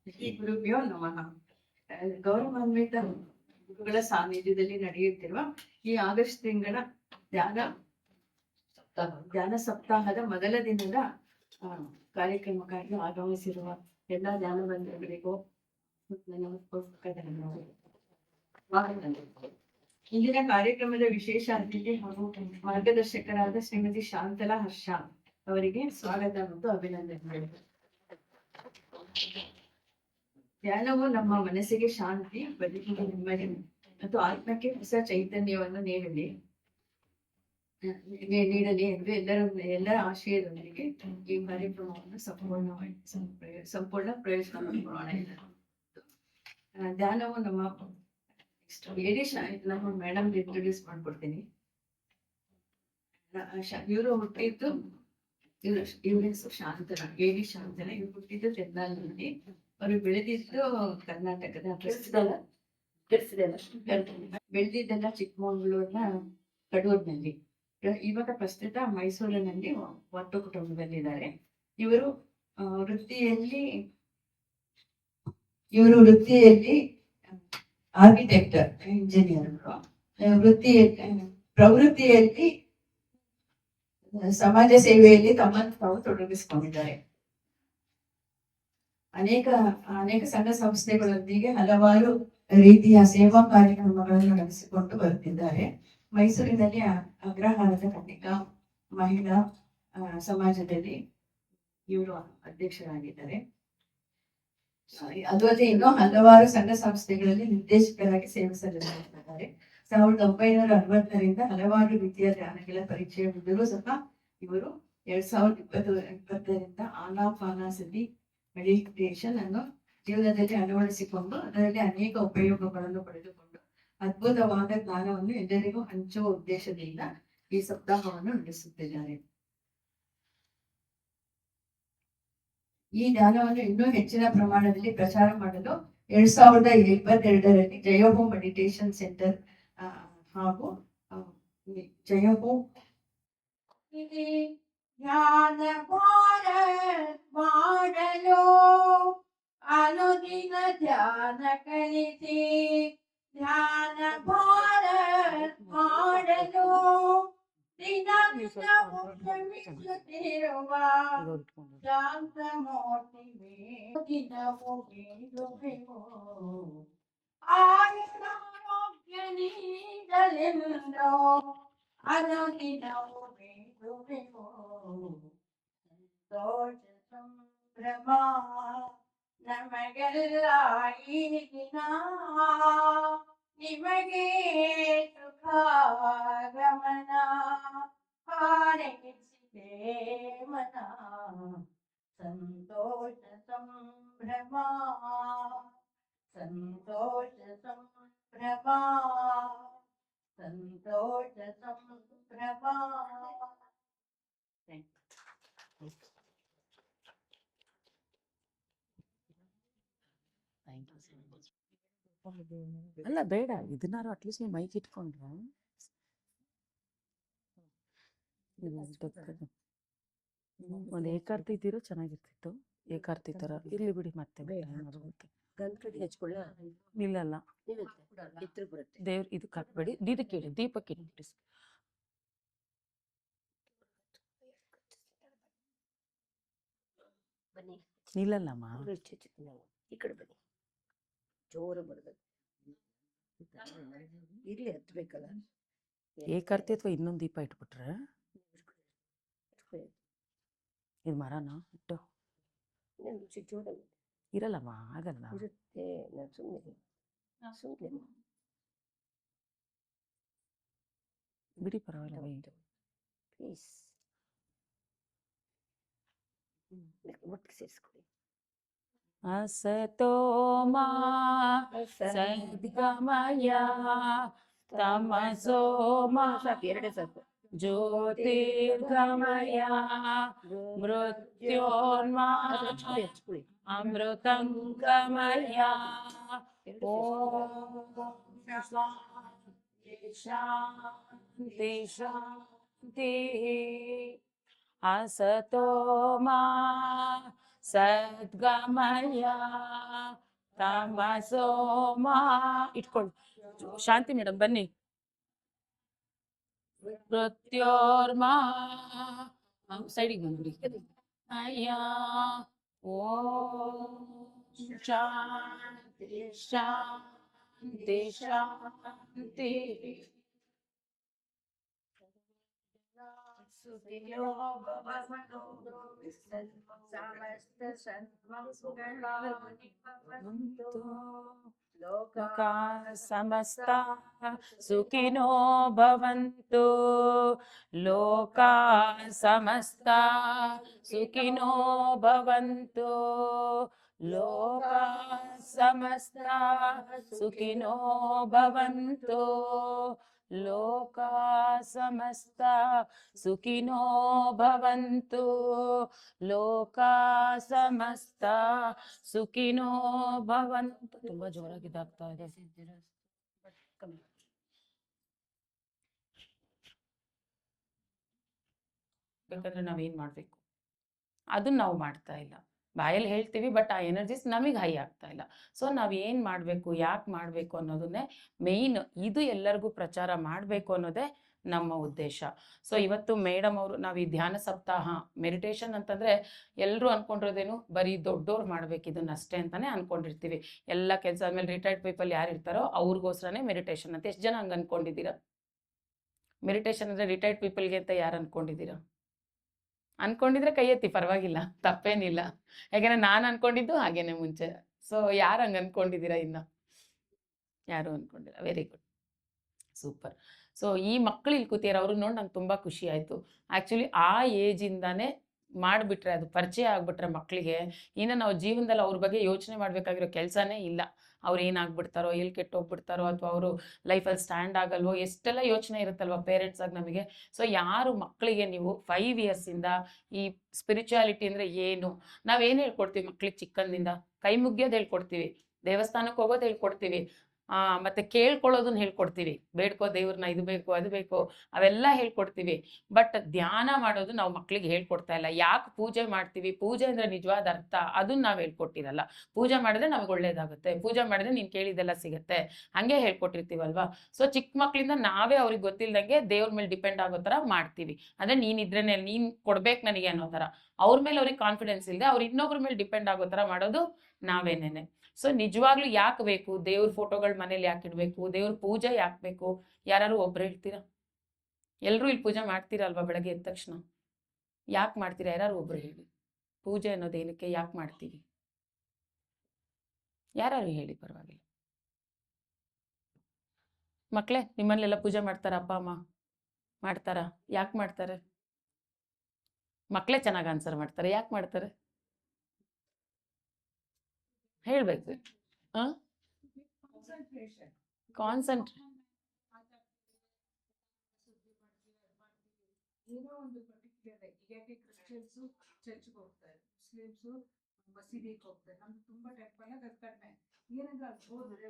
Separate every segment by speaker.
Speaker 1: ಶ್ರೀ ಗುರುಭ್ಯೋ ನಮಃ. ಗೌರವಾನ್ವಿತ ಗುರುಗಳ ಸಾನ್ನಿಧ್ಯದಲ್ಲಿ ನಡೆಯುತ್ತಿರುವ ಈ ಆಗಸ್ಟ್ ತಿಂಗಳ ಧ್ಯಾನ ಸಪ್ತಾಹದ ಮೊದಲ ದಿನದ ಕಾರ್ಯಕ್ರಮಕ್ಕಾಗಿ ಆಗಮಿಸಿರುವ ಎಲ್ಲ ಧ್ಯಾನ ಬಂಧುಗಳಿಗೂ ಇಂದಿನ ಕಾರ್ಯಕ್ರಮದ ವಿಶೇಷ ಅತಿಥಿ ಹಾಗೂ ಮಾರ್ಗದರ್ಶಕರಾದ ಶ್ರೀಮತಿ ಶಾಂತಲಾ ಹರ್ಷ ಅವರಿಗೆ ಸ್ವಾಗತ ಮತ್ತು ಅಭಿನಂದನೆಗಳು. ಧ್ಯಾನವು ನಮ್ಮ ಮನಸ್ಸಿಗೆ ಶಾಂತಿ, ಬದುಕಿಗೆ ನೆಮ್ಮದಿ ಮತ್ತು ಆತ್ಮಕ್ಕೆ ಹೊಸ ಚೈತನ್ಯವನ್ನು ನೀಡಲಿ ಎಂದು ಎಲ್ಲರ ಆಶಯದೊಂದಿಗೆ ಈ ಕಾರ್ಯಕ್ರಮವನ್ನು ಸಂಪೂರ್ಣ ಪ್ರಯೋಜನ ಮಾಡೋಣ. ಧ್ಯಾನವು ನಮ್ಮ ಮೇಡಮ್ ಇಂಟ್ರೊಡ್ಯೂಸ್ ಮಾಡ್ಕೊಡ್ತೀನಿ. ಇವರು ಹುಟ್ಟಿದ್ದು ಇವ್ರ ಹೆಸರು ಶಾಂತನ, ಶಾಂತನ. ಇವ್ರು ಹುಟ್ಟಿದ್ದು ತೆನ್ನಾಲ್ನಲ್ಲಿ. ಅವರು ಬೆಳೆದಿದ್ದು ಕರ್ನಾಟಕದ ಬೆಳೆದಿದ್ದೆಲ್ಲ ಚಿಕ್ಕಮಗಳೂರಿನ ಕಡೂರಿನಲ್ಲಿ. ಇವಾಗ ಪ್ರಸ್ತುತ ಮೈಸೂರಿನಲ್ಲಿ ಒಟ್ಟು ಕುಟುಂಬದಲ್ಲಿದ್ದಾರೆ. ಇವರು ವೃತ್ತಿಯಲ್ಲಿ ಆರ್ಕಿಟೆಕ್ಟರ್, ಇಂಜಿನಿಯರ್. ಪ್ರವೃತ್ತಿಯಲ್ಲಿ ಸಮಾಜ ಸೇವೆಯಲ್ಲಿ ತಮ್ಮನ್ನು ತಾವು ತೊಡಗಿಸಿಕೊಂಡಿದ್ದಾರೆ. ಅನೇಕ ಸಂಘ ಸಂಸ್ಥೆಗಳೊಂದಿಗೆ ಹಲವಾರು ರೀತಿಯ ಸೇವಾ ಕಾರ್ಯಕ್ರಮಗಳನ್ನು ನಡೆಸಿಕೊಂಡು ಬರುತ್ತಿದ್ದಾರೆ. ಮೈಸೂರಿನಲ್ಲಿ ಅಗ್ರಹಾರದ ಕನ್ನಿಕಾ ಮಹಿಳಾ ಸಮಾಜದಲ್ಲಿ ಇವರು ಅಧ್ಯಕ್ಷರಾಗಿದ್ದಾರೆ. ಅಲ್ಲದೆ ಇನ್ನೂ ಹಲವಾರು ಸಂಘ ಸಂಸ್ಥೆಗಳಲ್ಲಿ ನಿರ್ದೇಶಕರಾಗಿ ಸೇವೆ ಸಲ್ಲಿಸುತ್ತಿದ್ದಾರೆ. 1960ರಿಂದ ಹಲವಾರು ರೀತಿಯ ಧ್ಯಾನಗಳ ಪರಿಚಯವಿದ್ದರೂ ಸಹ ಇವರು 2020ರಿಂದ ಆನಾಪಾನಸತಿ ಮೆಡಿಟೇಷನ್ ಅನ್ನು ಜೀವನದಲ್ಲಿ ಅಳವಡಿಸಿಕೊಂಡು ಅದರಲ್ಲಿ ಅನೇಕ ಉಪಯೋಗಗಳನ್ನು ಪಡೆದುಕೊಂಡು ಅದ್ಭುತವಾದ ಜ್ಞಾನವನ್ನು ಎಲ್ಲರಿಗೂ ಹಂಚುವ ಉದ್ದೇಶದಿಂದ ಈ ಸಪ್ತಾಹವನ್ನು ನಡೆಸುತ್ತಿದ್ದಾರೆ. ಈ ಜ್ಞಾನವನ್ನು ಇನ್ನೂ ಹೆಚ್ಚಿನ ಪ್ರಮಾಣದಲ್ಲಿ ಪ್ರಚಾರ ಮಾಡಲು 2022ರಲ್ಲಿ ಜಯಹೋ ಮೆಡಿಟೇಷನ್ ಸೆಂಟರ್ ಹಾಗೂ ಜಯಹೋ
Speaker 2: ಧ್ಯಾನ ಮಾಡಲು ಅನುದಿನ ಧ್ಯಾನ ಕಲಿಸಿ ಧ್ಯಾನ ಮಾಡಲು ದಿನ ಶ್ರಮಿಸುತ್ತಿರುವ ಶಾಂತ ಮೂರ್ತಿವೆ ದಿನವೂ ಬೇಡುವೆವು. ಆರೋಗ್ಯ ನೀಡಲೆಂದು ಅನುದಿನವೂ ಬೇಡುವೆವು. ಸಂತೋಷ ಸಂಭ್ರಮ ನಮಗೆಲ್ಲ ಈ ದಿನ, ನಿಮಗೆ ಸುಖಾಗಮನ ಹಾರೈಸಿದೆ ಮನ. ಸಂತೋಷ ಸಂಭ್ರಮ ಸಂತೋಷ ಸಂಭ್ರಮ ಸಂತೋಷ ಸಂಭ್ರಮ.
Speaker 3: ಅಲ್ಲ ಬೇಡ, ಇದನ್ನಾರು ಅಟ್ಲೀಸ್ಟ್ ನೀವು ಮೈಕ್ ಇಟ್ಕೊಂಡ್ರೆ ಒಂದು ಏಕಾರ್ತಿ ಇದ್ದಿರೋ ಚೆನ್ನಾಗಿರ್ತಿತ್ತು. ಏಕಾರ್ತಿ ತರ ಇಲ್ಲಿ ಬಿಡಿ, ಮತ್ತೆ ಇಲ್ಲಲ್ಲ ದೇವ್ರ ಇದು ಕಟ್ಬೇಡಿ. ಇದಕ್ಕೆ ಇಡಿ, ದೀಪಕ್ಕೆ ಇಡಿ. ನಿಲ್ಲಲ್ಲಮ್ಮ,
Speaker 4: ಈ ಕಡೆ ಬನ್ನಿ. ಜೋರ ಬರ್ಬೇಕು, ಇರ್ಲಿ ಹತ್ಬೇಕಲ್ಲ.
Speaker 3: ಏಕಾರ್ತಿ ಅಥವಾ ಇನ್ನೊಂದು ದೀಪ ಇಟ್ಬಿಟ್ರೆ ಇದು ಮರನ ಇಟ್ಟು ಇರಲ್ಲಮ್ಮ, ಆಗಲ್ಲ.
Speaker 4: ಇರುತ್ತೆ, ನಾನು ಸುಮ್ಮನೆ
Speaker 3: ಬಿಡಿ, ಪರವಾಗಿಲ್ಲ
Speaker 4: ಪ್ಲೀಸ್. ಒಟ್ಟಿಗೆ ಸೇರಿಸ್ಕೊಳ್ಳಿ.
Speaker 3: असतो मा सद्गमय तमसो मा ज्योतिर्गमय मृत्योर्मा अमृतं गमय. शान्ति शान्ति. असतो मा ಸದ್ಗಮಯ ತಮಸೋಮ. ಇಟ್ಕೊಳ್ಳಿ. ಶಾಂತಿ ಮೇಡಮ್ ಬನ್ನಿ. ಮೃತ್ಯೋರ್ಮಾ ಸೈಡಿಗೆ ಬಂದ್ಬಿಡಿ. ಅಯ್ಯ ಓಂ ಶಾಂತಿ ಶಾಂತಿ ಶಾಂತಿ.
Speaker 2: ಸುಖಿನೋ ಭವಂತು ಸಮಸ್ತ ಸನ್ಮಂಗಳಾನಿ ಭವಂತು.
Speaker 3: ಲೋಕಾ ಸಮಸ್ತ ಸುಖಿನೋ ಭವಂತು. ಲೋಕಾ ಸಮಸ್ತ ಸುಖಿನೋ ಭವಂತು. ಲೋಕಾ ಸಮಸ್ತ ಸುಖಿನೋ ಭವಂತು. ಲೋಕಾ ಸಮಸ್ತ ಸುಖಿನೋ ಭವಂತು. ಲೋಕಾ ಸಮಸ್ತ ಸುಖಿನೋ ಭವಂತು. ತುಂಬಾ ಜೋರಾಗಿ ಇದಾಗ್ತಾ ಇದೆ. ಬೇಕಂದ್ರೆ ನಾವೇನ್ ಮಾಡ್ಬೇಕು ಅದನ್ನ ನಾವು ಮಾಡ್ತಾ ಇಲ್ಲ. ಬಾಯಲ್ಲಿ ಹೇಳ್ತೀವಿ ಬಟ್ ಆ ಎನರ್ಜೀಸ್ ನಮಗೆ ಹೈ ಆಗ್ತಾ ಇಲ್ಲ. ಸೊ ನಾವ್ ಏನ್ ಮಾಡ್ಬೇಕು, ಯಾಕೆ ಮಾಡ್ಬೇಕು ಅನ್ನೋದನ್ನೇ ಮೇಯ್ನ್. ಇದು ಎಲ್ಲರಿಗೂ ಪ್ರಚಾರ ಮಾಡ್ಬೇಕು ಅನ್ನೋದೇ ನಮ್ಮ ಉದ್ದೇಶ. ಸೊ ಇವತ್ತು ಮೇಡಮ್ ಅವರು ನಾವು ಈ ಧ್ಯಾನ ಸಪ್ತಾಹ ಮೆಡಿಟೇಷನ್ ಅಂತಂದ್ರೆ ಎಲ್ಲರೂ ಅನ್ಕೊಂಡಿರೋದೇನು, ಬರೀ ದೊಡ್ಡೋರು ಮಾಡ್ಬೇಕು ಇದನ್ನ ಅಷ್ಟೇ ಅಂತಾನೆ ಅನ್ಕೊಂಡಿರ್ತೀವಿ. ಎಲ್ಲ ಕೆಲಸ ಆದ್ಮೇಲೆ ರಿಟೈರ್ಡ್ ಪೀಪಲ್ ಯಾರು ಇರ್ತಾರೋ ಅವ್ರಿಗೋಸ್ಕರನೇ ಮೆಡಿಟೇಷನ್ ಅಂತ. ಎಷ್ಟು ಜನ ಹಂಗೆ ಅನ್ಕೊಂಡಿದ್ದೀರಾ? ಮೆಡಿಟೇಷನ್ ಅಂದ್ರೆ ರಿಟೈರ್ಡ್ ಪೀಪಲ್ಗೆ ಅಂತ ಯಾರು ಅನ್ಕೊಂಡಿದ್ದೀರಾ? ಅನ್ಕೊಂಡಿದ್ರೆ ಕೈ ಎತ್ತಿ, ಪರವಾಗಿಲ್ಲ, ತಪ್ಪೇನಿಲ್ಲ. ಯಾಕಂದ್ರೆ ನಾನು ಅನ್ಕೊಂಡಿದ್ದು ಹಾಗೇನೆ ಮುಂಚೆ. ಸೊ ಯಾರು ಹಂಗೆ ಅನ್ಕೊಂಡಿದ್ದೀರಾ? ಇನ್ನ ಯಾರು ಅನ್ಕೊಂಡಿಲ್ಲ. Very good, super. ಸೊ ಈ ಮಕ್ಕಳು ಇಲ್ಲಿ ಕೂತಿಯಾರ, ಅವ್ರು ನೋಡಿ ನಂಗೆ ತುಂಬ ಖುಷಿ ಆಯಿತು. ಆ್ಯಕ್ಚುಲಿ ಆ ಏಜಿಂದಾನೇ ಮಾಡಿಬಿಟ್ರೆ, ಅದು ಪರಿಚಯ ಆಗಿಬಿಟ್ರೆ ಮಕ್ಕಳಿಗೆ, ಇನ್ನು ನಾವು ಜೀವನದಲ್ಲಿ ಅವ್ರ ಬಗ್ಗೆ ಯೋಚನೆ ಮಾಡಬೇಕಾಗಿರೋ ಕೆಲಸನೇ ಇಲ್ಲ. ಅವ್ರು ಏನಾಗ್ಬಿಡ್ತಾರೋ, ಎಲ್ಲಿ ಕೆಟ್ಟೋಗ್ಬಿಡ್ತಾರೋ, ಅಥವಾ ಅವರು ಲೈಫಲ್ಲಿ ಸ್ಟ್ಯಾಂಡ್ ಆಗಲ್ವೋ, ಎಷ್ಟೆಲ್ಲ ಯೋಚನೆ ಇರುತ್ತಲ್ವ ಪೇರೆಂಟ್ಸ್ ಆಗಿ ನಮಗೆ. ಸೊ ಯಾರು ಮಕ್ಕಳಿಗೆ ನೀವು 5 ಇಯರ್ಸಿಂದ ಈ ಸ್ಪಿರಿಚುಯಾಲಿಟಿ ಅಂದರೆ ಏನು, ನಾವೇನು ಹೇಳ್ಕೊಡ್ತೀವಿ ಮಕ್ಳಿಗೆ ಚಿಕ್ಕಂದಿಂದ? ಕೈ ಮುಗಿಯೋದು ಹೇಳ್ಕೊಡ್ತೀವಿ, ದೇವಸ್ಥಾನಕ್ಕೆ ಹೋಗೋದು ಹೇಳ್ಕೊಡ್ತೀವಿ, ಮತ್ತೆ ಕೇಳ್ಕೊಳ್ಳೋದನ್ನ ಹೇಳ್ಕೊಡ್ತೀವಿ, ಬೇಡ್ಕೋ ದೇವ್ರನ್ನ, ಇದು ಬೇಕು ಅದು ಬೇಕು ಅವೆಲ್ಲ ಹೇಳ್ಕೊಡ್ತೀವಿ. ಬಟ್ ಧ್ಯಾನ ಮಾಡೋದು ನಾವು ಮಕ್ಳಿಗೆ ಹೇಳ್ಕೊಡ್ತಾ ಇಲ್ಲ. ಯಾಕೆ ಪೂಜೆ ಮಾಡ್ತೀವಿ, ಪೂಜೆ ಅಂದ್ರೆ ನಿಜವಾದ ಅರ್ಥ ಅದನ್ನ ನಾವು ಹೇಳ್ಕೊಟ್ಟಿರಲ್ಲ. ಪೂಜೆ ಮಾಡಿದ್ರೆ ನಮ್ಗೆ ಒಳ್ಳೇದಾಗುತ್ತೆ, ಪೂಜೆ ಮಾಡಿದ್ರೆ ನೀನು ಕೇಳಿದೆಲ್ಲ ಸಿಗುತ್ತೆ, ಹಂಗೆ ಹೇಳ್ಕೊಟ್ಟಿರ್ತೀವಲ್ವಾ. ಸೊ ಚಿಕ್ಕ ಮಕ್ಳಿಂದ ನಾವೇ ಅವ್ರಿಗೆ ಗೊತ್ತಿಲ್ದಂಗೆ ದೇವ್ರ ಮೇಲೆ ಡಿಪೆಂಡ್ ಆಗೋ ಥರ ಮಾಡ್ತೀವಿ. ಅಂದ್ರೆ ನೀನಿದ್ರೇನೆ, ನೀನು ಕೊಡ್ಬೇಕು ನನಗೆ ಅನ್ನೋ ಥರ. ಅವ್ರ ಮೇಲೆ ಅವ್ರಿಗೆ ಕಾನ್ಫಿಡೆನ್ಸ್ ಇಲ್ಲದೆ ಅವ್ರು ಇನ್ನೊಬ್ರ ಮೇಲೆ ಡಿಪೆಂಡ್ ಆಗೋ ಥರ ಮಾಡೋದು ನಾವೇನೇನೆ. ಸೊ ನಿಜವಾಗ್ಲೂ ಯಾಕೆ ಬೇಕು ದೇವ್ರ ಫೋಟೋಗಳು ಮನೇಲಿ ಯಾಕೆ ಇಡಬೇಕು, ದೇವ್ರ ಪೂಜೆ ಯಾಕೆ ಬೇಕು? ಯಾರು ಒಬ್ರು ಹೇಳ್ತೀರಾ? ಎಲ್ಲರೂ ಇಲ್ಲಿ ಪೂಜೆ ಮಾಡ್ತೀರಲ್ವಾ ಬೆಳಗ್ಗೆ ಎದ್ದ ತಕ್ಷಣ? ಯಾಕೆ ಮಾಡ್ತೀರಾ? ಯಾರು ಒಬ್ರು ಹೇಳಿ. ಪೂಜೆ ಅನ್ನೋದು ಏನಕ್ಕೆ, ಯಾಕೆ ಮಾಡ್ತೀವಿ? ಯಾರು ಹೇಳಿ, ಪರವಾಗಿಲ್ಲ. ಮಕ್ಕಳೇ, ನಿಮ್ಮಲ್ಲೆಲ್ಲ ಪೂಜೆ ಮಾಡ್ತಾರ? ಅಪ್ಪ ಅಮ್ಮ ಮಾಡ್ತಾರಾ? ಯಾಕೆ ಮಾಡ್ತಾರೆ? ಮಕ್ಕಳೇ ಚೆನ್ನಾಗಿ ಆನ್ಸರ್ ಮಾಡ್ತಾರೆ. ಯಾಕೆ ಮಾಡ್ತಾರೆ ಹೇಳ್ಬೇಕು. ಕಾನ್ಸಂಟ್ರೇಟ್
Speaker 5: ಏನೋ ಒಂದು ಪರ್ಟಿಕ್ಯುಲರ್ ಈಗ ಕ್ರಿಶ್ಚಿಯನ್ಸು ಚರ್ಚ್ಗೆ ಹೋಗ್ತಾರೆ, ಮುಸ್ಲಿಮ್ಸು ಮಸೀದಿಗೆ ಹೋಗ್ತಾರೆ. ನಮ್ದು ತುಂಬಾ ಟೆಂಪಲ್ ಅದು ಕಡಿಮೆ. ಏನಂದ್ರೆ ಅದು ಹೋದ್ರೆ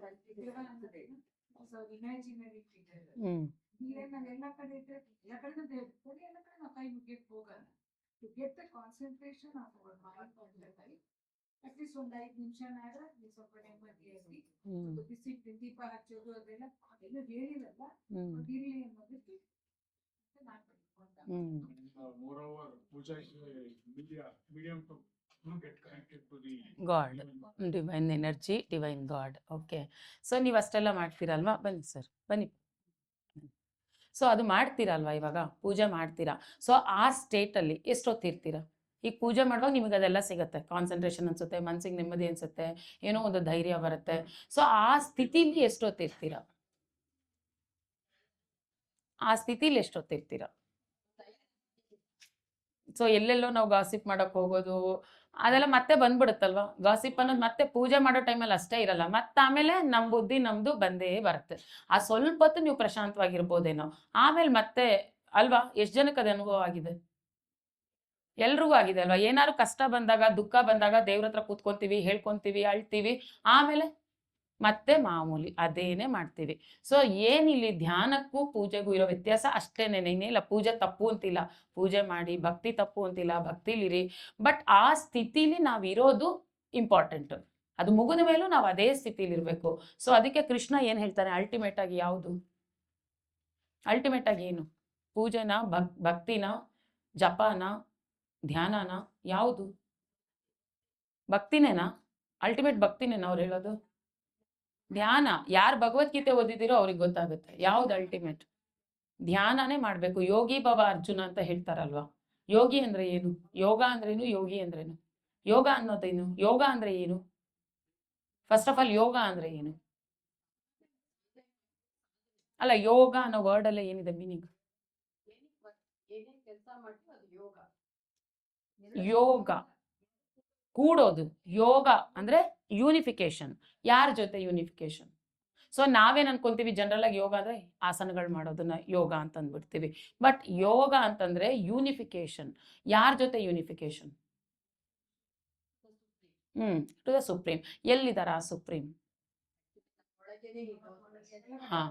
Speaker 5: ಇಮ್ಯಾಜಿನರಿ ಫಿಗರ್. ಈಗ ನಾವ್ ಎಲ್ಲ ಕಡೆ ಇದ್ರೆ ಎಲ್ಲ ಕಡೆ ಎಲ್ಲ ಕಡೆ ನಾವು ಕೈ ಮುಗಿಯಕ್ಕೆ ಹೋಗಲ್ಲ. To get the concentration of our mind at least ಒಂದು 5 ನಿಮಿಷನಾದ್ರೆ ಸ್ವಲ್ಪ ನೆಮ್ಮದಿಯಾಗಿ ಬಿಸಿ ದೀಪ ಹಚ್ಚೋದು ಅದೆಲ್ಲ ಅದೆಲ್ಲ ಹೇಳಿರಲ್ಲ, ಇರ್ಲಿ ಅನ್ನೋದಕ್ಕೆ ನಾನು
Speaker 6: moreover puja is a medium to get connected to the
Speaker 3: god, divine energy, divine god. Okay, so ನೀವು ಅಷ್ಟೆಲ್ಲ ಮಾಡ್ತೀರಲ್ವಾ? ಬನ್ನಿ ಸರ್, ಬನ್ನಿ. ಸೊ ಅದು ಮಾಡ್ತೀರಲ್ವಾ, ಇವಾಗ ಪೂಜೆ ಮಾಡ್ತೀರಾ. ಸೊ ಆ ಸ್ಟೇಟಲ್ಲಿ ಎಷ್ಟೊತ್ತಿರ್ತೀರಾ? ಈಗ ಪೂಜೆ ಮಾಡುವಾಗ ನಿಮಗೆ ಅದೆಲ್ಲ ಸಿಗುತ್ತೆ, ಕಾನ್ಸಂಟ್ರೇಷನ್ ಅನ್ಸುತ್ತೆ, ಮನ್ಸಿಗೆ ನೆಮ್ಮದಿ ಅನ್ಸುತ್ತೆ, ಏನೋ ಒಂದು ಧೈರ್ಯ ಬರುತ್ತೆ. ಸೊ ಆ ಸ್ಥಿತಿಲಿ ಎಷ್ಟೊತ್ತಿರ್ತೀರಾ? ಆ ಸ್ಥಿತಿಲಿ ಎಷ್ಟೊತ್ತಿರ್ತೀರಾ? ಸೊ ಎಲ್ಲೆಲ್ಲೋ ನಾವು ಗಾಸಿಪ್ ಮಾಡಕ್ ಹೋಗೋದು ಅದೆಲ್ಲ ಮತ್ತೆ ಬಂದ್ಬಿಡುತ್ತಲ್ವಾ. ಗಾಸಿಪ್ ಅನ್ನೋದು ಮತ್ತೆ ಪೂಜೆ ಮಾಡೋ ಟೈಮಲ್ಲಿ ಅಷ್ಟೇ ಇರಲ್ಲ, ಮತ್ತೆ ಆಮೇಲೆ ನಮ್ಮ ಬುದ್ಧಿ ನಮ್ದು ಬಂದೇ ಬರುತ್ತೆ. ಆ ಸ್ವಲ್ಪ ಹೊತ್ತು ನೀವು ಪ್ರಶಾಂತವಾಗಿರ್ಬೋದೇನೋ, ಆಮೇಲೆ ಮತ್ತೆ ಅಲ್ವಾ. ಎಷ್ಟು ಜನಕ್ಕೆ ಅದು ಅನುಭವ ಆಗಿದೆ? ಎಲ್ರಿಗೂ ಆಗಿದೆ ಅಲ್ವಾ. ಏನಾದ್ರು ಕಷ್ಟ ಬಂದಾಗ, ದುಃಖ ಬಂದಾಗ ದೇವ್ರ ಹತ್ರ ಕೂತ್ಕೊಂತೀವಿ, ಹೇಳ್ಕೊಂತೀವಿ, ಅಳ್ತೀವಿ, ಆಮೇಲೆ ಮತ್ತೆ ಮಾಮೂಲಿ ಅದೇನೇ ಮಾಡ್ತೀವಿ. ಸೊ ಏನಿಲ್ಲಿ ಧ್ಯಾನಕ್ಕೂ ಪೂಜೆಗೂ ಇರೋ ವ್ಯತ್ಯಾಸ ಅಷ್ಟೇನೆ, ಇನ್ನೇನಿಲ್ಲ. ಪೂಜೆ ತಪ್ಪು ಅಂತಿಲ್ಲ, ಪೂಜೆ ಮಾಡಿ, ಭಕ್ತಿ ತಪ್ಪು ಅಂತಿಲ್ಲ, ಭಕ್ತಿಲಿರಿ. ಬಟ್ ಆ ಸ್ಥಿತಿಲಿ ನಾವಿರೋದು ಇಂಪಾರ್ಟೆಂಟ್. ಅದು ಮುಗಿದ ಮೇಲೂ ನಾವು ಅದೇ ಸ್ಥಿತಿಲಿರ್ಬೇಕು. ಸೊ ಅದಕ್ಕೆ ಕೃಷ್ಣ ಏನ್ ಹೇಳ್ತಾನೆ, ಅಲ್ಟಿಮೇಟ್ ಆಗಿ ಯಾವುದು? ಅಲ್ಟಿಮೇಟ್ ಆಗಿ ಏನು? ಪೂಜೆನ, ಭಕ್ತಿನ, ಜಪನ, ಧ್ಯಾನನ? ಯಾವುದು? ಭಕ್ತಿನೇನಾ? ಅಲ್ಟಿಮೇಟ್ ಭಕ್ತಿನೇನಾ ಅವ್ರು ಹೇಳೋದು? ಧ್ಯಾನ. ಯಾರು ಭಗವದ್ಗೀತೆ ಓದಿದಿರೋ ಅವ್ರಿಗೆ ಗೊತ್ತಾಗುತ್ತೆ ಯಾವ್ದು ಅಲ್ಟಿಮೇಟ್. ಧ್ಯಾನನೇ ಮಾಡ್ಬೇಕು. ಯೋಗಿ ಬಾಬಾ ಅರ್ಜುನ ಅಂತ ಹೇಳ್ತಾರಲ್ವಾ. ಯೋಗಿ ಅಂದ್ರೆ ಏನು? ಯೋಗ ಅಂದ್ರೇನು? ಯೋಗಿ ಅಂದ್ರೇನು? ಯೋಗ ಅನ್ನೋದೇನು? ಯೋಗ ಅಂದ್ರೆ ಏನು? ಫಸ್ಟ್ ಆಫ್ ಆಲ್ ಯೋಗ ಅಂದ್ರೆ ಏನು? ಅಲ್ಲ, ಯೋಗ ಅನ್ನೋ ವರ್ಡ್ ಅಲ್ಲೇ ಏನಿದೆ ಮೀನಿಂಗ್? ಯೋಗ ಕೂಡೋದು. ಯೋಗ ಅಂದ್ರೆ ಯೂನಿಫಿಕೇಶನ್. ಯಾರ ಜೊತೆ ಯೂನಿಫಿಕೇಶನ್? ಸೊ ನಾವೇನ್ ಅನ್ಕೊಂತೀವಿ ಜನರಲ್ ಆಗಿ ಯೋಗ ಅಂದ್ರೆ ಆಸನಗಳು ಮಾಡೋದನ್ನ ಯೋಗ ಅಂತ ಅಂದ್ಬಿಡ್ತೀವಿ. ಬಟ್ ಯೋಗ ಅಂತಂದ್ರೆ ಯೂನಿಫಿಕೇಶನ್. ಯಾರ ಜೊತೆ ಯೂನಿಫಿಕೇಶನ್? To the supreme. ಎಲ್ಲಿದಾರ ಆ ಸುಪ್ರೀಂ? ಹಾ,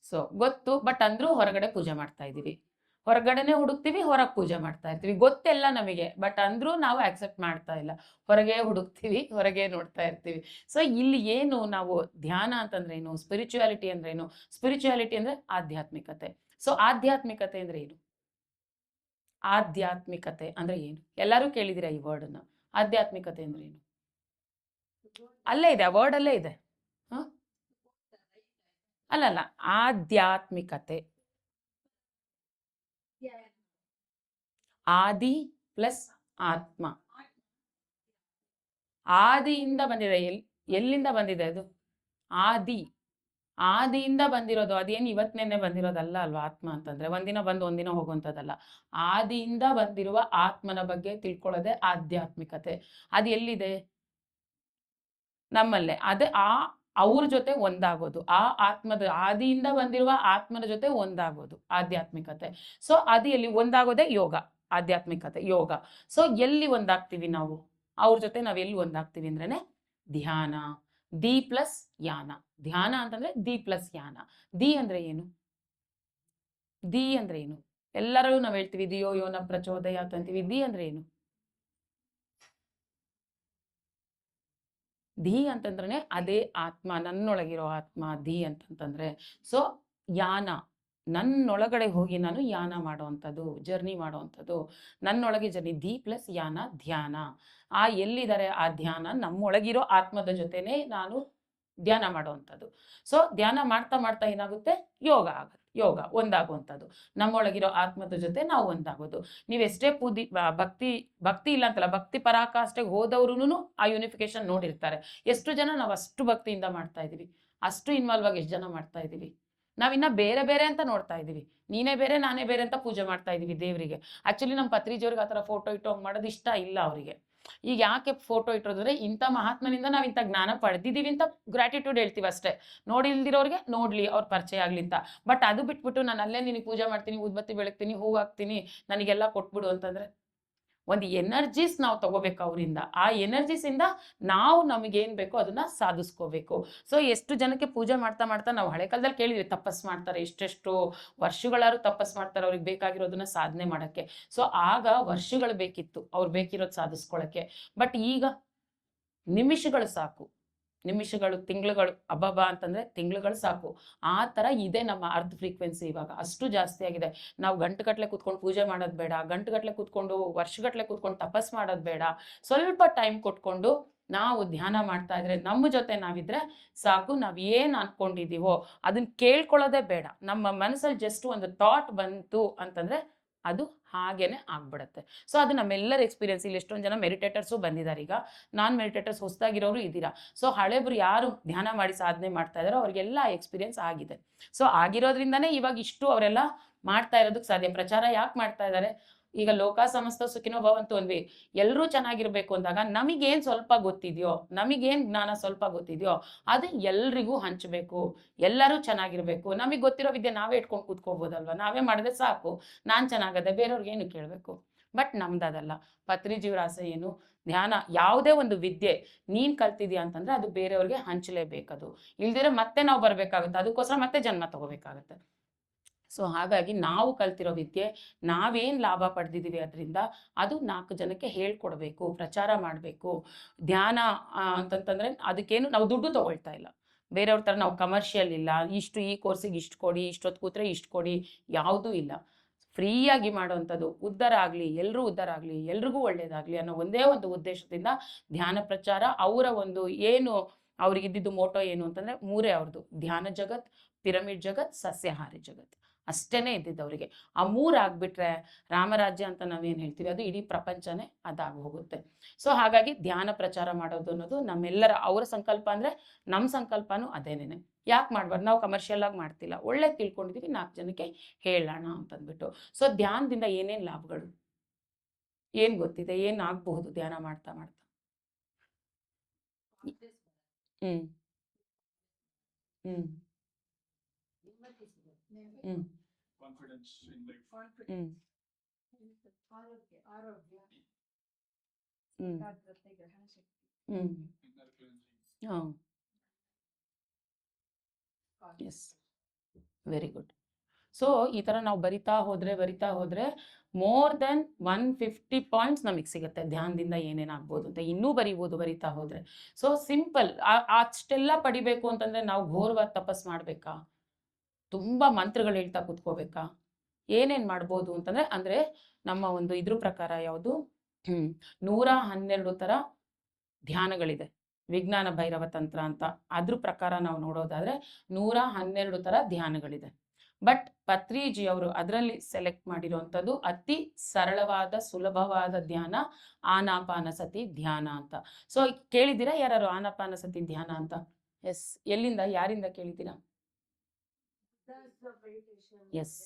Speaker 3: ಸೊ ಗೊತ್ತು. ಬಟ್ ಅಂದ್ರೂ ಹೊರಗಡೆ ಪೂಜೆ ಮಾಡ್ತಾ ಇದೀವಿ, ಹೊರಗಡೆನೆ ಹುಡುಕ್ತಿವಿ, ಹೊರಗೆ ಪೂಜೆ ಮಾಡ್ತಾ ಇರ್ತೀವಿ. ಗೊತ್ತೆಲ್ಲ ನಮಗೆ, ಬಟ್ ಅಂದ್ರೂ ನಾವು ಆಕ್ಸೆಪ್ಟ್ ಮಾಡ್ತಾ ಇಲ್ಲ. ಹೊರಗೆ ಹುಡುಕ್ತಿವಿ, ಹೊರಗೆ ನೋಡ್ತಾ ಇರ್ತೀವಿ. ಸೊ ಇಲ್ಲಿ ಏನು ನಾವು ಧ್ಯಾನ ಅಂತಂದ್ರೆ ಏನು? ಸ್ಪಿರಿಚುಯಾಲಿಟಿ ಅಂದ್ರೆ ಏನು? ಸ್ಪಿರಿಚುಯಾಲಿಟಿ ಅಂದ್ರೆ ಆಧ್ಯಾತ್ಮಿಕತೆ. ಸೊ ಆಧ್ಯಾತ್ಮಿಕತೆ ಅಂದ್ರೆ ಏನು? ಆಧ್ಯಾತ್ಮಿಕತೆ ಅಂದ್ರೆ ಏನು? ಎಲ್ಲರೂ ಕೇಳಿದಿರ ಈ ವರ್ಡನ್ನ. ಆಧ್ಯಾತ್ಮಿಕತೆ ಅಂದ್ರೆ ಏನು? ಅಲ್ಲೇ ಇದೆ, ಆ ವರ್ಡ್ ಅಲ್ಲೇ ಇದೆ. ಅಲ್ಲಲ್ಲ, ಆಧ್ಯಾತ್ಮಿಕತೆ. ಆದಿ ಪ್ಲಸ್ ಆತ್ಮ. ಆದಿಯಿಂದ ಬಂದಿದೆ. ಎಲ್ಲಿಂದ ಬಂದಿದೆ ಅದು? ಆದಿಯಿಂದ ಬಂದಿರೋದು. ಅದೇನು ಇವತ್ತಿನೇನೆ ಬಂದಿರೋದಲ್ಲ ಅಲ್ವಾ. ಆತ್ಮ ಅಂತಂದ್ರೆ ಒಂದಿನ ಬಂದು ಒಂದಿನ ಹೋಗುವಂಥದ್ದಲ್ಲ. ಆದಿಯಿಂದ ಬಂದಿರುವ ಆತ್ಮನ ಬಗ್ಗೆ ತಿಳ್ಕೊಳ್ಳೋದೆ ಆಧ್ಯಾತ್ಮಿಕತೆ. ಅದು ಎಲ್ಲಿದೆ? ನಮ್ಮಲ್ಲೇ. ಅದೇ ಅವ್ರ ಜೊತೆ ಒಂದಾಗೋದು, ಆ ಆತ್ಮದ, ಆದಿಯಿಂದ ಬಂದಿರುವ ಆತ್ಮನ ಜೊತೆ ಒಂದಾಗೋದು ಆಧ್ಯಾತ್ಮಿಕತೆ. ಸೊ ಅದು ಎಲ್ಲಿ ಒಂದಾಗೋದೇ ಯೋಗ, ಆಧ್ಯಾತ್ಮಿಕತೆ, ಯೋಗ. ಸೊ ಎಲ್ಲಿ ಒಂದಾಗ್ತೀವಿ ನಾವು? ಅವ್ರ ಜೊತೆ ನಾವ್ ಎಲ್ಲಿ ಒಂದಾಗ್ತೀವಿ ಅಂದ್ರೇನೆ ಧ್ಯಾನ. ದಿ ಪ್ಲಸ್ ಯಾನ. ಧ್ಯಾನ ಅಂತಂದ್ರೆ ದಿ ಪ್ಲಸ್ ಯಾನ. ದಿ ಅಂದ್ರೆ ಏನು? ದಿ ಅಂದ್ರೆ ಏನು? ಎಲ್ಲರೂ ನಾವ್ ಹೇಳ್ತೀವಿ ದಿಯೋ ಯೋನ ಪ್ರಚೋದಯಾತ್ ಅಂತೀವಿ. ದಿ ಅಂದ್ರೆ ಏನು? ಧಿ ಅಂತಂದ್ರೆ ಅದೇ ಆತ್ಮ, ನನ್ನೊಳಗಿರೋ ಆತ್ಮ ಧಿ ಅಂತಂತಂದ್ರೆ. ಸೊ ಯಾನ, ನನ್ನೊಳಗಡೆ ಹೋಗಿ ನಾನು ಯಾನ ಮಾಡುವಂಥದ್ದು, ಜರ್ನಿ ಮಾಡುವಂಥದ್ದು, ನನ್ನೊಳಗೆ ಜರ್ನಿ. ಧಿ ಪ್ಲಸ್ ಯಾನ, ಧ್ಯಾನ. ಎಲ್ಲಿದ್ದಾರೆ ಆ ಧ್ಯಾನ? ನಮ್ಮೊಳಗಿರೋ ಆತ್ಮದ ಜೊತೆನೆ ನಾನು ಧ್ಯಾನ ಮಾಡುವಂಥದ್ದು. ಸೊ ಧ್ಯಾನ ಮಾಡ್ತಾ ಮಾಡ್ತಾ ಏನಾಗುತ್ತೆ? ಯೋಗ ಆಗುತ್ತೆ. ಯೋಗ ಒಂದಾಗುವಂಥದ್ದು, ನಮ್ಮೊಳಗಿರೋ ಆತ್ಮದ ಜೊತೆ ನಾವು ಒಂದಾಗೋದು. ನೀವೆಷ್ಟೇ ಭಕ್ತಿ ಇಲ್ಲ ಅಂತಲ್ಲ, ಭಕ್ತಿ ಪರಾಕಾಷ್ಠೆಗೆ ಹೋದವ್ರು ಆ ಯೂನಿಫಿಕೇಶನ್ ನೋಡಿರ್ತಾರೆ. ಎಷ್ಟು ಜನ ನಾವು ಅಷ್ಟು ಭಕ್ತಿಯಿಂದ ಮಾಡ್ತಾ ಇದೀವಿ, ಅಷ್ಟು ಇನ್ವಾಲ್ವ್ ಆಗಿ ಎಷ್ಟು ಜನ ಮಾಡ್ತಾ ಇದೀವಿ. ನಾವಿನ್ನ ಬೇರೆ ಬೇರೆ ಅಂತ ನೋಡ್ತಾ ಇದೀವಿ. ನೀನೇ ಬೇರೆ ನಾನೇ ಬೇರೆ ಅಂತ ಪೂಜೆ ಮಾಡ್ತಾ ಇದೀವಿ ದೇವರಿಗೆ. ಆಕ್ಚುಲಿ ನಮ್ಮ ಪತ್ರಿಜಿಯವ್ರಿಗೆ ಆ ಥರ ಫೋಟೋ ಇಟ್ಟು ಹಂಗೆ ಮಾಡೋದು ಇಷ್ಟ ಇಲ್ಲ ಅವರಿಗೆ. ಈಗ ಯಾಕೆ ಫೋಟೋ ಇಟ್ಟೋದ್ರೆ, ಇಂಥ ಮಹಾತ್ಮನಿಂದ ನಾವು ಇಂಥ ಜ್ಞಾನ ಪಡೆದಿದ್ದೀವಿ ಅಂತ ಗ್ರಾಟಿಟ್ಯೂಡ್ ಹೇಳ್ತೀವಿ ಅಷ್ಟೇ. ನೋಡಿಲ್ದಿರೋರಿಗೆ ನೋಡ್ಲಿ, ಅವ್ರ ಪರಿಚಯ ಆಗ್ಲಿ ಅಂತ. ಬಟ್ ಅದು ಬಿಟ್ಬಿಟ್ಟು ನಾನು ಅಲ್ಲೇ ನಿನಗೆ ಪೂಜೆ ಮಾಡ್ತೀನಿ, ಉದ್ಬತ್ತಿ ಬೆಳಗ್ತೀನಿ, ಹೂ ಹಾಕ್ತೀನಿ, ನನಗೆಲ್ಲ ಕೊಟ್ಬಿಡು ಅಂತಂದ್ರೆ ಒಂದು ಎನರ್ಜೀಸ್ ನಾವು ತಗೋಬೇಕು ಅವರಿಂದ. ಆ ಎನರ್ಜೀಸಿಂದ ನಾವು ನಮಗೇನು ಬೇಕೋ ಅದನ್ನ ಸಾಧಿಸ್ಕೋಬೇಕು. ಸೊ ಎಷ್ಟು ಜನಕ್ಕೆ ಪೂಜೆ ಮಾಡ್ತಾ ಮಾಡ್ತಾ ನಾವು ಹಳೆ ಕಾಲದಲ್ಲಿ ಕೇಳಿದ್ವಿ, ತಪಸ್ ಮಾಡ್ತಾರೆ, ಎಷ್ಟೆಷ್ಟು ವರ್ಷಗಳಾರು ತಪಸ್ ಮಾಡ್ತಾರೆ ಅವ್ರಿಗೆ ಬೇಕಾಗಿರೋದನ್ನ ಸಾಧನೆ ಮಾಡೋಕ್ಕೆ. ಸೊ ಆಗ ವರ್ಷಗಳು ಬೇಕಿತ್ತು ಅವ್ರು ಬೇಕಿರೋದು ಸಾಧಿಸ್ಕೊಳ್ಳೋಕ್ಕೆ. ಬಟ್ ಈಗ ನಿಮಿಷಗಳು ಸಾಕು, ನಿಮಿಷಗಳು, ತಿಂಗಳುಗಳು, ಅಬ್ಬಬ್ಬ ಅಂತಂದ್ರೆ ತಿಂಗಳುಗಳು ಸಾಕು. ಆ ಥರ ಇದೆ ನಮ್ಮ ಅರ್ತ್ ಫ್ರೀಕ್ವೆನ್ಸಿ ಇವಾಗ. ಅಷ್ಟು ಜಾಸ್ತಿ ಆಗಿದೆ. ನಾವು ಗಂಟುಗಟ್ಟಲೆ ಕೂತ್ಕೊಂಡು ಪೂಜೆ ಮಾಡೋದು ಬೇಡ, ಗಂಟುಗಟ್ಟಲೆ ಕೂತ್ಕೊಂಡು ವರ್ಷಗಟ್ಟಲೆ ಕೂತ್ಕೊಂಡು ತಪಸ್ ಮಾಡೋದು ಬೇಡ. ಸ್ವಲ್ಪ ಟೈಮ್ ಕೊಟ್ಕೊಂಡು ನಾವು ಧ್ಯಾನ ಮಾಡ್ತಾ ಇದ್ರೆ, ನಮ್ಮ ಜೊತೆ ನಾವಿದ್ರೆ ಸಾಕು. ನಾವು ಏನು ಅನ್ಕೊಂಡಿದ್ದೀವೋ ಅದನ್ನ ಕೇಳ್ಕೊಳ್ಳೋದೇ ಬೇಡ. ನಮ್ಮ ಮನಸ್ಸಲ್ಲಿ ಜಸ್ಟ್ ಒಂದು ಥಾಟ್ ಬಂತು ಅಂತಂದ್ರೆ ಅದು ಹಾಗೇನೆ ಆಗ್ಬಿಡುತ್ತೆ. ಸೊ ಅದು ನಮ್ಮೆಲ್ಲರ ಎಕ್ಸ್ಪೀರಿಯನ್ಸ್. ಇಲ್ಲಿ ಎಷ್ಟೊಂದು ಜನ ಮೆಡಿಟೇಟರ್ಸು ಬಂದಿದ್ದಾರೆ. ಈಗ ನಾನ್ ಮೆಡಿಟೇಟರ್ಸ್ ಹೊಸದಾಗಿರೋರು ಇದ್ದೀರಾ. ಸೊ ಹಳೆಬ್ರು ಯಾರು ಧ್ಯಾನ ಮಾಡಿ ಸಾಧನೆ ಮಾಡ್ತಾ ಇದ್ದಾರೋ ಅವ್ರಿಗೆಲ್ಲ ಎಕ್ಸ್ಪೀರಿಯನ್ಸ್ ಆಗಿದೆ. ಸೊ ಆಗಿರೋದ್ರಿಂದನೇ ಇವಾಗ ಇಷ್ಟು ಅವರೆಲ್ಲ ಮಾಡ್ತಾ ಇರೋದಕ್ಕೆ ಸಾಧ್ಯ. ಪ್ರಚಾರ ಯಾಕೆ ಮಾಡ್ತಾ ಇದ್ದಾರೆ? ಈಗ ಲೋಕ ಸಮಸ್ತ ಸುಖಿನೋ ಭವಂತು ಅಂದ್ವಿ, ಎಲ್ಲರೂ ಚೆನ್ನಾಗಿರ್ಬೇಕು ಅಂದಾಗ ನಮಗೇನು ಸ್ವಲ್ಪ ಗೊತ್ತಿದೆಯೋ, ನಮಗೇನು ಜ್ಞಾನ ಸ್ವಲ್ಪ ಗೊತ್ತಿದೆಯೋ ಅದು ಎಲ್ರಿಗೂ ಹಂಚಬೇಕು. ಎಲ್ಲರೂ ಚೆನ್ನಾಗಿರ್ಬೇಕು. ನಮಗೆ ಗೊತ್ತಿರೋ ವಿದ್ಯೆ ನಾವೇ ಇಟ್ಕೊಂಡು ಕೂತ್ಕೋಬೋದಲ್ವ. ನಾವೇ ಮಾಡಿದ್ರೆ ಸಾಕು. ನಾನು ಚೆನ್ನಾಗದೆ ಬೇರೆಯವ್ರಿಗೆ ಏನು ಕೇಳಬೇಕು? ಬಟ್ ನಮ್ದದಲ್ಲ. ಪತ್ರಿಜೀವರ ಆಸೆ ಏನು, ಧ್ಯಾನ ಯಾವುದೇ ಒಂದು ವಿದ್ಯೆ ನೀನ್ ಕಲ್ತಿದ್ಯಾ ಅಂತಂದ್ರೆ ಅದು ಬೇರೆಯವ್ರಿಗೆ ಹಂಚಲೇಬೇಕದು. ಇಲ್ದಿದ್ರೆ ಮತ್ತೆ ನಾವು ಬರ್ಬೇಕಾಗುತ್ತೆ, ಅದಕ್ಕೋಸ್ಕರ ಮತ್ತೆ ಜನ್ಮ ತಗೋಬೇಕಾಗತ್ತೆ. ಸೊ ಹಾಗಾಗಿ ನಾವು ಕಲ್ತಿರೋ ವಿದ್ಯೆ, ನಾವೇನು ಲಾಭ ಪಡೆದಿದ್ದೀವಿ ಅದರಿಂದ ಅದು 4 ಜನಕ್ಕೆ ಹೇಳ್ಕೊಡ್ಬೇಕು, ಪ್ರಚಾರ ಮಾಡಬೇಕು. ಧ್ಯಾನ ಅಂತಂತಂದ್ರೆ ಅದಕ್ಕೇನು ನಾವು ದುಡ್ಡು ತಗೊಳ್ತಾ ಇಲ್ಲ, ಬೇರೆಯವ್ರ ಥರ ನಾವು ಕಮರ್ಷಿಯಲ್ ಇಲ್ಲ, ಇಷ್ಟು ಈ ಕೋರ್ಸಿಗೆ ಇಷ್ಟು ಕೊಡಿ, ಇಷ್ಟೊತ್ತು ಕೂತ್ರೆ ಇಷ್ಟು ಕೊಡಿ, ಯಾವುದೂ ಇಲ್ಲ. ಫ್ರೀಯಾಗಿ ಮಾಡೋವಂಥದ್ದು, ಉದ್ಧಾರ ಆಗಲಿ, ಎಲ್ಲರೂ ಉದ್ಧಾರ ಆಗಲಿ, ಎಲ್ರಿಗೂ ಒಳ್ಳೇದಾಗಲಿ ಅನ್ನೋ ಒಂದೇ ಒಂದು ಉದ್ದೇಶದಿಂದ ಧ್ಯಾನ ಪ್ರಚಾರ. ಅವರ ಒಂದು ಏನು ಅವ್ರಿಗಿದ್ದಿದ್ದು ಮೋಟೋ ಏನು ಅಂತಂದರೆ 3 ಅವ್ರದ್ದು: ಧ್ಯಾನ ಜಗತ್, ಪಿರಮಿಡ್ ಜಗತ್, ಸಸ್ಯಾಹಾರಿ ಜಗತ್. ಅಷ್ಟೇ ಇದ್ದಿದ್ದು ಅವರಿಗೆ. ಆ 3 ಆಗ್ಬಿಟ್ರೆ ರಾಮರಾಜ್ಯ ಅಂತ ನಾವೇನು ಹೇಳ್ತೀವಿ ಅದು ಇಡೀ ಪ್ರಪಂಚನೇ ಅದಾಗಿ ಹೋಗುತ್ತೆ. ಸೊ ಹಾಗಾಗಿ ಧ್ಯಾನ ಪ್ರಚಾರ ಮಾಡೋದು ಅನ್ನೋದು ನಮ್ಮೆಲ್ಲರ, ಅವರ ಸಂಕಲ್ಪ ಅಂದರೆ ನಮ್ಮ ಸಂಕಲ್ಪನೂ ಅದೇನೇನೆ. ಯಾಕೆ ಮಾಡ್ಬಾರ್ದು, ನಾವು ಕಮರ್ಷಿಯಲ್ ಆಗಿ ಮಾಡ್ತಿಲ್ಲ, ಒಳ್ಳೆ ತಿಳ್ಕೊಂಡಿದ್ದೀವಿ, 4 ಜನಕ್ಕೆ ಹೇಳೋಣ ಅಂತಂದ್ಬಿಟ್ಟು. ಸೊ ಧ್ಯಾನದಿಂದ ಏನೇನು ಲಾಭಗಳು, ಏನು ಗೊತ್ತಿದೆ, ಏನು ಆಗಬಹುದು ಧ್ಯಾನ ಮಾಡ್ತಾ ಮಾಡ್ತಾ? ಹ್ಞೂ ಹ್ಞೂ ಹ್ಞೂ
Speaker 6: ಕಾನ್ಫಿಡೆನ್ಸ್ ಇನ್ ಲೈಫ್.
Speaker 3: ಹ್ಞೂ
Speaker 5: ಆರೋಗ್ಯ,
Speaker 3: ಹ್ಞೂ
Speaker 5: ಏಕಾಗ್ರತೆ, ಗ್ರಹಣಶಕ್ತಿ,
Speaker 3: ಹ್ಞೂ
Speaker 6: ಇನ್ನರ್ ಕ್ಲೆನ್ಸಿಂಗ್.
Speaker 3: ಹಾಂ ಎಸ್, ವೆರಿ ಗುಡ್. ಸೊ ಈ ಥರ ನಾವು ಬರಿತಾ ಹೋದರೆ ಮೋರ್ ದೆನ್ 150 ಪಾಯಿಂಟ್ಸ್ ನಮಗೆ ಸಿಗುತ್ತೆ ಧ್ಯಾನದಿಂದ ಏನೇನಾಗ್ಬೋದು ಅಂತ. ಇನ್ನೂ ಬರಿತಾ ಹೋದರೆ. ಸೊ ಸಿಂಪಲ್, ಅಷ್ಟೆಲ್ಲ ಪಡಿಬೇಕು ಅಂತಂದರೆ ನಾವು ಘೋರವಾದ ತಪಸ್ ಮಾಡಬೇಕಾ, ತುಂಬ ಮಂತ್ರಗಳು ಹೇಳ್ತಾ ಕೂತ್ಕೋಬೇಕಾ? ಏನೇನು ಮಾಡ್ಬೋದು ಅಂತಂದರೆ, ಅಂದರೆ ನಮ್ಮ ಒಂದು ಇದ್ರ ಪ್ರಕಾರ ಯಾವುದು 112 ಥರ ಧ್ಯಾನಗಳಿದೆ, ವಿಜ್ಞಾನ ಭೈರವ ತಂತ್ರ ಅಂತ. ಅದ್ರ ಪ್ರಕಾರ ನಾವು ನೋಡೋದಾದರೆ 112 ಥರ ಧ್ಯಾನಗಳಿದೆ. ಬಟ್ ಪತ್ರಿಜಿ ಅವರು ಅದರಲ್ಲಿ ಸೆಲೆಕ್ಟ್ ಮಾಡಿರೋವಂಥದ್ದು ಅತಿ ಸರಳವಾದ ಸುಲಭವಾದ ಧ್ಯಾನ ಆನಾಪಾನಸತಿ ಧ್ಯಾನ ಅಂತ. ಸೊ ಕೇಳಿದ್ದೀರಾ ಯಾರು ಆನಾಪಾನಸತಿ ಧ್ಯಾನ ಅಂತ? ಎಸ್, ಎಲ್ಲಿಂದ, ಯಾರಿಂದ ಕೇಳಿದ್ದೀರಾ? Yes,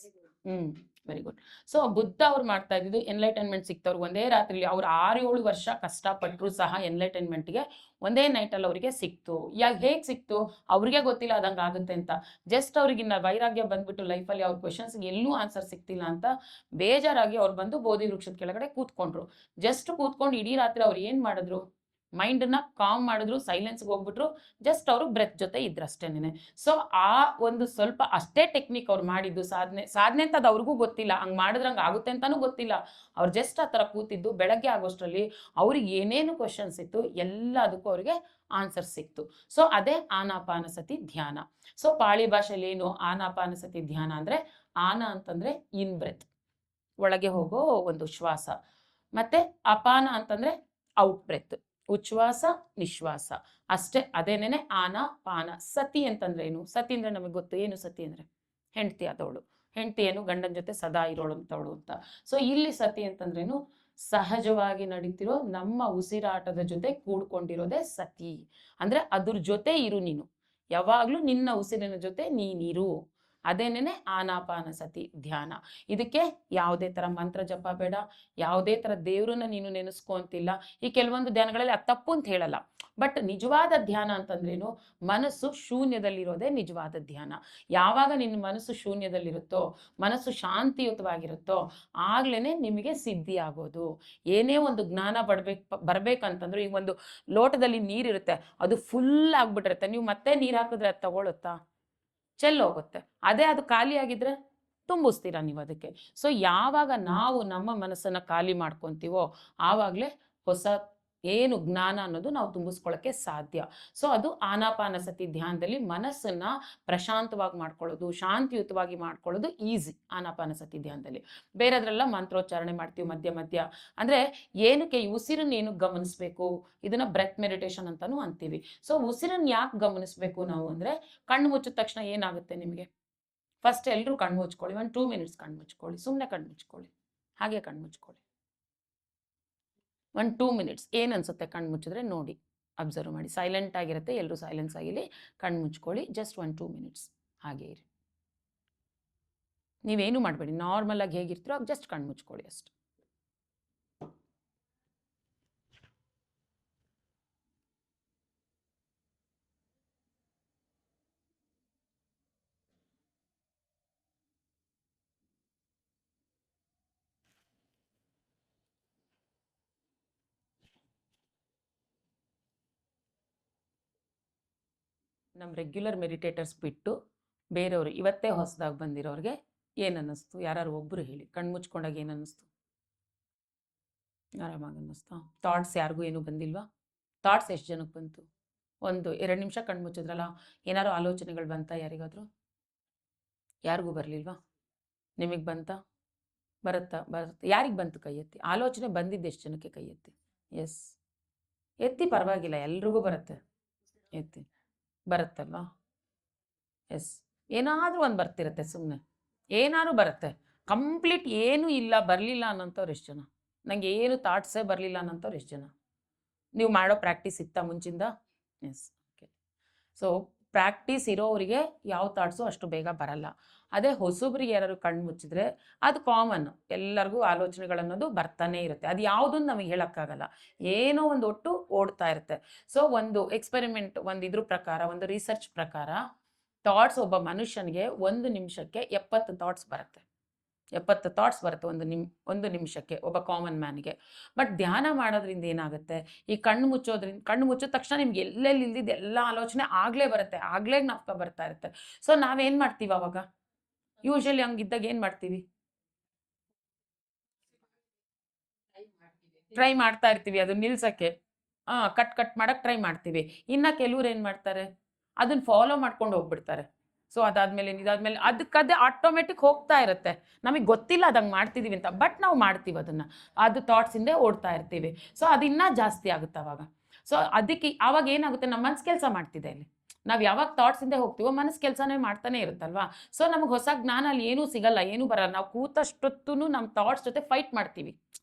Speaker 3: very good. So Buddha ಅವ್ರು ಮಾಡ್ತಾ ಇದ್ದಿದ್ದು, ಎನ್ಲೈಟನ್ಮೆಂಟ್ ಸಿಕ್ತವ್ರು ಒಂದೇ ರಾತ್ರಿಲಿ, ಅವ್ರು 6-7 ವರ್ಷ ಕಷ್ಟಪಟ್ಟರು ಸಹ ಎನ್ಲೈಟನ್ಮೆಂಟ್ಗೆ ಒಂದೇ ನೈಟಲ್ಲಿ ಅವರಿಗೆ ಸಿಕ್ತು. ಹೇಗೆ ಸಿಕ್ತು ಅವ್ರಿಗೆ ಗೊತ್ತಿಲ್ಲ ಅದಂಗೆ ಆಗುತ್ತೆ ಅಂತ. ಜಸ್ಟ್ ಅವ್ರಿಗಿನ್ನ ವೈರಾಗ್ಯ ಬಂದ್ಬಿಟ್ಟು ಲೈಫಲ್ಲಿ ಅವ್ರ ಕ್ವೆಶನ್ಸ್ಗೆ ಎಲ್ಲೂ ಆನ್ಸರ್ ಸಿಕ್ತಿಲ್ಲ ಅಂತ ಬೇಜಾರಾಗಿ ಅವ್ರು ಬಂದು ಬೋಧಿ ವೃಕ್ಷದ ಕೆಳಗಡೆ ಕೂತ್ಕೊಂಡ್ರು. ಜಸ್ಟ್ ಕೂತ್ಕೊಂಡು ಇಡೀ ರಾತ್ರಿ ಅವ್ರು ಏನು ಮಾಡಿದ್ರು, ಮೈಂಡನ್ನ ಕಾಮ್ ಮಾಡಿದ್ರು, ಸೈಲೆನ್ಸ್ಗೆ ಹೋಗ್ಬಿಟ್ರು. ಜಸ್ಟ್ ಅವರು ಬ್ರೆತ್ ಜೊತೆ ಇದ್ರಷ್ಟೇನೆ. ಸೊ ಆ ಒಂದು ಸ್ವಲ್ಪ ಅಷ್ಟೇ ಟೆಕ್ನಿಕ್ ಅವ್ರು ಮಾಡಿದ್ದು ಸಾಧನೆ ಅಂತ ಅದು ಅವ್ರಿಗೂ ಗೊತ್ತಿಲ್ಲ, ಹಂಗೆ ಮಾಡಿದ್ರೆ ಹಂಗೆ ಆಗುತ್ತೆ ಅಂತಲೂ ಗೊತ್ತಿಲ್ಲ. ಅವ್ರು ಜಸ್ಟ್ ಆ ಥರ ಕೂತಿದ್ದು ಬೆಳಗ್ಗೆ ಆಗೋಷ್ಟರಲ್ಲಿ ಅವ್ರಿಗೆ ಏನೇನು ಕ್ವಶನ್ಸ್ ಇತ್ತು ಎಲ್ಲದಕ್ಕೂ ಅವ್ರಿಗೆ ಆನ್ಸರ್ ಸಿಕ್ತು. ಸೊ ಅದೇ ಆನಾಪಾನಸತಿ ಧ್ಯಾನ. ಸೊ ಪಾಳಿ ಭಾಷೆಯಲ್ಲಿ ಏನು ಆನಾಪಾನಸತಿ ಧ್ಯಾನ ಅಂದರೆ, ಆನ ಅಂತಂದರೆ ಇನ್ ಬ್ರೆತ್, ಒಳಗೆ ಹೋಗೋ ಒಂದು ಶ್ವಾಸ, ಮತ್ತು ಅಪಾನ ಅಂತಂದರೆ ಔಟ್ ಬ್ರೆತ್, ಉಚ್ಛ್ವಾಸ ನಿಶ್ವಾಸ ಅಷ್ಟೇ. ಅದೇನೇನೆ ಆನಾಪಾನ. ಸತಿ ಅಂತಂದ್ರೆ ಏನು? ಸತಿ ಅಂದರೆ ನಮಗೆ ಗೊತ್ತು, ಏನು ಸತಿ ಅಂದರೆ ಹೆಂಡತಿ ಆದವಳು, ಹೆಂಡತಿ ಏನು ಗಂಡನ ಜೊತೆ ಸದಾ ಇರೋಳು ಅಂತವಳು ಅಂತ. ಸೊ ಇಲ್ಲಿ ಸತಿ ಅಂತಂದ್ರೇನು, ಸಹಜವಾಗಿ ನಡೀತಿರೋ ನಮ್ಮ ಉಸಿರಾಟದ ಜೊತೆ ಕೂಡ್ಕೊಂಡಿರೋದೇ ಸತಿ. ಅಂದರೆ ಅದ್ರ ಜೊತೆ ಇರು ನೀನು, ಯಾವಾಗಲೂ ನಿನ್ನ ಉಸಿರಿನ ಜೊತೆ ನೀನಿರು. ಅದೇನೇನೆ ಆನಾಪಾನಸತಿ ಧ್ಯಾನ. ಇದಕ್ಕೆ ಯಾವುದೇ ಥರ ಮಂತ್ರ ಜಪ ಬೇಡ, ಯಾವುದೇ ಥರ ದೇವ್ರನ್ನ ನೀನು ನೆನೆಸ್ಕೊಂತಿಲ್ಲ. ಈ ಕೆಲವೊಂದು ಧ್ಯಾನಗಳಲ್ಲಿ ಅದು ತಪ್ಪು ಅಂತ ಹೇಳಲ್ಲ, ಬಟ್ ನಿಜವಾದ ಧ್ಯಾನ ಅಂತಂದ್ರೇನು, ಮನಸ್ಸು ಶೂನ್ಯದಲ್ಲಿರೋದೇ ನಿಜವಾದ ಧ್ಯಾನ. ಯಾವಾಗ ನಿನ್ನ ಮನಸ್ಸು ಶೂನ್ಯದಲ್ಲಿರುತ್ತೋ, ಮನಸ್ಸು ಶಾಂತಿಯುತವಾಗಿರುತ್ತೋ, ಆಗ್ಲೇ ನಿಮಗೆ ಸಿದ್ಧಿ ಆಗೋದು. ಏನೇ ಒಂದು ಜ್ಞಾನ ಬರ್ಬೇಕಂತಂದ್ರೆ, ಈಗ ಒಂದು ಲೋಟದಲ್ಲಿ ನೀರಿರುತ್ತೆ, ಅದು ಫುಲ್ ಆಗ್ಬಿಟ್ಟಿರುತ್ತೆ, ನೀವು ಮತ್ತೆ ನೀರು ಹಾಕಿದ್ರೆ ಅದು ತಗೊಳುತ್ತಾ? ಚೆಲ್ಲೋಗುತ್ತೆ. ಅದೇ ಅದು ಖಾಲಿ ಆಗಿದ್ರೆ ತುಂಬಿಸ್ತೀರಾ ನೀವು ಅದಕ್ಕೆ. ಸೊ ಯಾವಾಗ ನಾವು ನಮ್ಮ ಮನಸ್ಸನ್ನು ಖಾಲಿ ಮಾಡ್ಕೊತೀವೋ ಆವಾಗಲೇ ಹೊಸ ಏನು ಜ್ಞಾನ ಅನ್ನೋದು ನಾವು ತುಂಬಿಸ್ಕೊಳ್ಳೋಕ್ಕೆ ಸಾಧ್ಯ. ಸೊ ಅದು ಆನಾಪಾನಸತಿ ಧ್ಯಾನದಲ್ಲಿ ಮನಸ್ಸನ್ನು ಪ್ರಶಾಂತವಾಗಿ ಮಾಡ್ಕೊಳ್ಳೋದು, ಶಾಂತಿಯುತವಾಗಿ ಮಾಡ್ಕೊಳ್ಳೋದು ಈಸಿ ಆನಾಪಾನಸತಿ ಧ್ಯಾನದಲ್ಲಿ. ಬೇರೆದ್ರೆಲ್ಲ ಮಂತ್ರೋಚ್ಚಾರಣೆ ಮಾಡ್ತೀವಿ ಮಧ್ಯ ಮಧ್ಯ. ಅಂದರೆ ಏನಕ್ಕೆ ಈ ಉಸಿರನ್ನು ಏನಕ್ಕೆ ಗಮನಿಸಬೇಕು, ಇದನ್ನು ಬ್ರೆತ್ ಮೆಡಿಟೇಷನ್ ಅಂತಲೂ ಅಂತೀವಿ. ಸೊ ಉಸಿರನ್ನು ಯಾಕೆ ಗಮನಿಸಬೇಕು ನಾವು ಅಂದರೆ, ಕಣ್ಣು ಮುಚ್ಚಿದ ತಕ್ಷಣ ಏನಾಗುತ್ತೆ ನಿಮಗೆ? ಫಸ್ಟ್ ಎಲ್ಲರೂ ಕಣ್ಣು ಮುಚ್ಕೊಳ್ಳಿ, 1-2 ಮಿನಿಟ್ಸ್ ಕಣ್ಣು ಮುಚ್ಕೊಳ್ಳಿ, ಸುಮ್ಮನೆ ಕಣ್ಣು ಮುಚ್ಕೊಳ್ಳಿ, ಹಾಗೆ ಕಣ್ಣು ಮುಚ್ಕೊಳ್ಳಿ 1-2 ಮಿನಿಟ್ಸ್. ಏನು ಅನಿಸುತ್ತೆ ಕಣ್ಣು ಮುಚ್ಚಿದ್ರೆ ನೋಡಿ, ಅಬ್ಸರ್ವ್ ಮಾಡಿ. ಸೈಲೆಂಟ್ ಆಗಿರುತ್ತೆ, ಎಲ್ಲರೂ ಸೈಲೆನ್ಸ್ ಆಗಿಲಿ, ಕಣ್ಣು ಮುಚ್ಕೊಳ್ಳಿ, ಜಸ್ಟ್ 1-2 ಮಿನಿಟ್ಸ್ ಹಾಗೆ ಇರಿ. ನೀವೇನು ಮಾಡಬೇಡಿ, ನಾರ್ಮಲ್ ಆಗಿ ಹೇಗಿರ್ತೀರೋ ಜಸ್ಟ್ ಕಣ್ಣು ಮುಚ್ಕೊಳ್ಳಿ ಅಷ್ಟು. ನಮ್ಮ ರೆಗ್ಯುಲರ್ ಮೆಡಿಟೇಟರ್ಸ್ ಬಿಟ್ಟು ಬೇರೆಯವರು ಇವತ್ತೇ ಹೊಸದಾಗಿ ಬಂದಿರೋರಿಗೆ ಏನು ಅನ್ನಿಸ್ತು? ಯಾರು ಒಬ್ಬರು ಹೇಳಿ. ಕಣ್ಣು ಮುಚ್ಕೊಂಡಾಗ ಏನು ಅನ್ನಿಸ್ತು? ಆರಾಮಾಗಿ ಅನ್ನಿಸ್ತಾ? ಥಾಟ್ಸ್ ಯಾರಿಗೂ ಏನೂ ಬಂದಿಲ್ವಾ? ಥಾಟ್ಸ್ ಎಷ್ಟು ಜನಕ್ಕೆ ಬಂತು? 1-2 ನಿಮಿಷ ಕಣ್ಣು ಮುಚ್ಚಿದ್ರಲ್ಲ, ಏನಾದ್ರು ಆಲೋಚನೆಗಳು ಬಂತಾ ಯಾರಿಗಾದರೂ? ಯಾರಿಗೂ ಬರಲಿಲ್ವಾ? ನಿಮಗೆ ಬಂತಾ? ಬರುತ್ತಾ? ಯಾರಿಗೆ ಬಂತು ಕೈ ಎತ್ತಿ? ಆಲೋಚನೆ ಬಂದಿದ್ದು ಎಷ್ಟು ಜನಕ್ಕೆ ಕೈ ಎತ್ತಿ? ಎಸ್, ಎತ್ತಿ, ಪರವಾಗಿಲ್ಲ, ಎಲ್ರಿಗೂ ಬರುತ್ತೆ. ಎತ್ತಿ, ಬರುತ್ತಲ್ವಾ? ಎಸ್, ಏನಾದರೂ ಒಂದು ಬರ್ತಿರುತ್ತೆ, ಸುಮ್ಮನೆ ಏನಾದ್ರು ಬರುತ್ತೆ. ಕಂಪ್ಲೀಟ್ ಏನೂ ಇಲ್ಲ, ಬರಲಿಲ್ಲ ಅನ್ನೋಂಥವ್ರು ಎಷ್ಟು ಜನ? ನನಗೆ ಏನು ಥಾಟ್ಸೇ ಬರಲಿಲ್ಲ ಅನ್ನೋಂಥವ್ರು ಎಷ್ಟು ಜನ? ನೀವು ಮಾಡೋ ಪ್ರಾಕ್ಟೀಸ್ ಇತ್ತಾ ಮುಂಚಿಂದ? Yes, okay. ಸೊ ಪ್ರಾಕ್ಟೀಸ್ ಇರೋರಿಗೆ ಯಾವ ಥಾಟ್ಸು ಅಷ್ಟು ಬೇಗ ಬರಲ್ಲ. ಅದೇ ಹೊಸಬ್ರಿಗೆ ಯಾರು ಕಣ್ಣು ಮುಚ್ಚಿದ್ರೆ ಅದು ಕಾಮನ್, ಎಲ್ಲರಿಗೂ ಆಲೋಚನೆಗಳನ್ನೋದು ಬರ್ತಾನೆ ಇರುತ್ತೆ. ಅದು ಯಾವುದನ್ನು ನಮಗೆ ಹೇಳೋಕ್ಕಾಗಲ್ಲ, ಏನೋ ಒಂದು ಒಟ್ಟು ಓಡ್ತಾ ಇರುತ್ತೆ. ಸೊ ಒಂದು ಎಕ್ಸ್ಪೆರಿಮೆಂಟ್, ಒಂದು ಇದ್ರ ಪ್ರಕಾರ, ಒಂದು ರಿಸರ್ಚ್ ಪ್ರಕಾರ ಥಾಟ್ಸ್ ಒಬ್ಬ ಮನುಷ್ಯನಿಗೆ 1 ನಿಮಿಷಕ್ಕೆ 70 ಥಾಟ್ಸ್ ಬರುತ್ತೆ. 70 ಥಾಟ್ಸ್ ಬರುತ್ತೆ ಒಂದು ನಿಮಿಷಕ್ಕೆ ಒಬ್ಬ ಕಾಮನ್ ಮ್ಯಾನಿಗೆ. ಬಟ್ ಧ್ಯಾನ ಮಾಡೋದ್ರಿಂದ ಏನಾಗುತ್ತೆ, ಈ ಕಣ್ಣು ಮುಚ್ಚಿದ ತಕ್ಷಣ ನಿಮ್ಗೆ ಎಲ್ಲೆಲ್ಲಿ ಇಲ್ದಿದ್ದು ಎಲ್ಲ ಆಲೋಚನೆ ಆಗಲೇ ಬರುತ್ತೆ, ಆಗಲೇ ಜ್ಞಾಪಕ ಬರ್ತಾ ಇರುತ್ತೆ. ಸೊ ನಾವೇನು ಮಾಡ್ತೀವಿ ಅವಾಗ? ಯೂಶಲಿ ಹಂಗಿದ್ದಾಗ ಏನು ಮಾಡ್ತೀವಿ? ಟ್ರೈ ಮಾಡ್ತಾ ಇರ್ತೀವಿ ಅದು ನಿಲ್ಸಕ್ಕೆ. ಕಟ್ ಮಾಡಕ್ಕೆ ಟ್ರೈ ಮಾಡ್ತೀವಿ. ಇನ್ನು ಕೆಲವ್ರು ಏನು ಮಾಡ್ತಾರೆ, ಅದನ್ನ ಫಾಲೋ ಮಾಡ್ಕೊಂಡು ಹೋಗ್ಬಿಡ್ತಾರೆ. ಸೊ ಇದಾದ್ಮೇಲೆ ಅದಕ್ಕದೇ ಆಟೋಮೆಟಿಕ್ ಹೋಗ್ತಾ ಇರುತ್ತೆ. ನಮಗೆ ಗೊತ್ತಿಲ್ಲ ಅದಂಗೆ ಮಾಡ್ತಿದ್ದೀವಿ ಅಂತ, ಬಟ್ ನಾವು ಮಾಡ್ತೀವಿ ಅದನ್ನು. ಅದು ಥಾಟ್ಸಿಂದೇ ಓಡ್ತಾ ಇರ್ತೀವಿ. ಸೊ ಅದು ಇನ್ನೂ ಜಾಸ್ತಿ ಆಗುತ್ತೆ ಅವಾಗ. ಸೊ ಅದಕ್ಕೆ ಆವಾಗ ಏನಾಗುತ್ತೆ, ನಮ್ಮ ಮನಸ್ಸು ಕೆಲಸ ಮಾಡ್ತಿದೆ ಇಲ್ಲಿ. ನಾವು ಯಾವಾಗ ಥಾಟ್ಸಿಂದ ಹೋಗ್ತೀವೋ ಮನಸ್ಸು ಕೆಲಸನೇ ಮಾಡ್ತಾನೆ ಇರುತ್ತಲ್ವಾ. ಸೊ ನಮಗೆ ಹೊಸ ಜ್ಞಾನ ಅಲ್ಲಿ ಏನೂ ಸಿಗಲ್ಲ, ಏನೂ ಬರಲ್ಲ. ನಾವು ಕೂತಷ್ಟೊತ್ತೂ ನಮ್ಮ ಥಾಟ್ಸ್ ಜೊತೆ ಫೈಟ್ ಮಾಡ್ತೀವಿ,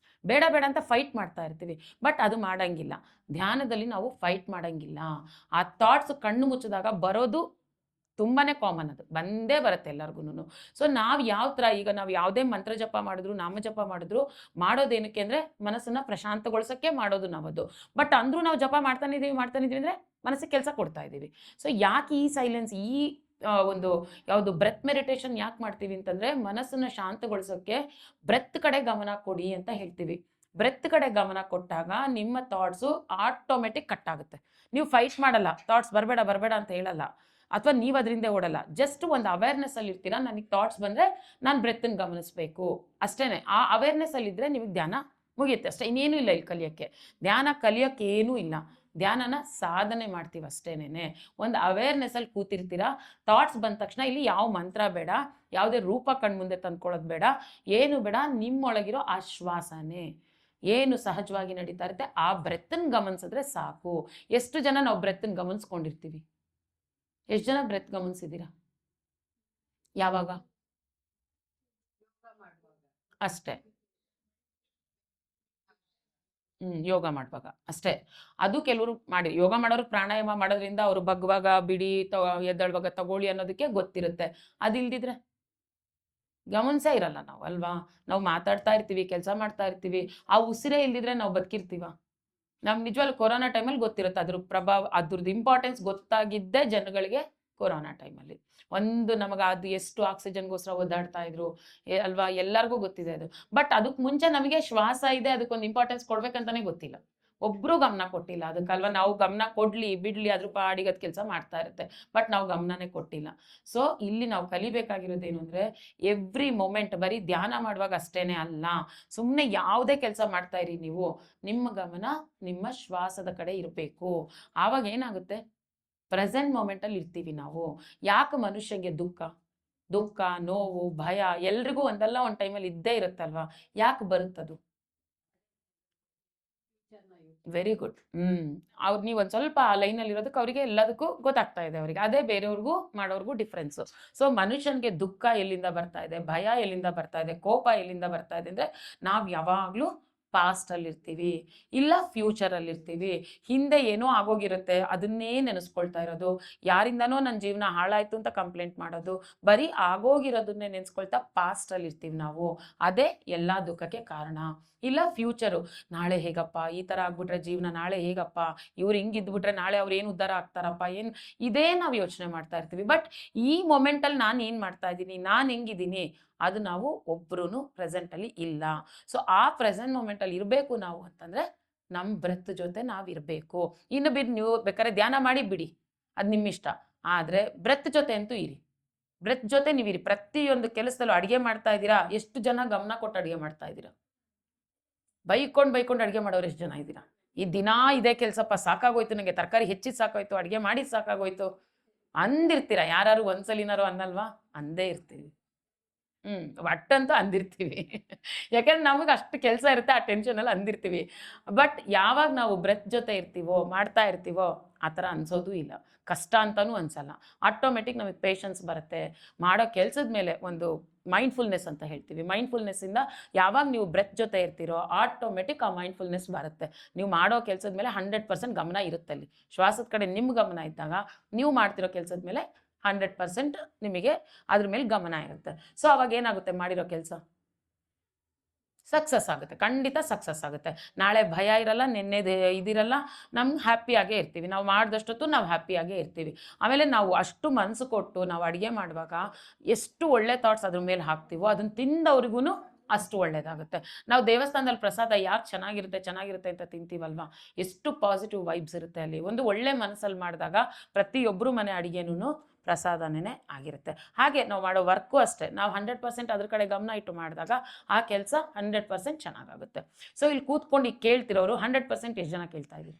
Speaker 3: ಬೇಡ ಅಂತ ಫೈಟ್ ಮಾಡ್ತಾ ಇರ್ತೀವಿ. ಬಟ್ ಅದು ಮಾಡಂಗಿಲ್ಲ. ಧ್ಯಾನದಲ್ಲಿ ನಾವು ಫೈಟ್ ಮಾಡಂಗಿಲ್ಲ. ಆ ಥಾಟ್ಸ್ ಕಣ್ಣು ಮುಚ್ಚಿದಾಗ ಬರೋದು ತುಂಬಾ ಕಾಮನ್, ಅದು ಬಂದೇ ಬರುತ್ತೆ ಎಲ್ಲರಿಗೂ. ಸೊ ನಾವು ಯಾವ ಥರ, ಈಗ ನಾವು ಯಾವುದೇ ಮಂತ್ರ ಜಪ ಮಾಡಿದ್ರು, ನಾಮ ಜಪ ಮಾಡಿದ್ರು, ಮಾಡೋದೇನಕ್ಕೆ ಅಂದರೆ ಮನಸ್ಸನ್ನು ಪ್ರಶಾಂತಗೊಳಿಸೋಕ್ಕೆ ಮಾಡೋದು ನಾವದು. ಬಟ್ ಅಂದರೂ ನಾವು ಜಪ ಮಾಡ್ತಾನೆ ಇದ್ದೀವಿ ಅಂದರೆ ಮನಸ್ಸಿಗೆ ಕೆಲಸ ಕೊಡ್ತಾ ಇದ್ದೀವಿ. ಸೊ ಯಾಕೆ ಈ ಸೈಲೆನ್ಸ್, ಈ ಒಂದು ಯಾವುದು ಬ್ರೆತ್ ಮೆಡಿಟೇಷನ್ ಯಾಕೆ ಮಾಡ್ತೀವಿ ಅಂತಂದರೆ, ಮನಸ್ಸನ್ನು ಶಾಂತಗೊಳಿಸೋಕ್ಕೆ ಬ್ರೆತ್ ಕಡೆ ಗಮನ ಕೊಡಿ ಅಂತ ಹೇಳ್ತೀವಿ. ಬ್ರೆತ್ ಕಡೆ ಗಮನ ಕೊಟ್ಟಾಗ ನಿಮ್ಮ ಥಾಟ್ಸು ಆಟೋಮೆಟಿಕ್ ಕಟ್ ಆಗುತ್ತೆ. ನೀವು ಫೈಟ್ ಮಾಡಲ್ಲ, ಥಾಟ್ಸ್ ಬರಬೇಡ ಅಂತ ಹೇಳಲ್ಲ, ಅಥವಾ ನೀವು ಅದರಿಂದ ಓಡಲ್ಲ. ಜಸ್ಟ್ ಒಂದು ಅವೇರ್ನೆಸ್ಸಲ್ಲಿ ಇರ್ತೀರಾ. ನನಗೆ ಥಾಟ್ಸ್ ಬಂದರೆ ನಾನು ಬ್ರೆತ್ತನ್ನು ಗಮನಿಸಬೇಕು ಅಷ್ಟೇ. ಆ ಅವೇರ್ನೆಸ್ಸಲ್ಲಿದ್ದರೆ ನಿಮಗೆ ಧ್ಯಾನ ಮುಗಿಯುತ್ತೆ ಅಷ್ಟೇ. ಇನ್ನೇನೂ ಇಲ್ಲ ಇಲ್ಲಿ ಕಲಿಯೋಕ್ಕೆ. ಧ್ಯಾನ ಕಲಿಯೋಕ್ಕೆ ಏನೂ ಇಲ್ಲ. ಧ್ಯಾನನ ಸಾಧನೆ ಮಾಡ್ತೀವಿ ಅಷ್ಟೇನೆ. ಒಂದು ಅವೇರ್ನೆಸ್ಸಲ್ಲಿ ಕೂತಿರ್ತೀರಾ. ಥಾಟ್ಸ್ ಬಂದ ತಕ್ಷಣ ಇಲ್ಲಿ ಯಾವ ಮಂತ್ರ ಬೇಡ, ಯಾವುದೇ ರೂಪ ಕಣ್ಮುಂದೆ ತಂದ್ಕೊಳ್ಳೋದು ಬೇಡ, ಏನು ಬೇಡ. ನಿಮ್ಮೊಳಗಿರೋ ಆ ಶ್ವಾಸನೆ ಏನು ಸಹಜವಾಗಿ ನಡೀತಾ ಇರುತ್ತೆ, ಆ ಬ್ರೆತ್ತನ್ನು ಗಮನಿಸಿದ್ರೆ ಸಾಕು. ಎಷ್ಟು ಜನ ನಾವು ಬ್ರೆತ್ತನ್ನು ಗಮನಿಸ್ಕೊಂಡಿರ್ತೀವಿ? ಎಷ್ಟು ಜನ ಬ್ರೆತ್ ಗಮನಿಸಿದ್ದೀರಾ? ಯಾವಾಗ? ಅಷ್ಟೇ. ಯೋಗ ಮಾಡುವಾಗ ಅಷ್ಟೇ. ಅದು ಕೆಲವರು ಮಾಡಿ, ಯೋಗ ಮಾಡೋರು ಪ್ರಾಣಾಯಾಮ ಮಾಡೋದ್ರಿಂದ ಅವರು ಬಗ್ಗುವಾಗ ಬಿಡಿ, ಎದ್ದೇಳುವಾಗ ತಗೊಳ್ಳಿ ಅನ್ನೋದಕ್ಕೆ ಗೊತ್ತಿರುತ್ತೆ. ಅದಿಲ್ದಿದ್ರೆ ಗಮನಿಸೇ ಇರಲ್ಲ ನಾವು, ಅಲ್ವಾ? ನಾವು ಮಾತಾಡ್ತಾ ಇರ್ತೀವಿ, ಕೆಲಸ ಮಾಡ್ತಾ ಇರ್ತೀವಿ, ಆ ಉಸಿರೇ ಇಲ್ದಿದ್ರೆ ನಾವು ಬದುಕಿರ್ತೀವ? ನಮ್ಗೆ ನಿಜವಾಗ್ಲೂ ಕೊರೋನಾ ಟೈಮಲ್ಲಿ ಗೊತ್ತಿರುತ್ತೆ ಅದ್ರ ಪ್ರಭಾವ, ಅದ್ರದ್ದು ಇಂಪಾರ್ಟೆನ್ಸ್ ಗೊತ್ತಾಗಿದ್ದೇ ಜನಗಳಿಗೆ ಕೊರೋನಾ ಟೈಮಲ್ಲಿ. ನಮಗೆ ಅದು ಎಷ್ಟು ಆಕ್ಸಿಜನ್ಗೋಸ್ಕರ ಒದ್ದಾಡ್ತಾ ಇದ್ರು ಅಲ್ವಾ, ಎಲ್ಲರಿಗೂ ಗೊತ್ತಿದೆ ಅದು. ಬಟ್ ಅದಕ್ಕೆ ಮುಂಚೆ ನಮಗೆ ಶ್ವಾಸ ಇದೆ, ಅದಕ್ಕೊಂದು ಇಂಪಾರ್ಟೆನ್ಸ್ ಕೊಡ್ಬೇಕಂತಾನೆ ಗೊತ್ತಿಲ್ಲ, ಒಬ್ಬರು ಗಮನ ಕೊಟ್ಟಿಲ್ಲ ಅದಕ್ಕಲ್ವಾ. ನಾವು ಗಮನ ಕೊಡ್ಲಿ ಬಿಡ್ಲಿ ಅದ್ರ ಪಾಡಿಗೆ ಅದು ಕೆಲಸ ಮಾಡ್ತಾ ಇರುತ್ತೆ, ಬಟ್ ನಾವು ಗಮನನೇ ಕೊಟ್ಟಿಲ್ಲ. ಸೊ ಇಲ್ಲಿ ನಾವು ಕಲಿಬೇಕಾಗಿರೋದೇನು ಅಂದರೆ, ಎವ್ರಿ ಮೊಮೆಂಟ್, ಬರೀ ಧ್ಯಾನ ಮಾಡುವಾಗ ಅಷ್ಟೇನೆ ಅಲ್ಲ, ಸುಮ್ಮನೆ ಯಾವುದೇ ಕೆಲಸ ಮಾಡ್ತಾ ಇರಿ ನೀವು, ನಿಮ್ಮ ಗಮನ ನಿಮ್ಮ ಶ್ವಾಸದ ಕಡೆ ಇರಬೇಕು. ಆವಾಗ ಏನಾಗುತ್ತೆ, ಪ್ರೆಸೆಂಟ್ ಮೊಮೆಂಟಲ್ಲಿ ಇರ್ತೀವಿ ನಾವು. ಯಾಕೆ ಮನುಷ್ಯಂಗೆ ದುಃಖ, ನೋವು, ಭಯ ಎಲ್ರಿಗೂ ಒಂದಲ್ಲ ಒಂದು ಟೈಮಲ್ಲಿ ಇದ್ದೇ ಇರುತ್ತಲ್ವಾ? ಯಾಕೆ ಬರುತ್ತದು? Very good. ಅವ್ರು ನೀವು ಒಂದು ಸ್ವಲ್ಪ ಆ ಲೈನಲ್ಲಿ ಇರೋದಕ್ಕೆ ಅವರಿಗೆ ಎಲ್ಲದಕ್ಕೂ ಗೊತ್ತಾಗ್ತಾ ಇದೆ ಅವರಿಗೆ. ಅದೇ ಬೇರೆಯವ್ರಿಗೂ ಮಾಡೋರ್ಗೂ ಡಿಫ್ರೆನ್ಸು. ಸೊ ಮನುಷ್ಯನಿಗೆ ದುಃಖ ಎಲ್ಲಿಂದ ಬರ್ತಾ ಇದೆ, ಭಯ ಎಲ್ಲಿಂದ ಬರ್ತಾ ಇದೆ, ಕೋಪ ಎಲ್ಲಿಂದ ಬರ್ತಾ ಇದೆ ಅಂದರೆ, ನಾವು ಯಾವಾಗಲೂ ಪಾಸ್ಟಲ್ಲಿರ್ತೀವಿ, ಇಲ್ಲ ಫ್ಯೂಚರಲ್ಲಿರ್ತೀವಿ. ಹಿಂದೆ ಏನೋ ಆಗೋಗಿರುತ್ತೆ, ಅದನ್ನೇ ನೆನೆಸ್ಕೊಳ್ತಾ ಇರೋದು. ಯಾರಿಂದನೋ ನನ್ನ ಜೀವನ ಹಾಳಾಯಿತು ಅಂತ ಕಂಪ್ಲೇಂಟ್ ಮಾಡೋದು, ಬರೀ ಆಗೋಗಿರೋದನ್ನೇ ನೆನೆಸ್ಕೊಳ್ತಾ ಪಾಸ್ಟಲ್ಲಿರ್ತೀವಿ ನಾವು. ಅದೇ ಎಲ್ಲ ದುಃಖಕ್ಕೆ ಕಾರಣ. ಇಲ್ಲ ಫ್ಯೂಚರು, ನಾಳೆ ಹೇಗಪ್ಪ, ಈ ಥರ ಆಗ್ಬಿಟ್ರೆ ಜೀವನ, ನಾಳೆ ಹೇಗಪ್ಪ, ಇವ್ರು ಹಿಂಗಿದ್ಬಿಟ್ರೆ ನಾಳೆ ಅವ್ರು ಏನು ಉದ್ಧಾರ ಆಗ್ತಾರಪ್ಪ, ಏನು, ಇದೇ ನಾವು ಯೋಚನೆ ಮಾಡ್ತಾ ಇರ್ತೀವಿ. ಬಟ್ ಈ ಮೊಮೆಂಟಲ್ಲಿ ನಾನು ಏನು ಮಾಡ್ತಾ ಇದ್ದೀನಿ, ನಾನು ಹೆಂಗಿದ್ದೀನಿ, ಅದು ನಾವು ಒಬ್ಬರೂ ಪ್ರೆಸೆಂಟಲ್ಲಿ ಇಲ್ಲ. ಸೊ ಆ ಪ್ರೆಸೆಂಟ್ ಮೊಮೆಂಟಲ್ಲಿ ಇರಬೇಕು ನಾವು ಅಂತಂದರೆ ನಮ್ಮ ಬ್ರೆತ್ ಜೊತೆ ನಾವು ಇರಬೇಕು. ಇನ್ನು ಬಿಟ್ಟು ನೀವು ಬೇಕಾದ್ರೆ ಧ್ಯಾನ ಮಾಡಿ ಬಿಡಿ, ಅದು ನಿಮ್ಮ ಇಷ್ಟ. ಆದರೆ ಬ್ರೆತ್ ಜೊತೆ ಅಂತೂ ಇರಿ. ಬ್ರೆತ್ ಜೊತೆ ನೀವಿರಿ. ಪ್ರತಿಯೊಂದು ಕೆಲಸದಲ್ಲೂ ಅಡುಗೆ ಮಾಡ್ತಾ ಇದ್ದೀರಾ, ಎಷ್ಟು ಜನ ಗಮನ ಕೊಟ್ಟು ಅಡುಗೆ ಮಾಡ್ತಾ ಇದ್ದೀರಾ? ಬೈಕೊಂಡು ಅಡುಗೆ ಮಾಡೋರು ಎಷ್ಟು ಜನ ಇದ್ದೀರಾ? ಈ ದಿನ ಇದೇ ಕೆಲಸಪ್ಪ, ಸಾಕಾಗೋಯ್ತು ನನಗೆ, ತರಕಾರಿ ಹೆಚ್ಚಿದ್ದು ಸಾಕಾಗೋಯ್ತು, ಅಡುಗೆ ಮಾಡಿದ್ದು ಸಾಕಾಗೋಯ್ತು ಅಂದಿರ್ತೀರ. ಯಾರು ಒಂದ್ಸಲಿನಾರು ಅನ್ನಲ್ವಾ? ಅಂದೇ ಇರ್ತೀವಿ. ಒಟ್ಟಂತೂ ಅಂದಿರ್ತೀವಿ. ಯಾಕಂದ್ರೆ ನಮಗೆ ಅಷ್ಟು ಕೆಲಸ ಇರುತ್ತೆ, ಆ ಟೆನ್ಷನಲ್ಲಿ ಅಂದಿರ್ತೀವಿ. ಬಟ್ ಯಾವಾಗ ನಾವು ಬ್ರೆತ್ ಜೊತೆ ಇರ್ತೀವೋ, ಮಾಡ್ತಾ ಇರ್ತೀವೋ, ಆ ಥರ ಅನ್ಸೋದು ಇಲ್ಲ, ಕಷ್ಟ ಅಂತಲೂ ಅನ್ಸಲ್ಲ. ಆಟೋಮೆಟಿಕ್ ನಮಗೆ ಪೇಷನ್ಸ್ ಬರುತ್ತೆ. ಮಾಡೋ ಕೆಲಸದ ಮೇಲೆ ಒಂದು ಮೈಂಡ್ಫುಲ್ನೆಸ್ ಅಂತ ಹೇಳ್ತೀವಿ. ಮೈಂಡ್ಫುಲ್ನೆಸ್ಸಿಂದ ಯಾವಾಗ ನೀವು ಬ್ರೆತ್ ಜೊತೆ ಇರ್ತೀರೋ ಆಟೋಮೆಟಿಕ್ ಆ ಮೈಂಡ್ಫುಲ್ನೆಸ್ ಬರುತ್ತೆ. ನೀವು ಮಾಡೋ ಕೆಲಸದ ಮೇಲೆ 100% ಗಮನ ಇರುತ್ತೆ. ಅಲ್ಲಿ ಶ್ವಾಸದ ಕಡೆ ನಿಮ್ಮ ಗಮನ ಇದ್ದಾಗ ನೀವು ಮಾಡ್ತಿರೋ ಕೆಲಸದ ಮೇಲೆ 100% ನಿಮಗೆ ಅದ್ರ ಮೇಲೆ ಗಮನ ಇರುತ್ತೆ. ಸೊ ಅವಾಗ ಏನಾಗುತ್ತೆ, ಮಾಡಿರೋ ಕೆಲಸ ಸಕ್ಸಸ್ ಆಗುತ್ತೆ, ಖಂಡಿತ ಸಕ್ಸಸ್ ಆಗುತ್ತೆ. ನಾಳೆ ಭಯ ಇರಲ್ಲ, ನೆನ್ನೆದು ಇದಿರಲ್ಲ, ನಮ್ಗೆ ಹ್ಯಾಪಿಯಾಗೇ ಇರ್ತೀವಿ. ನಾವು ಮಾಡಿದಷ್ಟೊತ್ತು ನಾವು ಹ್ಯಾಪಿಯಾಗೇ ಇರ್ತೀವಿ. ಆಮೇಲೆ ನಾವು ಅಷ್ಟು ಮನಸ್ಸು ಕೊಟ್ಟು ನಾವು ಅಡುಗೆ ಮಾಡುವಾಗ ಎಷ್ಟು ಒಳ್ಳೆ ಥಾಟ್ಸ್ ಅದ್ರ ಮೇಲೆ ಹಾಕ್ತೀವೋ ಅದನ್ನು ತಿಂದವ್ರಿಗೂ ಅಷ್ಟು ಒಳ್ಳೇದಾಗುತ್ತೆ. ನಾವು ದೇವಸ್ಥಾನದಲ್ಲಿ ಪ್ರಸಾದ ಯಾಕೆ ಚೆನ್ನಾಗಿರುತ್ತೆ ಅಂತ ತಿಂತೀವಲ್ವಾ, ಎಷ್ಟು ಪಾಸಿಟಿವ್ ವೈಬ್ಸ್ ಇರುತ್ತೆ ಅಲ್ಲಿ. ಒಂದು ಒಳ್ಳೆ ಮನಸ್ಸಲ್ಲಿ ಮಾಡಿದಾಗ ಪ್ರತಿಯೊಬ್ಬರು ಮನೆ ಅಡುಗೆನೂ ಪ್ರಸಾದನೇ ಆಗಿರುತ್ತೆ. ಹಾಗೆ ನಾವು ಮಾಡೋ ವರ್ಕು ಅಷ್ಟೇ, ನಾವು 100% ಅದ್ರ ಕಡೆ ಗಮನ ಇಟ್ಟು ಮಾಡಿದಾಗ ಆ ಕೆಲಸ 100% ಚೆನ್ನಾಗಾಗುತ್ತೆ. ಸೊ ಇಲ್ಲಿ ಕೂತ್ಕೊಂಡು ಈಗ ಕೇಳ್ತಿರೋರು 100% ಎಷ್ಟು ಜನ ಕೇಳ್ತಾ ಇದ್ದೀರಿ?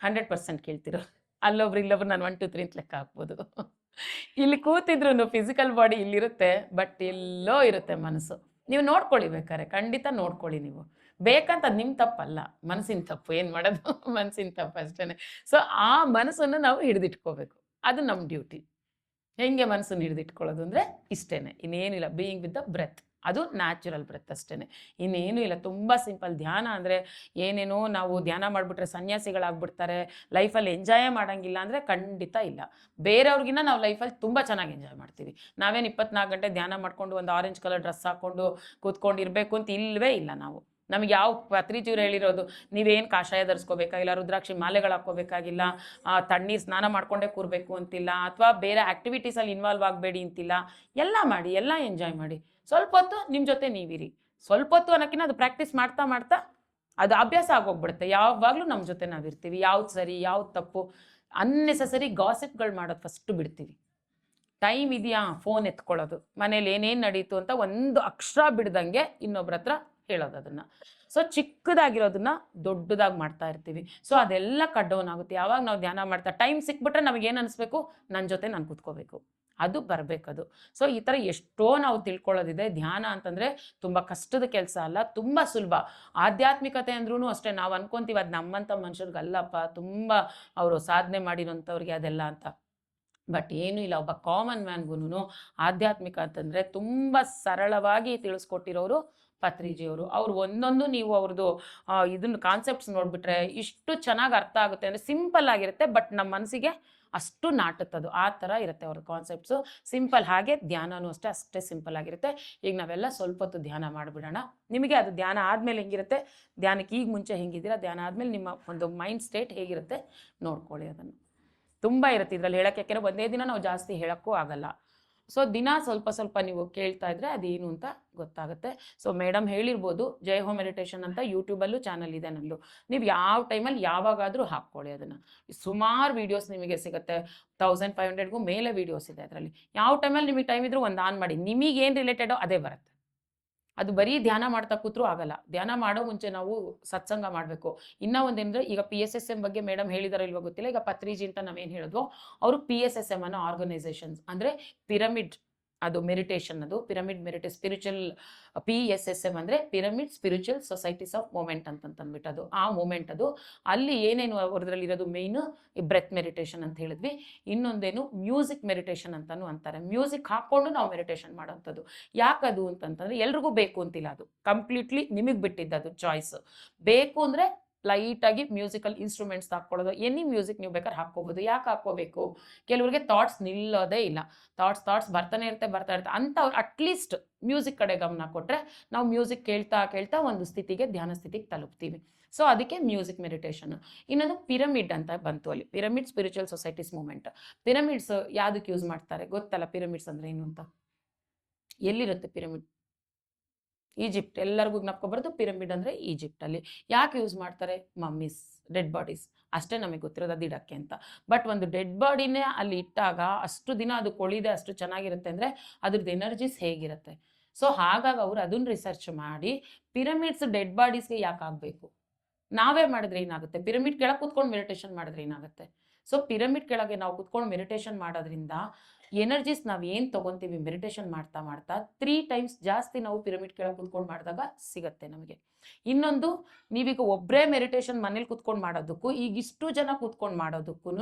Speaker 3: 100% ಕೇಳ್ತಿರೋರು. ಅಲ್ಲೊಬ್ರು ಇಲ್ಲೊಬ್ರು ನಾನು 1 2 3 ಅಂತ ಲೆಕ್ಕ ಹಾಕ್ಬೋದು. ಇಲ್ಲಿ ಕೂತಿದ್ರು ಫಿಸಿಕಲ್ ಬಾಡಿ ಇಲ್ಲಿರುತ್ತೆ, ಬಟ್ ಎಲ್ಲೋ ಇರುತ್ತೆ ಮನಸ್ಸು. ನೀವು ನೋಡ್ಕೊಳ್ಳಿ, ಬೇಕಾರೆ ಖಂಡಿತ ನೋಡ್ಕೊಳ್ಳಿ. ನೀವು ಬೇಕಂತ ನಿಮ್ಮ ತಪ್ಪಲ್ಲ, ಮನಸ್ಸಿನ ತಪ್ಪು. ಏನು ಮಾಡೋದು, ಮನಸ್ಸಿನ ತಪ್ಪು ಅಷ್ಟೇ. ಸೊ ಆ ಮನಸ್ಸನ್ನು ನಾವು ಹಿಡಿದಿಟ್ಕೋಬೇಕು, ಅದು ನಮ್ಮ ಡ್ಯೂಟಿ. ಹೆಂಗೆ ಮನಸ್ಸನ್ನು ಹಿಡಿದಿಟ್ಕೊಳ್ಳೋದು ಅಂದರೆ ಇಷ್ಟೇ, ಇನ್ನೇನಿಲ್ಲ. ಬೀಯಿಂಗ್ ವಿತ್ ದ ಬ್ರೆತ್, ಅದು ನ್ಯಾಚುರಲ್ ಬ್ರೆತ್ ಅಷ್ಟೇ, ಇನ್ನೇನು ಇಲ್ಲ. ತುಂಬ ಸಿಂಪಲ್. ಧ್ಯಾನ ಅಂದರೆ ಏನೇನೋ ನಾವು ಧ್ಯಾನ ಮಾಡಿಬಿಟ್ರೆ ಸನ್ಯಾಸಿಗಳಾಗ್ಬಿಡ್ತಾರೆ, ಲೈಫಲ್ಲಿ ಎಂಜಾಯೇ ಮಾಡೋಂಗಿಲ್ಲ ಅಂದರೆ ಖಂಡಿತ ಇಲ್ಲ. ಬೇರೆಯವ್ರಿಗಿನ್ನ ನಾವು ಲೈಫಲ್ಲಿ ತುಂಬ ಚೆನ್ನಾಗಿ ಎಂಜಾಯ್ ಮಾಡ್ತೀವಿ. ನಾವೇನು 24 ಗಂಟೆ ಧ್ಯಾನ ಮಾಡಿಕೊಂಡು ಒಂದು ಆರೆಂಜ್ ಕಲರ್ ಡ್ರೆಸ್ ಹಾಕ್ಕೊಂಡು ಕೂತ್ಕೊಂಡಿರಬೇಕು ಅಂತ ಇಲ್ಲವೇ ಇಲ್ಲ. ನಮಗೆ ಯಾವ ಪತ್ರಿಜಿಯವ್ರು ಹೇಳಿರೋದು ನೀವೇನು ಕಾಷಾಯ ಧರಿಸ್ಕೋಬೇಕಾಗಿಲ್ಲ, ರುದ್ರಾಕ್ಷಿ ಮಾಲೆಗಳು ಹಾಕ್ಕೋಬೇಕಾಗಿಲ್ಲ, ತಣ್ಣೀರು ಸ್ನಾನ ಮಾಡ್ಕೊಂಡೇ ಕೂರಬೇಕು ಅಂತಿಲ್ಲ, ಅಥವಾ ಬೇರೆ ಆ್ಯಕ್ಟಿವಿಟೀಸಲ್ಲಿ ಇನ್ವಾಲ್ವ್ ಆಗಬೇಡಿ ಅಂತಿಲ್ಲ. ಎಲ್ಲ ಮಾಡಿ, ಎಲ್ಲ ಎಂಜಾಯ್ ಮಾಡಿ. ಸ್ವಲ್ಪ ಹೊತ್ತು ನಿಮ್ಮ ಜೊತೆ ನೀವಿರಿ. ಸ್ವಲ್ಪ ಹೊತ್ತು ಅನ್ನೋಕ್ಕಿಂತ ಅದು ಪ್ರಾಕ್ಟೀಸ್ ಮಾಡ್ತಾ ಅದು ಅಭ್ಯಾಸ ಆಗೋಗ್ಬಿಡುತ್ತೆ. ಯಾವಾಗಲೂ ನಮ್ಮ ಜೊತೆ ನಾವಿರ್ತೀವಿ. ಯಾವ್ದು ಸರಿ ಯಾವ್ದು ತಪ್ಪು, ಅನ್ನೆಸೆಸರಿ ಗಾಸಿಪ್ಗಳು ಮಾಡೋದು ಫಸ್ಟು ಬಿಡ್ತೀವಿ. ಟೈಮ್ ಇದೆಯಾ ಫೋನ್ ಎತ್ಕೊಳ್ಳೋದು, ಮನೇಲಿ ಏನೇನು ನಡೀತು ಅಂತ ಒಂದು ಅಕ್ಷರ ಬಿಡ್ದಂಗೆ ಇನ್ನೊಬ್ರ ಹತ್ರ ಹೇಳೋದು ಅದನ್ನು. ಸೊ ಚಿಕ್ಕದಾಗಿರೋದನ್ನ ದೊಡ್ಡದಾಗಿ ಮಾಡ್ತಾ ಇರ್ತೀವಿ. ಸೊ ಅದೆಲ್ಲ ಕಟ್ ಡೌನ್ ಆಗುತ್ತೆ ಯಾವಾಗ ನಾವು ಧ್ಯಾನ ಮಾಡ್ತಾ. ಟೈಮ್ ಸಿಕ್ಬಿಟ್ರೆ ನಮಗೇನು ಅನಿಸ್ಬೇಕು, ನನ್ನ ಜೊತೆ ನಾನು ಕೂತ್ಕೋಬೇಕು, ಅದು ಬರಬೇಕದು. ಸೊ ಈ ಥರ ಎಷ್ಟೋ ನಾವು ತಿಳ್ಕೊಳ್ಳೋದಿದೆ. ಧ್ಯಾನ ಅಂತಂದರೆ ತುಂಬ ಕಷ್ಟದ ಕೆಲಸ ಅಲ್ಲ, ತುಂಬ ಸುಲಭ. ಆಧ್ಯಾತ್ಮಿಕತೆ ಅಂದ್ರೂ ಅಷ್ಟೇ, ನಾವು ಅನ್ಕೊತೀವಿ ಅದು ನಮ್ಮಂಥ ಮನುಷ್ಯರಿಗಲ್ಲಪ್ಪ, ತುಂಬ ಅವರು ಸಾಧನೆ ಮಾಡಿರೋಂಥವ್ರಿಗೆ ಅದೆಲ್ಲ ಅಂತ. ಬಟ್ ಏನೂ ಇಲ್ಲ. ಒಬ್ಬ ಕಾಮನ್ ಮ್ಯಾನ್ಗೂ ಆಧ್ಯಾತ್ಮಿಕ ಅಂತಂದರೆ ತುಂಬ ಸರಳವಾಗಿ ತಿಳಿಸ್ಕೊಟ್ಟಿರೋರು ಪತ್ರಿಜಿಯವರು. ಅವ್ರು ಒಂದೊಂದು ನೀವು ಅವ್ರದ್ದು ಇದನ್ನು ಕಾನ್ಸೆಪ್ಟ್ಸ್ ನೋಡಿಬಿಟ್ರೆ ಇಷ್ಟು ಚೆನ್ನಾಗಿ ಅರ್ಥ ಆಗುತ್ತೆ. ಅಂದರೆ ಸಿಂಪಲ್ ಆಗಿರುತ್ತೆ, ಬಟ್ ನಮ್ಮ ಮನಸ್ಸಿಗೆ ಅಷ್ಟು ನಾಟುತ್ತದು. ಆ ಥರ ಇರುತ್ತೆ ಅವ್ರ ಕಾನ್ಸೆಪ್ಟ್ಸು, ಸಿಂಪಲ್. ಹಾಗೆ ಧ್ಯಾನವೂ ಅಷ್ಟೇ ಸಿಂಪಲ್ ಆಗಿರುತ್ತೆ. ಈಗ ನಾವೆಲ್ಲ ಸ್ವಲ್ಪ ಹೊತ್ತು ಧ್ಯಾನ ಮಾಡಿಬಿಡೋಣ. ನಿಮಗೆ ಅದು ಧ್ಯಾನ ಆದಮೇಲೆ ಹೆಂಗಿರುತ್ತೆ, ಧ್ಯಾನಕ್ಕೆ ಈಗ ಮುಂಚೆ ಹೆಂಗಿದ್ದೀರಾ, ಧ್ಯಾನ ಆದಮೇಲೆ ನಿಮ್ಮ ಒಂದು ಮೈಂಡ್ ಸ್ಟೇಟ್ ಹೇಗಿರುತ್ತೆ ನೋಡ್ಕೊಳ್ಳಿ. ಅದನ್ನು ತುಂಬ ಇರುತ್ತೆ ಇದರಲ್ಲಿ ಹೇಳೋಕ್ಕೆ. ಯಾಕೆಂದರೆ ಒಂದೇ ದಿನ ನಾವು ಜಾಸ್ತಿ ಹೇಳೋಕ್ಕೂ ಆಗಲ್ಲ. ಸೊ ದಿನ ಸ್ವಲ್ಪ ನೀವು ಕೇಳ್ತಾ ಇದ್ರೆ ಅದೇನು ಅಂತ ಗೊತ್ತಾಗುತ್ತೆ. ಸೊ ಮೇಡಮ್ ಹೇಳಿರ್ಬೋದು, ಜೈ ಹೋಮ್ ಮೆಡಿಟೇಷನ್ ಅಂತ ಯೂಟ್ಯೂಬಲ್ಲೂ ಚಾನಲ್ ಇದೆ ನಮ್ಮದು. ನೀವು ಯಾವ ಟೈಮಲ್ಲಿ ಯಾವಾಗಾದರೂ ಹಾಕ್ಕೊಳ್ಳಿ ಅದನ್ನು. ಸುಮಾರು ವೀಡಿಯೋಸ್ ನಿಮಗೆ ಸಿಗುತ್ತೆ, 1500ಗೂ ಮೇಲೆ ವೀಡಿಯೋಸ್ ಇದೆ ಅದರಲ್ಲಿ. ಯಾವ ಟೈಮಲ್ಲಿ ನಿಮಗೆ ಟೈಮ್ ಇದ್ರೂ ಒಂದು ಆನ್ ಮಾಡಿ, ನಿಮಗೇನು ರಿಲೇಟೆಡೋ ಅದೇ ಬರುತ್ತೆ. ಅದು ಬರೀ ಧ್ಯಾನ ಮಾಡ್ತಾ ಕೂತ್ರೂ ಆಗಲ್ಲ. ಧ್ಯಾನ ಮಾಡೋ ಮುಂಚೆ ನಾವು ಸತ್ಸಂಗ ಮಾಡಬೇಕು. ಇನ್ನೂ ಒಂದೇನಂದರೆ, ಈಗ PSSM ಬಗ್ಗೆ ಮೇಡಮ್ ಹೇಳಿದಾರೋ ಇಲ್ವೋ ಗೊತ್ತಿಲ್ಲ. ಈಗ ಪತ್ರಿಜಿ ಅಂತ ನಾವೇನು ಹೇಳಿದ್ವೋ, ಅವರು PSSM ಅನ್ನೋ ಆರ್ಗನೈಸೇಷನ್ಸ್, ಅಂದರೆ ಪಿರಮಿಡ್, ಅದು ಮೆಡಿಟೇಷನ್, ಅದು ಪಿರಮಿಡ್ ಸ್ಪಿರಿಚುವಲ್. PSSM ಅಂದರೆ pyramid spiritual societies of moment ಅಂತಂದ್ಬಿಟ್ಟು ಅದು ಆ ಮೂಮೆಂಟ್. ಅದು ಅಲ್ಲಿ ಏನೇನು ಅವ್ರದ್ರಲ್ಲಿ ಇರೋದು ಮೇಯ್ನು ಈ ಬ್ರೆತ್ ಮೆಡಿಟೇಷನ್ ಅಂತ ಹೇಳಿದ್ವಿ. ಇನ್ನೊಂದೇನು ಮ್ಯೂಸಿಕ್ ಮೆಡಿಟೇಷನ್ ಅಂತಲೂ ಅಂತಾರೆ. ಮ್ಯೂಸಿಕ್ ಹಾಕ್ಕೊಂಡು ನಾವು ಮೆಡಿಟೇಷನ್ ಮಾಡೋವಂಥದ್ದು. ಯಾಕದು ಅಂತಂತಂದರೆ ಎಲ್ರಿಗೂ ಬೇಕು ಅಂತಿಲ್ಲ, ಅದು ಕಂಪ್ಲೀಟ್ಲಿ ನಿಮಗೆ ಬಿಟ್ಟಿದ್ದದು ಚಾಯ್ಸ್. ಬೇಕು ಅಂದರೆ ಲೈಟಾಗಿ ಮ್ಯೂಸಿಕಲ್ ಇನ್ಸ್ಟ್ರೂಮೆಂಟ್ಸ್ ಹಾಕ್ಕೊಳ್ಳೋದು, ಎನಿ ಮ್ಯೂಸಿಕ್ ನೀವು ಬೇಕಾದ್ರೆ ಹಾಕ್ಕೋಬೋದು. ಯಾಕೆ ಹಾಕ್ಕೋಬೇಕು, ಕೆಲವರಿಗೆ ಥಾಟ್ಸ್ ನಿಲ್ಲೋದೇ ಇಲ್ಲ, ಥಾಟ್ಸ್ ಬರ್ತಾನೆ ಇರುತ್ತೆ ಅಂಥವ್ರು ಅಟ್ಲೀಸ್ಟ್ ಮ್ಯೂಸಿಕ್ ಕಡೆ ಗಮನ ಕೊಟ್ಟರೆ ನಾವು ಮ್ಯೂಸಿಕ್ ಕೇಳ್ತಾ ಒಂದು ಸ್ಥಿತಿಗೆ, ಧ್ಯಾನ ಸ್ಥಿತಿಗೆ ತಲುಪ್ತೀವಿ. ಸೊ ಅದಕ್ಕೆ ಮ್ಯೂಸಿಕ್ ಮೆಡಿಟೇಷನ್. ಇನ್ನೊಂದು ಪಿರಮಿಡ್ ಅಂತ ಬಂತು, ಅಲ್ಲಿ pyramid spiritual societies movement. Pyramids ಯಾವುದಕ್ಕೆ ಯೂಸ್ ಮಾಡ್ತಾರೆ ಗೊತ್ತಲ್ಲ? ಪಿರಮಿಡ್ಸ್ ಅಂದರೆ ಏನು ಅಂತ? ಎಲ್ಲಿರುತ್ತೆ ಪಿರಮಿಡ್? ಈಜಿಪ್ಟ್ ಎಲ್ಲರಿಗೂ ಜ್ಞಾಪಕ ಪಿರಮಿಡ್ ಅಂದರೆ ಈಜಿಪ್ಟಲ್ಲಿ. ಯಾಕೆ ಯೂಸ್ ಮಾಡ್ತಾರೆ? ಮಮ್ಮೀಸ್, ಡೆಡ್ ಬಾಡೀಸ್ ಅಷ್ಟೇ ನಮಗೆ ಗೊತ್ತಿರೋದು ಅದು ಇಡಕ್ಕೆ ಅಂತ. ಬಟ್ ಒಂದು ಡೆಡ್ ಬಾಡಿನೇ ಅಲ್ಲಿ ಇಟ್ಟಾಗ ಅಷ್ಟು ದಿನ ಅದು ಕೊಳಿದೆ ಅಷ್ಟು ಚೆನ್ನಾಗಿರುತ್ತೆ ಅಂದರೆ ಅದ್ರದ್ದು ಎನರ್ಜೀಸ್ ಹೇಗಿರುತ್ತೆ. ಸೊ ಹಾಗಾಗಿ ಅವರು ಅದನ್ನು ರಿಸರ್ಚ್ ಮಾಡಿ ಪಿರಮಿಡ್ಸ್ ಡೆಡ್ ಬಾಡೀಸ್ಗೆ ಯಾಕೆ ಆಗಬೇಕು, ನಾವೇ ಮಾಡಿದ್ರೆ ಏನಾಗುತ್ತೆ, ಪಿರಮಿಡ್ ಕೆಳಗೆ ಕೂತ್ಕೊಂಡು ಮೆಡಿಟೇಷನ್ ಮಾಡಿದ್ರೆ ಏನಾಗುತ್ತೆ. ಸೊ ಪಿರಮಿಡ್ ಕೆಳಗೆ ನಾವು ಕೂತ್ಕೊಂಡು ಮೆಡಿಟೇಷನ್ ಮಾಡೋದ್ರಿಂದ ಎನರ್ಜೀಸ್ ನಾವು ಏನು ತೊಗೊತೀವಿ ಮೆಡಿಟೇಷನ್ ಮಾಡ್ತಾ ಮಾಡ್ತಾ 3 times ಜಾಸ್ತಿ ನಾವು ಪಿರಮಿಡ್ ಕೆಳಗೆ ಕೂತ್ಕೊಂಡು ಮಾಡಿದಾಗ ಸಿಗತ್ತೆ ನಮಗೆ. ಇನ್ನೊಂದು, ನೀವೀಗ ಒಬ್ಬರೇ ಮೆಡಿಟೇಷನ್ ಮನೇಲಿ ಕೂತ್ಕೊಂಡು ಮಾಡೋದಕ್ಕೂ ಈಗ ಇಷ್ಟು ಜನ ಕೂತ್ಕೊಂಡು ಮಾಡೋದಕ್ಕೂ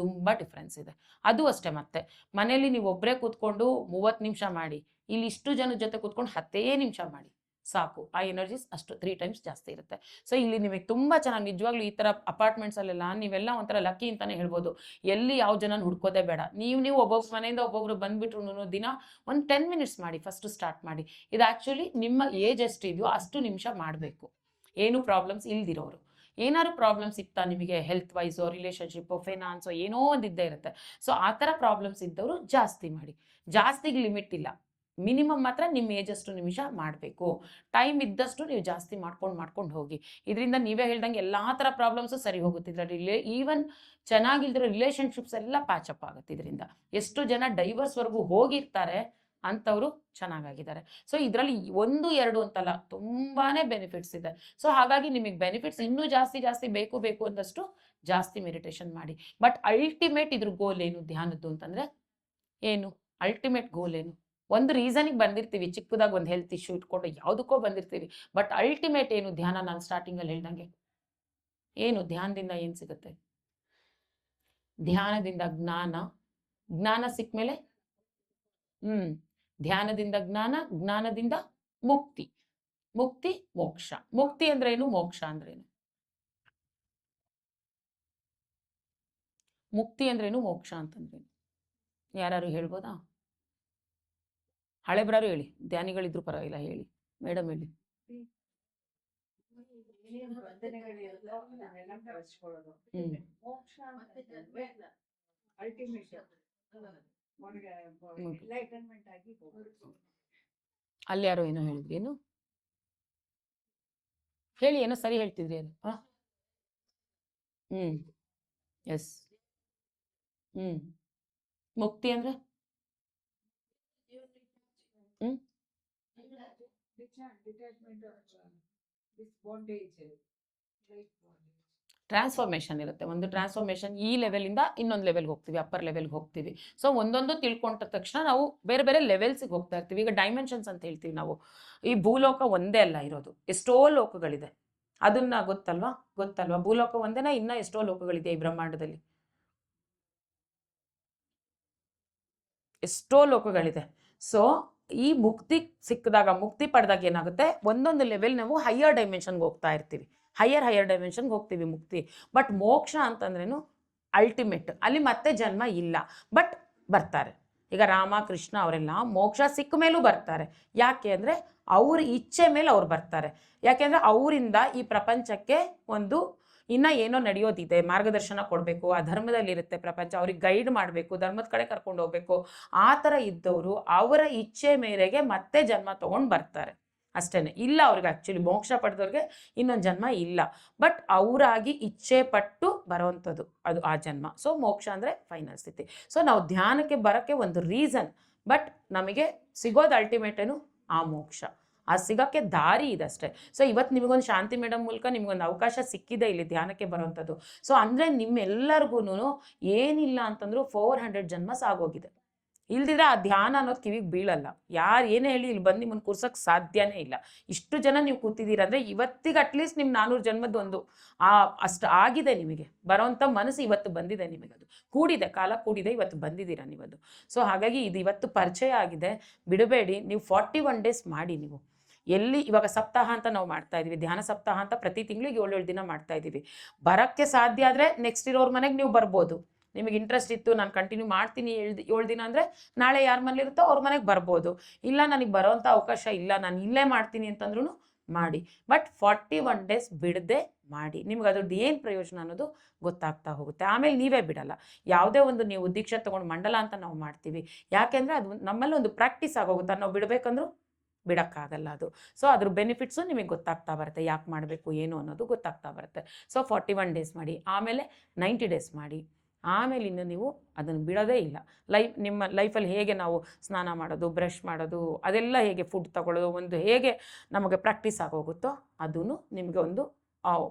Speaker 3: ತುಂಬ ಡಿಫ್ರೆನ್ಸ್ ಇದೆ. ಅದು ಅಷ್ಟೇ, ಮತ್ತೆ ಮನೇಲಿ ನೀವು ಒಬ್ಬರೇ ಕೂತ್ಕೊಂಡು 30 ನಿಮಿಷ ಮಾಡಿ, ಇಲ್ಲಿ ಇಷ್ಟು ಜನದ ಜೊತೆ ಕೂತ್ಕೊಂಡು 10 ನಿಮಿಷ ಮಾಡಿ ಸಾಕು, ಆ ಎನರ್ಜೀಸ್ ಅಷ್ಟು 3 times ಜಾಸ್ತಿ ಇರುತ್ತೆ. ಸೊ ಇಲ್ಲಿ ನಿಮಗೆ ತುಂಬ ಚೆನ್ನಾಗಿ ನಿಜವಾಗ್ಲೂ ಈ ಥರ ಅಪಾರ್ಟ್ಮೆಂಟ್ಸಲ್ಲೆಲ್ಲ ನೀವೆಲ್ಲ ಒಂಥರ ಲಕ್ಕಿ ಅಂತಲೇ ಹೇಳ್ಬೋದು. ಎಲ್ಲಿ ಯಾವ ಜನನ ಹುಡ್ಕೋದೇ ಬೇಡ, ನೀವು ಒಬ್ಬೊಬ್ಬ ಮನೆಯಿಂದ ಒಬ್ಬೊಬ್ರು ಬಂದುಬಿಟ್ರು ದಿನ ಒಂದು 10 minutes ಮಾಡಿ, ಫಸ್ಟ್ ಸ್ಟಾರ್ಟ್ ಮಾಡಿ. ಇದು ಆ್ಯಕ್ಚುಲಿ ನಿಮ್ಮ ಏಜ್ ಎಷ್ಟಿದೆಯೋ ಅಷ್ಟು ನಿಮಿಷ ಮಾಡಬೇಕು, ಏನು ಪ್ರಾಬ್ಲಮ್ಸ್ ಇಲ್ದಿರೋರು. ಏನಾದ್ರು ಪ್ರಾಬ್ಲಮ್ಸ್ ಇತ್ತಾ ನಿಮಗೆ ಹೆಲ್ತ್ ವೈಸೋ, ರಿಲೇಷನ್ಶಿಪ್ಪು, ಫೈನಾನ್ಸೋ, ಏನೋ ಒಂದು ಇದ್ದೇ ಇರುತ್ತೆ. ಸೊ ಆ ಥರ ಪ್ರಾಬ್ಲಮ್ಸ್ ಇದ್ದವರು ಜಾಸ್ತಿ ಮಾಡಿ. ಜಾಸ್ತಿಗೆ ಲಿಮಿಟ್ ಇಲ್ಲ, ಮಿನಿಮಮ್ ಮಾತ್ರ ನಿಮ್ಮ ಏಜ್ ಅಷ್ಟು ನಿಮಿಷ ಮಾಡಬೇಕು. ಟೈಮ್ ಇದ್ದಷ್ಟು ನೀವು ಜಾಸ್ತಿ ಮಾಡ್ಕೊಂಡು ಹೋಗಿ. ಇದರಿಂದ ನೀವೇ ಹೇಳ್ದಂಗೆ ಎಲ್ಲ ಥರ ಪ್ರಾಬ್ಲಮ್ಸು ಸರಿ ಹೋಗುತ್ತೆ. ಇದರಲ್ಲಿ ಈವನ್ ಚೆನ್ನಾಗಿಲ್ದಿರೋ ರಿಲೇಷನ್ಶಿಪ್ಸ್ ಎಲ್ಲ ಪ್ಯಾಚಪ್ ಆಗುತ್ತೆ ಇದರಿಂದ. ಎಷ್ಟು ಜನ ಡೈವರ್ಸ್ವರೆಗೂ ಹೋಗಿರ್ತಾರೆ ಅಂಥವರು ಚೆನ್ನಾಗಾಗಿದ್ದಾರೆ. ಸೊ ಇದರಲ್ಲಿ 1, 2 ಅಂತಲ್ಲ, ತುಂಬಾ ಬೆನಿಫಿಟ್ಸ್ ಇದೆ. ಸೊ ಹಾಗಾಗಿ ನಿಮಗೆ ಬೆನಿಫಿಟ್ಸ್ ಇನ್ನೂ ಜಾಸ್ತಿ ಬೇಕು ಅಂದಷ್ಟು ಜಾಸ್ತಿ ಮೆಡಿಟೇಷನ್ ಮಾಡಿ. ಬಟ್ ಅಲ್ಟಿಮೇಟ್ ಇದ್ರ ಗೋಲ್ ಏನು ಧ್ಯಾನದ್ದು ಅಂತಂದರೆ ಏನು? ಅಲ್ಟಿಮೇಟ್ ಗೋಲ್ ಏನು? ಒಂದು ರೀಸನಿಗೆ ಬಂದಿರ್ತೀವಿ, ಚಿಕ್ಕದಾಗ ಒಂದು ಹೆಲ್ತ್ ಇಶ್ಯೂ ಇಟ್ಕೊಂಡು ಯಾವುದಕ್ಕೋ ಬಂದಿರ್ತೀವಿ. ಬಟ್ ಅಲ್ಟಿಮೇಟ್ ಏನು? ಧ್ಯಾನ. ನಾನು ಸ್ಟಾರ್ಟಿಂಗಲ್ಲಿ ಹೇಳ್ದಂಗೆ ಏನು ಧ್ಯಾನದಿಂದ ಏನು ಸಿಗುತ್ತೆ? ಧ್ಯಾನದಿಂದ ಜ್ಞಾನ ಸಿಕ್ಮೇಲೆ ಧ್ಯಾನದಿಂದ ಜ್ಞಾನದಿಂದ ಮುಕ್ತಿ, ಮೋಕ್ಷ. ಮುಕ್ತಿ ಅಂದ್ರೆ ಏನು? ಮೋಕ್ಷ ಅಂದ್ರೇನು? ಮುಕ್ತಿ ಅಂದ್ರೇನು? ಮೋಕ್ಷ ಅಂತಂದ್ರೇನು? ಯಾರು ಹೇಳ್ಬೋದಾ? ಹಳೆಬ್ರಾರು ಹೇಳಿ, ಧ್ಯಾನಿಗಳಿದ್ರು ಪರವಾಗಿಲ್ಲ, ಹೇಳಿ ಮೇಡಮ್, ಹೇಳಿ.
Speaker 1: ಏನೇನು ಬಂಧನಗಳಿರುತ್ತೋ ಅದನ್ನೆಲ್ಲ ಕಳ್ಸ್ಕೊಳ್ಳೋದು. ಮೋಕ್ಷ ಅಂತಂದ್ರೆ ಅಲ್ಟಿಮೇಟ್ ಎನ್ಲೈಟನ್ಮೆಂಟ್ ಆಗಿ ಹೋಗೋದು.
Speaker 3: ಅಲ್ಲಿ ಯಾರೋ ಏನೋ ಹೇಳಿದ್ರಿ, ಏನು ಹೇಳಿ, ಏನೋ ಸರಿ ಹೇಳ್ತಿದ್ರಿ ಅದು. ಎಸ್. ಮುಕ್ತಿ ಅಂದ್ರೆ ಟ್ರಾನ್ಸ್ಫಾರ್ಮೇಷನ್ ಇರುತ್ತೆ. ಒಂದು ಟ್ರಾನ್ಸ್ಫಾರ್ಮೇಷನ್ ಈ ಲೆವೆಲಿಂದ ಇನ್ನೊಂದು ಲೆವೆಲ್ಗೆ ಹೋಗ್ತೀವಿ, ಅಪ್ಪರ್ ಲೆವೆಲ್ಗೆ ಹೋಗ್ತೀವಿ. ಸೊ ಒಂದೊಂದು ತಿಳ್ಕೊಂಡ ತಕ್ಷಣ ನಾವು ಬೇರೆ ಬೇರೆ ಲೆವೆಲ್ಸಿಗೆ ಹೋಗ್ತಾ ಇರ್ತೀವಿ. ಈಗ ಡೈಮೆನ್ಷನ್ಸ್ ಅಂತ ಹೇಳ್ತೀವಿ ನಾವು. ಈ ಭೂಲೋಕ ಒಂದೇ ಅಲ್ಲ ಇರೋದು, ಎಷ್ಟೋ ಲೋಕಗಳಿದೆ. ಅದನ್ನ ಗೊತ್ತಲ್ವಾ? ಭೂಲೋಕ ಒಂದೇನಾ? ಇನ್ನ ಎಷ್ಟೋ ಲೋಕಗಳಿದೆ ಈ ಬ್ರಹ್ಮಾಂಡದಲ್ಲಿ, ಎಷ್ಟೋ ಲೋಕಗಳಿದೆ. ಸೊ ಈ ಮುಕ್ತಿ ಸಿಕ್ಕಿದಾಗ, ಮುಕ್ತಿ ಪಡೆದಾಗ ಏನಾಗುತ್ತೆ, ಒಂದೊಂದು ಲೆವೆಲ್ ನಾವು ಹೈಯರ್ ಡೈಮೆನ್ಷನ್ಗೆ ಹೋಗ್ತಾ ಇರ್ತೀವಿ, ಹೈಯರ್ ಡೈಮೆನ್ಷನ್ಗೆ ಹೋಗ್ತೀವಿ ಮುಕ್ತಿ. ಬಟ್ ಮೋಕ್ಷ ಅಂತಂದ್ರೇನು? ಅಲ್ಟಿಮೇಟ್. ಅಲ್ಲಿ ಮತ್ತೆ ಜನ್ಮ ಇಲ್ಲ, ಬಟ್ ಬರ್ತಾರೆ. ಈಗ ರಾಮ ಕೃಷ್ಣ ಅವರೆಲ್ಲ ಮೋಕ್ಷ ಸಿಕ್ಕ ಮೇಲೂ ಬರ್ತಾರೆ. ಯಾಕೆ ಅಂದರೆ ಅವ್ರ ಇಚ್ಛೆ ಮೇಲೆ ಅವ್ರು ಬರ್ತಾರೆ. ಯಾಕೆಂದರೆ ಅವರಿಂದ ಈ ಪ್ರಪಂಚಕ್ಕೆ ಒಂದು ಇನ್ನೂ ಏನೋ ನಡೆಯೋದಿದೆ, ಮಾರ್ಗದರ್ಶನ ಕೊಡಬೇಕು, ಆ ಧರ್ಮದಲ್ಲಿರುತ್ತೆ ಪ್ರಪಂಚ, ಅವ್ರಿಗೆ ಗೈಡ್ ಮಾಡಬೇಕು, ಧರ್ಮದ ಕಡೆ ಕರ್ಕೊಂಡು ಹೋಗ್ಬೇಕು. ಆ ಥರ ಇದ್ದವರು ಅವರ ಇಚ್ಛೆ ಮೇರೆಗೆ ಮತ್ತೆ ಜನ್ಮ ತೊಗೊಂಡು ಬರ್ತಾರೆ ಅಷ್ಟೇ. ಇಲ್ಲ ಅವ್ರಿಗೆ ಆ್ಯಕ್ಚುಲಿ ಮೋಕ್ಷ ಪಡೆದವ್ರಿಗೆ ಇನ್ನೊಂದು ಜನ್ಮ ಇಲ್ಲ, ಬಟ್ ಅವರಾಗಿ ಇಚ್ಛೆ ಪಟ್ಟು ಬರೋವಂಥದ್ದು ಅದು ಆ ಜನ್ಮ. ಸೊ ಮೋಕ್ಷ ಅಂದರೆ ಫೈನಲ್ ಸ್ಥಿತಿ. ಸೊ ನಾವು ಧ್ಯಾನಕ್ಕೆ ಬರೋಕ್ಕೆ ಒಂದು ರೀಸನ್, ಬಟ್ ನಮಗೆ ಸಿಗೋದು ಅಲ್ಟಿಮೇಟ್ ಏನು? ಆ ಮೋಕ್ಷ. ಆ ಸಿಗೋಕ್ಕೆ ದಾರಿ ಇದಷ್ಟೇ. ಸೊ ಇವತ್ತು ನಿಮಗೊಂದು ಶಾಂತಿ ಮೇಡಮ್ ಮೂಲಕ ನಿಮಗೊಂದು ಅವಕಾಶ ಸಿಕ್ಕಿದೆ ಇಲ್ಲಿ ಧ್ಯಾನಕ್ಕೆ ಬರೋವಂಥದ್ದು. ಸೊ ಅಂದರೆ ನಿಮ್ಮೆಲ್ಲರಿಗೂ ಏನಿಲ್ಲ ಅಂತಂದ್ರೂ 400 ಜನ್ಮ ಸಾಗೋಗಿದೆ. ಇಲ್ದಿದ್ರೆ ಆ ಧ್ಯಾನ ಅನ್ನೋದು ಕಿವಿಗೆ ಬೀಳಲ್ಲ. ಯಾರು ಏನೇ ಹೇಳಿ ಇಲ್ಲಿ ಬಂದು ನಿಮ್ಮನ್ನು ಕೂರ್ಸೋಕ್ಕೆ ಸಾಧ್ಯನೇ ಇಲ್ಲ. ಇಷ್ಟು ಜನ ನೀವು ಕೂತಿದ್ದೀರ ಅಂದರೆ ಇವತ್ತಿಗೆ ಅಟ್ಲೀಸ್ಟ್ ನಿಮ್ಮ 400 ಜನ್ಮದ ಒಂದು ಅಷ್ಟು ಆಗಿದೆ. ನಿಮಗೆ ಬರೋವಂಥ ಮನಸ್ಸು ಇವತ್ತು ಬಂದಿದೆ, ನಿಮಗದು ಕೂಡಿದೆ, ಕಾಲ ಕೂಡಿದೆ, ಇವತ್ತು ಬಂದಿದ್ದೀರಾ ನೀವದು. ಸೊ ಹಾಗಾಗಿ ಇದು ಇವತ್ತು ಪರಿಚಯ ಆಗಿದೆ, ಬಿಡಬೇಡಿ. ನೀವು 41 days ಮಾಡಿ. ನೀವು ಎಲ್ಲಿ ಇವಾಗ ಸಪ್ತಾಹ ಅಂತ ನಾವು ಮಾಡ್ತಾ ಇದ್ದೀವಿ, ಧ್ಯಾನ ಸಪ್ತಾಹ ಅಂತ ಪ್ರತಿ ತಿಂಗಳಿಗೆ 7 ದಿನ ಮಾಡ್ತಾ ಇದ್ದೀವಿ. ಬರೋಕ್ಕೆ ಸಾಧ್ಯ ಆದರೆ ನೆಕ್ಸ್ಟ್ ಇರೋರ ಮನೆಗೆ ನೀವು ಬರ್ಬೋದು. ನಿಮಗೆ ಇಂಟ್ರೆಸ್ಟ್ ಇತ್ತು, ನಾನು ಕಂಟಿನ್ಯೂ ಮಾಡ್ತೀನಿ 7 ದಿನ ಅಂದರೆ ನಾಳೆ ಯಾರ ಮನೇಲಿರುತ್ತೋ ಅವ್ರ ಮನೆಗೆ ಬರ್ಬೋದು. ಇಲ್ಲ ನನಗೆ ಬರೋವಂಥ ಅವಕಾಶ ಇಲ್ಲ, ನಾನು ಇಲ್ಲೇ ಮಾಡ್ತೀನಿ ಅಂತಂದ್ರೂ ಮಾಡಿ. ಬಟ್ 41 days ಬಿಡದೆ ಮಾಡಿ. ನಿಮ್ಗೆ ಅದ್ರದ್ದು ಏನು ಪ್ರಯೋಜನ ಅನ್ನೋದು ಗೊತ್ತಾಗ್ತಾ ಹೋಗುತ್ತೆ. ಆಮೇಲೆ ನೀವೇ ಬಿಡಲ್ಲ. ಯಾವುದೇ ಒಂದು ನೀವು ದೀಕ್ಷೆ ತೊಗೊಂಡು ಮಂಡಲ ಅಂತ ನಾವು ಮಾಡ್ತೀವಿ, ಯಾಕೆಂದರೆ ಅದು ನಮ್ಮಲ್ಲಿ ಒಂದು ಪ್ರಾಕ್ಟೀಸ್ ಆಗೋಗುತ್ತೆ. ನಾವು ಬಿಡಬೇಕಂದ್ರೂ ಬಿಡೋಕ್ಕಾಗಲ್ಲ ಅದು. ಸೊ ಅದ್ರ ಬೆನಿಫಿಟ್ಸು ನಿಮಗೆ ಗೊತ್ತಾಗ್ತಾ ಬರುತ್ತೆ, ಯಾಕೆ ಮಾಡಬೇಕು ಏನು ಅನ್ನೋದು ಗೊತ್ತಾಗ್ತಾ ಬರುತ್ತೆ. ಸೊ 41 ಡೇಸ್ ಮಾಡಿ, ಆಮೇಲೆ 90 ಡೇಸ್ ಮಾಡಿ, ಆಮೇಲೆ ಇನ್ನು ನೀವು ಅದನ್ನು ಬಿಡೋದೇ ಇಲ್ಲ. ನಿಮ್ಮ ಲೈಫಲ್ಲಿ ಹೇಗೆ ನಾವು ಸ್ನಾನ ಮಾಡೋದು, ಬ್ರಷ್ ಮಾಡೋದು, ಅದೆಲ್ಲ ಹೇಗೆ ಫುಡ್ ತಗೊಳ್ಳೋದು, ಒಂದು ಹೇಗೆ ನಮಗೆ ಪ್ರಾಕ್ಟೀಸ್ ಆಗೋಗುತ್ತೋ ಅದೂ ನಿಮಗೆ ಒಂದು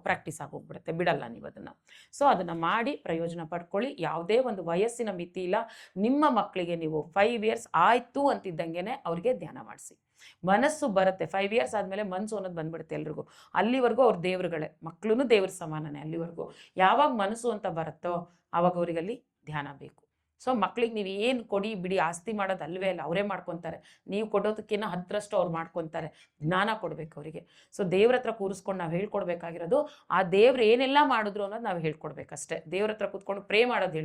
Speaker 3: ಪ್ರಾಕ್ಟೀಸ್ ಆಗೋಗ್ಬಿಡುತ್ತೆ, ಬಿಡಲ್ಲ ನೀವು ಅದನ್ನು. ಸೊ ಅದನ್ನು ಮಾಡಿ ಪ್ರಯೋಜನ ಪಡ್ಕೊಳ್ಳಿ. ಯಾವುದೇ ಒಂದು ವಯಸ್ಸಿನ ಮಿತಿ ಇಲ್ಲ. ನಿಮ್ಮ ಮಕ್ಕಳಿಗೆ ನೀವು 5 ಇಯರ್ಸ್ ಆಯಿತು ಅಂತಿದ್ದಂಗೆ ಅವ್ರಿಗೆ ಧ್ಯಾನ ಮಾಡಿಸಿ. ಮನಸ್ಸು ಬರುತ್ತೆ 5 ಇಯರ್ಸ್ ಆದಮೇಲೆ ಮನಸ್ಸು ಅನ್ನೋದು ಬಂದ್ಬಿಡುತ್ತೆ ಎಲ್ರಿಗೂ. ಅಲ್ಲಿವರೆಗೂ ಅವ್ರ ದೇವ್ರುಗಳೇ, ಮಕ್ಕಳು ದೇವ್ರ ಸಮಾನನೇ ಅಲ್ಲಿವರೆಗೂ. ಯಾವಾಗ ಮನಸ್ಸು ಅಂತ ಬರುತ್ತೋ ಆವಾಗ ಅವರಿಗಲ್ಲಿ ಧ್ಯಾನ ಬೇಕು. ಸೊ ಮಕ್ಳಿಗೆ ನೀವು ಏನು ಕೊಡಿ ಬಿಡಿ ಆಸ್ತಿ ಮಾಡೋದು ಅಲ್ವೇ ಅಲ್ಲ, ಅವರೇ ಮಾಡ್ಕೊತಾರೆ. ನೀವು ಕೊಡೋದಕ್ಕಿಂತ 10ರಷ್ಟು ಅವ್ರು ಮಾಡ್ಕೊತಾರೆ. ಜ್ಞಾನ ಕೊಡಬೇಕು ಅವರಿಗೆ. ಸೊ ದೇವ್ರ ಹತ್ರ ಕೂರಿಸ್ಕೊಂಡು ನಾವು ಹೇಳ್ಕೊಡ್ಬೇಕಾಗಿರೋದು, ಆ ದೇವ್ರು ಏನೆಲ್ಲ ಮಾಡಿದ್ರು ಅನ್ನೋದು ನಾವು ಹೇಳ್ಕೊಡ್ಬೇಕಷ್ಟೇ. ದೇವ್ರ ಹತ್ರ ಕೂತ್ಕೊಂಡು ಪ್ರೇ ಮಾಡೋದು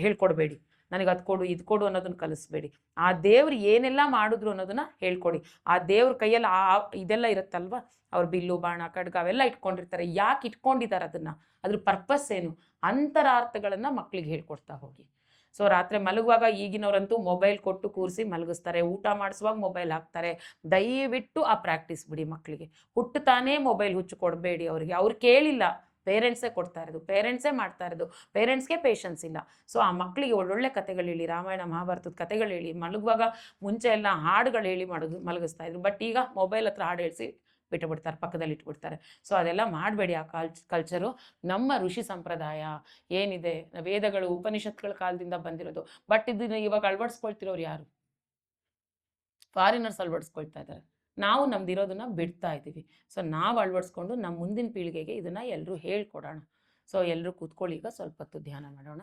Speaker 3: ಹೇಳ್ಕೊಡ್ಬೇಡಿ. ನನಗೆ ಅದು ಕೊಡು ಇದು ಕೊಡು ಅನ್ನೋದನ್ನ ಕಲಿಸ್ಬೇಡಿ. ಆ ದೇವ್ರು ಏನೆಲ್ಲ ಮಾಡಿದ್ರು ಅನ್ನೋದನ್ನ ಹೇಳ್ಕೊಡಿ. ಆ ದೇವ್ರ ಕೈಯಲ್ಲಿ ಇದೆಲ್ಲ ಇರುತ್ತಲ್ವ, ಅವ್ರ ಬಿಲ್ಲು ಬಾಣ ಖಡ್ಗ ಅವೆಲ್ಲ ಇಟ್ಕೊಂಡಿರ್ತಾರೆ. ಯಾಕೆ ಇಟ್ಕೊಂಡಿದ್ದಾರೆ ಅದನ್ನು, ಅದ್ರ ಪರ್ಪಸ್ ಏನು, ಅಂತರಾರ್ಥಗಳನ್ನು ಮಕ್ಕಳಿಗೆ ಹೇಳ್ಕೊಡ್ತಾ ಹೋಗಿ. ಸೊ ರಾತ್ರಿ ಮಲಗುವಾಗ ಈಗಿನವರಂತೂ ಮೊಬೈಲ್ ಕೊಟ್ಟು ಕೂರಿಸಿ ಮಲಗಿಸ್ತಾರೆ, ಊಟ ಮಾಡಿಸುವಾಗ ಮೊಬೈಲ್ ಹಾಕ್ತಾರೆ. ದಯವಿಟ್ಟು ಆ ಪ್ರಾಕ್ಟೀಸ್ ಬಿಡಿ ಮಕ್ಕಳಿಗೆ. ಹುಟ್ಟುತ್ತಾನೇ ಮೊಬೈಲ್ ಹುಚ್ಚು ಕೊಡಬೇಡಿ ಅವರಿಗೆ. ಅವ್ರು ಕೇಳಿಲ್ಲ, ಪೇರೆಂಟ್ಸೇ ಕೊಡ್ತಾ ಇರೋದು, ಪೇರೆಂಟ್ಸೇ ಮಾಡ್ತಾ ಇರೋದು. ಪೇರೆಂಟ್ಸ್ಗೆ ಪೇಷನ್ಸ್ ಇಲ್ಲ. ಸೊ ಆ ಮಕ್ಕಳಿಗೆ ಒಳ್ಳೊಳ್ಳೆ ಕಥೆಗಳು ಹೇಳಿ, ರಾಮಾಯಣ ಮಹಾಭಾರತದ ಕಥೆಗಳು ಹೇಳಿ, ಮಲಗುವಾಗ ಮುಂಚೆ ಎಲ್ಲ ಹಾಡುಗಳು ಹೇಳಿ ಮಲಗಿಸ್ತಾ ಇದ್ರು. ಬಟ್ ಈಗ ಮೊಬೈಲ್ ಹತ್ರ ಹಾಡು ಹೇಳಿಸಿ ಬಿಟ್ಟುಬಿಡ್ತಾರೆ, ಪಕ್ಕದಲ್ಲಿ ಇಟ್ಬಿಡ್ತಾರೆ. ಸೊ ಅದೆಲ್ಲ ಮಾಡಬೇಡಿ. ಆ ಕಲ್ಚರು ನಮ್ಮ ಋಷಿ ಸಂಪ್ರದಾಯ ಏನಿದೆ, ವೇದಗಳು ಉಪನಿಷತ್ಗಳ ಕಾಲದಿಂದ ಬಂದಿರೋದು. ಬಟ್ ಇದನ್ನ ಇವಾಗ ಅಳವಡಿಸ್ಕೊಳ್ತಿರೋರು ಯಾರು? ಫಾರಿನರ್ಸ್ ಅಳವಡಿಸ್ಕೊಳ್ತಾ ಇದ್ದಾರೆ. ನಾವು ನಮ್ದಿರೋದನ್ನ ಬಿಡ್ತಾ ಇದ್ದೀವಿ. ಸೊ ನಾವು ಅಳವಡಿಸ್ಕೊಂಡು ನಮ್ಮ ಮುಂದಿನ ಪೀಳಿಗೆಗೆ ಇದನ್ನು ಎಲ್ಲರೂ ಹೇಳ್ಕೊಡೋಣ. ಸೊ ಎಲ್ಲರೂ ಕೂತ್ಕೊಳ್ಳಿ, ಈಗ ಸ್ವಲ್ಪ ಹೊತ್ತು ಧ್ಯಾನ ಮಾಡೋಣ.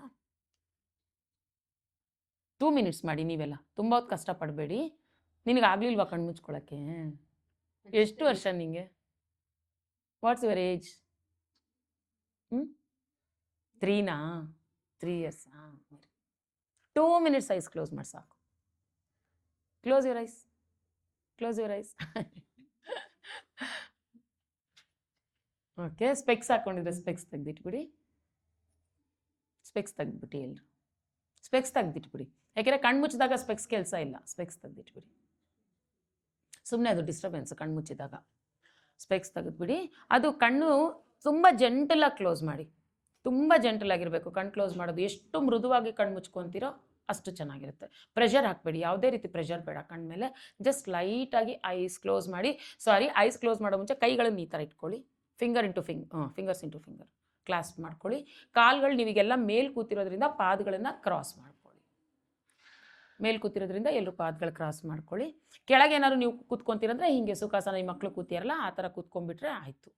Speaker 3: 2 ಮಿನಿಟ್ಸ್ ಮಾಡಿ ನೀವೆಲ್ಲ, ತುಂಬ ಹೊತ್ತು ಕಷ್ಟಪಡಬೇಡಿ. ನಿನಗಾಗಲಿಲ್ವಾ ಕಣ್ಣು ಮುಚ್ಕೊಳ್ಳೋಕ್ಕೆ? ಎಷ್ಟು ವರ್ಷ ನಿಂಗೆ? What's your age? 3ನಾ? 3 ಇಯರ್ಸ್. 2 ಮಿನಿಟ್ಸ್ ಐಸ್ ಕ್ಲೋಸ್ ಮಾಡಿ ಸಾಕು. Close your eyes, close your eyes. Okay, specs ಹಾಕೊಂಡಿದ್ರೆ ಸ್ಪೆಕ್ಸ್ ತೆಗೆದಿಟ್ಬಿಡಿ. ಸ್ಪೆಕ್ಸ್ ತೆಗೆದ್ಬಿಟ್ಟು ಎಲ್ಲರೂ ಸ್ಪೆಕ್ಸ್ ತೆಗೆದಿಟ್ಬಿಡಿ. ಯಾಕೆಂದರೆ ಕಣ್ಣು ಮುಚ್ಚಿದಾಗ ಸ್ಪೆಕ್ಸ್ ಕೆಲಸ ಇಲ್ಲ. ಸ್ಪೆಕ್ಸ್ ತೆಗೆದಿಟ್ಬಿಡಿ. ಸುಮ್ಮನೆ ಅದು ಡಿಸ್ಟರ್ಬೆನ್ಸ್ ಕಣ್ಣು ಮುಚ್ಚಿದಾಗ. ಸ್ಪೆಕ್ಸ್ ತೆಗೆದ್ಬಿಡಿ. ಅದು ಕಣ್ಣು ತುಂಬ ಜೆಂಟಲಾಗಿ ಕ್ಲೋಸ್ ಮಾಡಿ. ತುಂಬ ಜೆಂಟಲಾಗಿರಬೇಕು ಕಣ್ಣು ಕ್ಲೋಸ್ ಮಾಡೋದು. ಎಷ್ಟು ಮೃದುವಾಗಿ ಕಣ್ಣು ಮುಚ್ಕೊತೀರೋ ಅಷ್ಟು ಚೆನ್ನಾಗಿರುತ್ತೆ. ಪ್ರೆಷರ್ ಹಾಕಬೇಡಿ, ಯಾವುದೇ ರೀತಿ ಪ್ರೆಷರ್ ಬೇಡ ಕಣ್ಣ ಮೇಲೆ. ಜಸ್ಟ್ ಲೈಟಾಗಿ ಐಸ್ ಕ್ಲೋಸ್ ಮಾಡಿ. ಐಸ್ ಕ್ಲೋಸ್ ಮಾಡೋ ಮುಂಚೆ ಕೈಗಳನ್ನು ಈ ಥರ ಇಟ್ಕೊಳ್ಳಿ. ಫಿಂಗರ್ಸ್ ಇಂಟು ಫಿಂಗರ್ ಕ್ಲಾಸ್ಪ್ ಮಾಡ್ಕೊಳ್ಳಿ. ಕಾಲ್ಗಳು ನೀವೀಗೆಲ್ಲ ಮೇಲ್ ಕೂತಿರೋದ್ರಿಂದ ಪಾದಗಳನ್ನು ಕ್ರಾಸ್ ಮಾಡ್ಕೊಳ್ಳಿ. ಮೇಲ್ ಕೂತಿರೋದ್ರಿಂದ ಎಲ್ಲರೂ ಪಾದಗಳು ಕ್ರಾಸ್ ಮಾಡ್ಕೊಳ್ಳಿ. ಕೆಳಗೇನಾದ್ರು ನೀವು ಕೂತ್ಕೊತೀರಂದ್ರೆ ಹಿಂಗೆ ಸುಖಾಸನ ಈ ಮಕ್ಕಳು ಕೂತಿರಲ್ಲ ಆ ಥರ ಕೂತ್ಕೊಂಡ್ಬಿಟ್ರೆ ಆಯಿತು.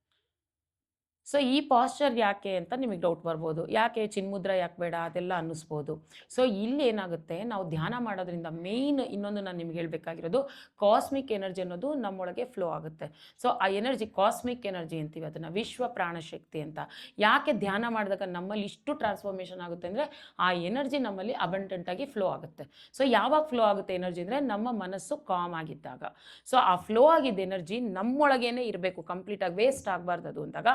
Speaker 3: ಸೊ ಈ ಪಾಶ್ಚರ್ ಯಾಕೆ ಅಂತ ನಿಮಗೆ ಡೌಟ್ ಬರ್ಬೋದು. ಯಾಕೆ ಚಿನ್ಮುದ್ರ ಯಾಕೆ ಬೇಡ ಅದೆಲ್ಲ ಅನ್ನಿಸ್ಬೋದು. ಸೊ ಇಲ್ಲಿ ಏನಾಗುತ್ತೆ, ನಾವು ಧ್ಯಾನ ಮಾಡೋದ್ರಿಂದ ಮೇಯ್ನ್ ಇನ್ನೊಂದು ನಾನು ನಿಮ್ಗೆ ಹೇಳಬೇಕಾಗಿರೋದು, ಕಾಸ್ಮಿಕ್ ಎನರ್ಜಿ ಅನ್ನೋದು ನಮ್ಮೊಳಗೆ ಫ್ಲೋ ಆಗುತ್ತೆ. ಸೊ ಆ ಎನರ್ಜಿ ಕಾಸ್ಮಿಕ್ ಎನರ್ಜಿ ಅಂತೀವಿ ಅದನ್ನು, ವಿಶ್ವ ಪ್ರಾಣಶಕ್ತಿ ಅಂತ. ಯಾಕೆ ಧ್ಯಾನ ಮಾಡಿದಾಗ ನಮ್ಮಲ್ಲಿ ಇಷ್ಟು ಟ್ರಾನ್ಸ್ಫಾರ್ಮೇಷನ್ ಆಗುತ್ತೆ ಅಂದರೆ ಆ ಎನರ್ಜಿ ನಮ್ಮಲ್ಲಿ ಅಬಂಡೆಂಟಾಗಿ ಫ್ಲೋ ಆಗುತ್ತೆ. ಸೊ ಯಾವಾಗ ಫ್ಲೋ ಆಗುತ್ತೆ ಎನರ್ಜಿ ಅಂದರೆ ನಮ್ಮ ಮನಸ್ಸು ಕಾಮ್ ಆಗಿದ್ದಾಗ. ಸೊ ಆ ಫ್ಲೋ ಆಗಿದ್ದ ಎನರ್ಜಿ ನಮ್ಮೊಳಗೇನೆ ಇರಬೇಕು, ಕಂಪ್ಲೀಟಾಗಿ ವೇಸ್ಟ್ ಆಗಬಾರ್ದು ಅದು ಅಂದಾಗ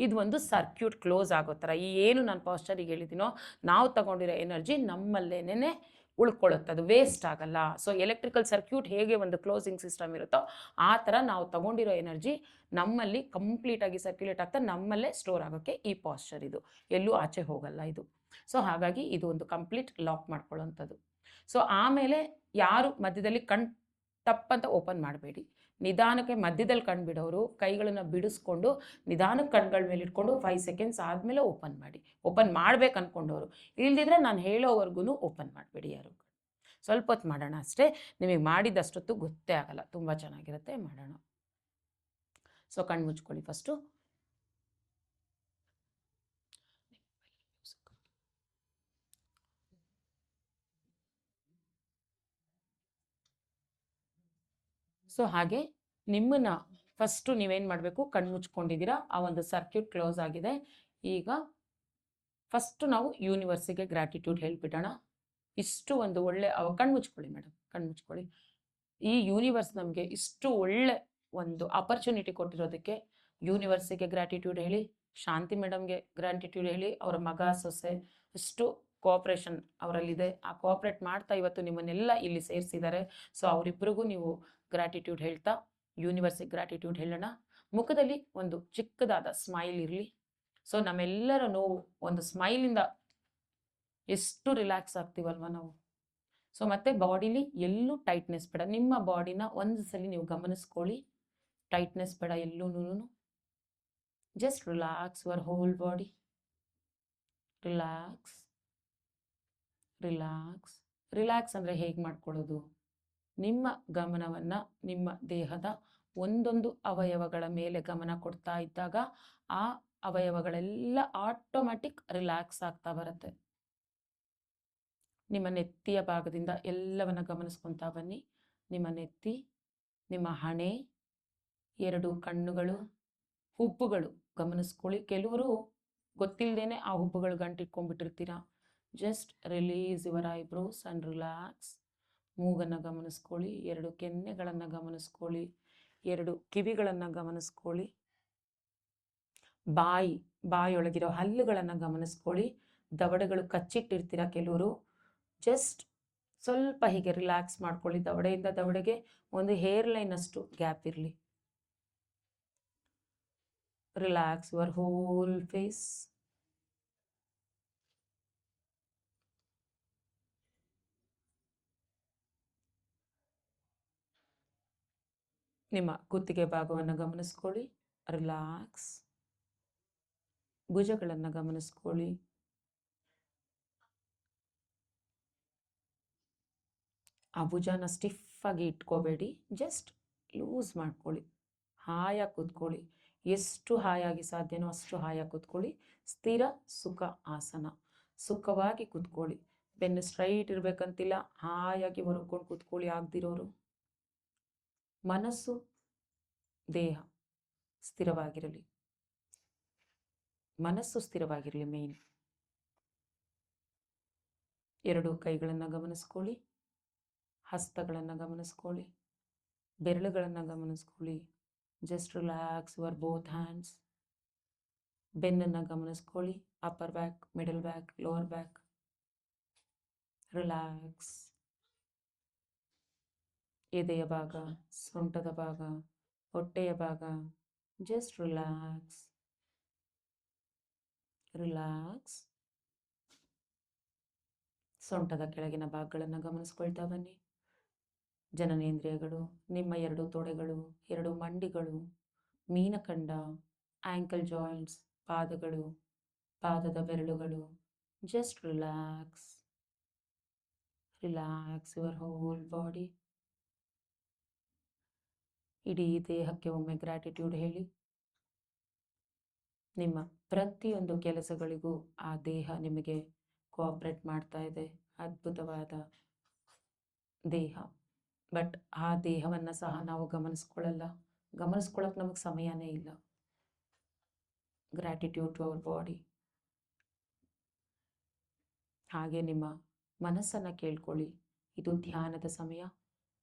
Speaker 3: ಇದು ಒಂದು ಸರ್ಕ್ಯೂಟ್ ಕ್ಲೋಸ್ ಆಗೋ ಥರ. ಈ ಏನು ನಾನು ಪಾಸ್ಚರಿಗೆ ಹೇಳಿದ್ದೀನೋ, ನಾವು ತಗೊಂಡಿರೋ ಎನರ್ಜಿ ನಮ್ಮಲ್ಲೇನೇ ಉಳ್ಕೊಳ್ಳುತ್ತೆ, ಅದು ವೇಸ್ಟ್ ಆಗಲ್ಲ. ಸೊ ಎಲೆಕ್ಟ್ರಿಕಲ್ ಸರ್ಕ್ಯೂಟ್ ಹೇಗೆ ಒಂದು ಕ್ಲೋಸಿಂಗ್ ಸಿಸ್ಟಮ್ ಇರುತ್ತೋ ಆ ಥರ ನಾವು ತಗೊಂಡಿರೋ ಎನರ್ಜಿ ನಮ್ಮಲ್ಲಿ ಕಂಪ್ಲೀಟಾಗಿ ಸರ್ಕ್ಯುಲೇಟ್ ಆಗ್ತಾ ನಮ್ಮಲ್ಲೇ ಸ್ಟೋರ್ ಆಗೋಕ್ಕೆ ಈ ಪಾಸ್ಚರ್ ಇದು ಎಲ್ಲೂ ಆಚೆ ಹೋಗಲ್ಲ ಇದು. ಸೊ ಹಾಗಾಗಿ ಇದು ಒಂದು ಕಂಪ್ಲೀಟ್ ಲಾಕ್ ಮಾಡ್ಕೊಳ್ಳೋವಂಥದ್ದು. ಸೊ ಆಮೇಲೆ ಯಾರು ಮಧ್ಯದಲ್ಲಿ ಕಣ್ ಟಪ್ಪಂತ ಓಪನ್ ಮಾಡಬೇಡಿ. ನಿಧಾನಕ್ಕೆ ಮಧ್ಯದಲ್ಲಿ ಕಣ್ಣು ಬಿಡೋರು ಕೈಗಳನ್ನು ಬಿಡಿಸ್ಕೊಂಡು ನಿಧಾನಕ್ಕೆ ಕಣ್ಗಳ ಮೇಲೆ ಇಟ್ಕೊಂಡು 5 ಸೆಕೆಂಡ್ಸ್ ಆದಮೇಲೆ ಓಪನ್ ಮಾಡಿ. ಓಪನ್ ಮಾಡ್ಬೇಕು ಅಂದ್ಕೊಂಡವರು, ಇಲ್ದಿದ್ರೆ ನಾನು ಹೇಳೋವರೆಗೂ ಓಪನ್ ಮಾಡಬೇಡಿ ಯಾರು. ಸ್ವಲ್ಪ ಹೊತ್ತು ಮಾಡೋಣ ಅಷ್ಟೇ, ನಿಮಗೆ ಮಾಡಿದಷ್ಟೊತ್ತು ಗೊತ್ತೇ ಆಗಲ್ಲ, ತುಂಬ ಚೆನ್ನಾಗಿರುತ್ತೆ, ಮಾಡೋಣ. ಸೊ ಕಣ್ಣು ಮುಚ್ಕೊಳ್ಳಿ ಫಸ್ಟು. ಸೊ ಹಾಗೆ ನಿಮ್ಮನ್ನು ಫಸ್ಟು ನೀವೇನು ಮಾಡಬೇಕು, ಕಣ್ಣು ಮುಚ್ಕೊಂಡಿದ್ದೀರಾ, ಆ ಒಂದು ಸರ್ಕ್ಯೂಟ್ ಕ್ಲೋಸ್ ಆಗಿದೆ. ಈಗ ಫಸ್ಟು ನಾವು ಯೂನಿವರ್ಸಿಗೆ ಗ್ರ್ಯಾಟಿಟ್ಯೂಡ್ ಹೇಳಿಬಿಡೋಣ. ಇಷ್ಟು ಒಂದು ಒಳ್ಳೆ ಕಣ್ಣು ಮುಚ್ಕೊಳ್ಳಿ ಮೇಡಮ್, ಕಣ್ಣು ಮುಚ್ಕೊಳ್ಳಿ. ಈ ಯೂನಿವರ್ಸ್ ನಮಗೆ ಇಷ್ಟು ಒಳ್ಳೆ ಒಂದು ಆಪರ್ಚುನಿಟಿ ಕೊಟ್ಟಿರೋದಕ್ಕೆ ಯೂನಿವರ್ಸಿಗೆ ಗ್ರ್ಯಾಟಿಟ್ಯೂಡ್ ಹೇಳಿ, ಶಾಂತಿ ಮೇಡಮ್ಗೆ ಗ್ರ್ಯಾಟಿಟ್ಯೂಡ್ ಹೇಳಿ, ಅವರ ಮಗ ಸೊಸೆ ಇಷ್ಟು ಕೋಆಪ್ರೇಷನ್ ಅವರಲ್ಲಿದೆ. ಆ ಕೋಆಪ್ರೇಟ್ ಮಾಡ್ತಾ ಇವತ್ತು ನಿಮ್ಮನ್ನೆಲ್ಲ ಇಲ್ಲಿ ಸೇರಿಸಿದ್ದಾರೆ. ಸೊ ಅವರಿಬ್ಬರಿಗೂ ನೀವು ಗ್ರ್ಯಾಟಿಟ್ಯೂಡ್ ಹೇಳ್ತಾ ಯೂನಿವರ್ಸಿಗೆ ಗ್ರ್ಯಾಟಿಟ್ಯೂಡ್ ಹೇಳೋಣ. ಮುಖದಲ್ಲಿ ಒಂದು ಚಿಕ್ಕದಾದ ಸ್ಮೈಲ್ ಇರಲಿ. ಸೊ ನಮ್ಮೆಲ್ಲರ ನೋವು ಒಂದು ಸ್ಮೈಲಿಂದ ಎಷ್ಟು ರಿಲ್ಯಾಕ್ಸ್ ಆಗ್ತೀವಲ್ವ ನಾವು. ಸೊ ಮತ್ತೆ ಬಾಡಿಲಿ ಎಲ್ಲೂ ಟೈಟ್ನೆಸ್ ಬೇಡ. ನಿಮ್ಮ ಬಾಡಿನ ಒಂದು ಸಲ ನೀವು ಗಮನಿಸ್ಕೊಳ್ಳಿ. ಟೈಟ್ನೆಸ್ ಬೇಡ ಎಲ್ಲೂ. Just relax your whole body. Relax relax relax ಅಂದರೆ ಹೇಗೆ ಮಾಡ್ಕೊಳ್ಳೋದು? ನಿಮ್ಮ ಗಮನವನ್ನು ನಿಮ್ಮ ದೇಹದ ಒಂದೊಂದು ಅವಯವಗಳ ಮೇಲೆ ಗಮನ ಕೊಡ್ತಾ ಇದ್ದಾಗ ಆ ಅವಯವಗಳೆಲ್ಲ ಆಟೋಮ್ಯಾಟಿಕ್ ರಿಲ್ಯಾಕ್ಸ್ ಆಗ್ತಾ ಬರುತ್ತೆ. ನಿಮ್ಮ ನೆತ್ತಿಯ ಭಾಗದಿಂದ ಎಲ್ಲವನ್ನ ಗಮನಿಸ್ಕೊತಾ ಬನ್ನಿ. ನಿಮ್ಮ ನೆತ್ತಿ, ನಿಮ್ಮ ಹಣೆ, 2 ಕಣ್ಣುಗಳು, ಹುಬ್ಬುಗಳು ಗಮನಿಸ್ಕೊಳ್ಳಿ. ಕೆಲವರು ಗೊತ್ತಿಲ್ಲದೇನೆ ಆ ಹುಬ್ಬುಗಳು ಗಂಟಿಟ್ಕೊಂಡ್ಬಿಟ್ಟಿರ್ತೀರ. Just release your eyebrows and relax. ಮೂಗನ್ನು ಗಮನಿಸ್ಕೊಳ್ಳಿ, 2 ಕೆನ್ನೆಗಳನ್ನು ಗಮನಿಸ್ಕೊಳ್ಳಿ, 2 ಕಿವಿಗಳನ್ನು ಗಮನಿಸ್ಕೊಳ್ಳಿ, ಬಾಯಿಯೊಳಗಿರೋ ಹಲ್ಲುಗಳನ್ನು ಗಮನಿಸ್ಕೊಳ್ಳಿ. ದವಡೆಗಳು ಕಚ್ಚಿಟ್ಟಿರ್ತೀರ ಕೆಲವರು. ಜಸ್ಟ್ ಸ್ವಲ್ಪ ಹೀಗೆ ರಿಲ್ಯಾಕ್ಸ್ ಮಾಡ್ಕೊಳ್ಳಿ. ದವಡೆಯಿಂದ ದವಡೆಗೆ ಒಂದು ಹೇರ್ ಲೈನ್ ಅಷ್ಟು ಗ್ಯಾಪ್ ಇರಲಿ. Relax your whole face. ನಿಮ್ಮ ಕುತ್ತಿಗೆ ಭಾಗವನ್ನು ಗಮನಿಸ್ಕೊಳ್ಳಿ. ರಿಲ್ಯಾಕ್ಸ್. ಭುಜಗಳನ್ನು ಗಮನಿಸ್ಕೊಳ್ಳಿ. ಆ ಭುಜನ ಸ್ಟಿಫ್ ಆಗಿ ಇಟ್ಕೋಬೇಡಿ. ಜಸ್ಟ್ ಲೂಸ್ ಮಾಡ್ಕೊಳ್ಳಿ. ಹಾಯಾಗಿ ಕೂತ್ಕೊಳ್ಳಿ. ಎಷ್ಟು ಹಾಯಾಗಿ ಸಾಧ್ಯನೋ ಅಷ್ಟು ಹಾಯಾಗಿ ಕೂತ್ಕೊಳ್ಳಿ. ಸ್ಥಿರ ಸುಖ ಆಸನ. ಸುಖವಾಗಿ ಕೂತ್ಕೊಳ್ಳಿ. ಬೆನ್ನು ಸ್ಟ್ರೈಟ್ ಇರಬೇಕಂತಿಲ್ಲ. ಹಾಯಾಗಿ ಹೊರಕೊಂಡು ಕೂತ್ಕೊಳ್ಳಿ ಆಗದಿರೋರು. ಮನಸ್ಸು ದೇಹ ಸ್ಥಿರವಾಗಿರಲಿ. ಮನಸ್ಸು ಸ್ಥಿರವಾಗಿರಲಿ ಮೇನ್. 2 ಕೈಗಳನ್ನು ಗಮನಿಸ್ಕೊಳ್ಳಿ. ಹಸ್ತಗಳನ್ನು ಗಮನಿಸ್ಕೊಳ್ಳಿ. ಬೆರಳುಗಳನ್ನು ಗಮನಿಸ್ಕೊಳ್ಳಿ. Just relax your both hands. ಬೆನ್ನನ್ನು ಗಮನಿಸ್ಕೊಳ್ಳಿ. Upper back, middle back, lower back. Relax. ಎದೆಯ ಭಾಗ, ಸೊಂಟದ ಭಾಗ, ಹೊಟ್ಟೆಯ ಭಾಗ. Just relax. ರಿಲ್ಯಾಕ್ಸ್. ಸೊಂಟದ ಕೆಳಗಿನ ಭಾಗಗಳನ್ನು ಗಮನಿಸ್ಕೊಳ್ತಾ ಬನ್ನಿ. ಜನನೇಂದ್ರಿಯಗಳು, ನಿಮ್ಮ 2 ತೊಡೆಗಳು, 2 ಮಂಡಿಗಳು, ಮೀನಖಂಡ, ಆಂಕಲ್ ಜಾಯಿಂಟ್ಸ್, ಪಾದಗಳು, ಪಾದದ ಬೆರಳುಗಳು. Just relax. Relax your whole body. ಇಡೀ ದೇಹಕ್ಕೆ ಒಮ್ಮೆ ಗ್ರ್ಯಾಟಿಟ್ಯೂಡ್ ಹೇಳಿ. ನಿಮ್ಮ ಪ್ರತಿಯೊಂದು ಕೆಲಸಗಳಿಗೂ ಆ ದೇಹ ನಿಮಗೆ ಕೋಆಪ್ರೇಟ್ ಮಾಡ್ತಾ ಇದೆ. ಅದ್ಭುತವಾದ ದೇಹ. ಬಟ್ ಆ ದೇಹವನ್ನು ಸಹ ನಾವು ಗಮನಿಸ್ಕೊಳ್ಳೋಕೆ ನಮಗೆ ಸಮಯನೇ ಇಲ್ಲ. Gratitude to our body. ಹಾಗೆ ನಿಮ್ಮ ಮನಸ್ಸನ್ನು ಕೇಳ್ಕೊಳ್ಳಿ. ಇದು ಧ್ಯಾನದ ಸಮಯ.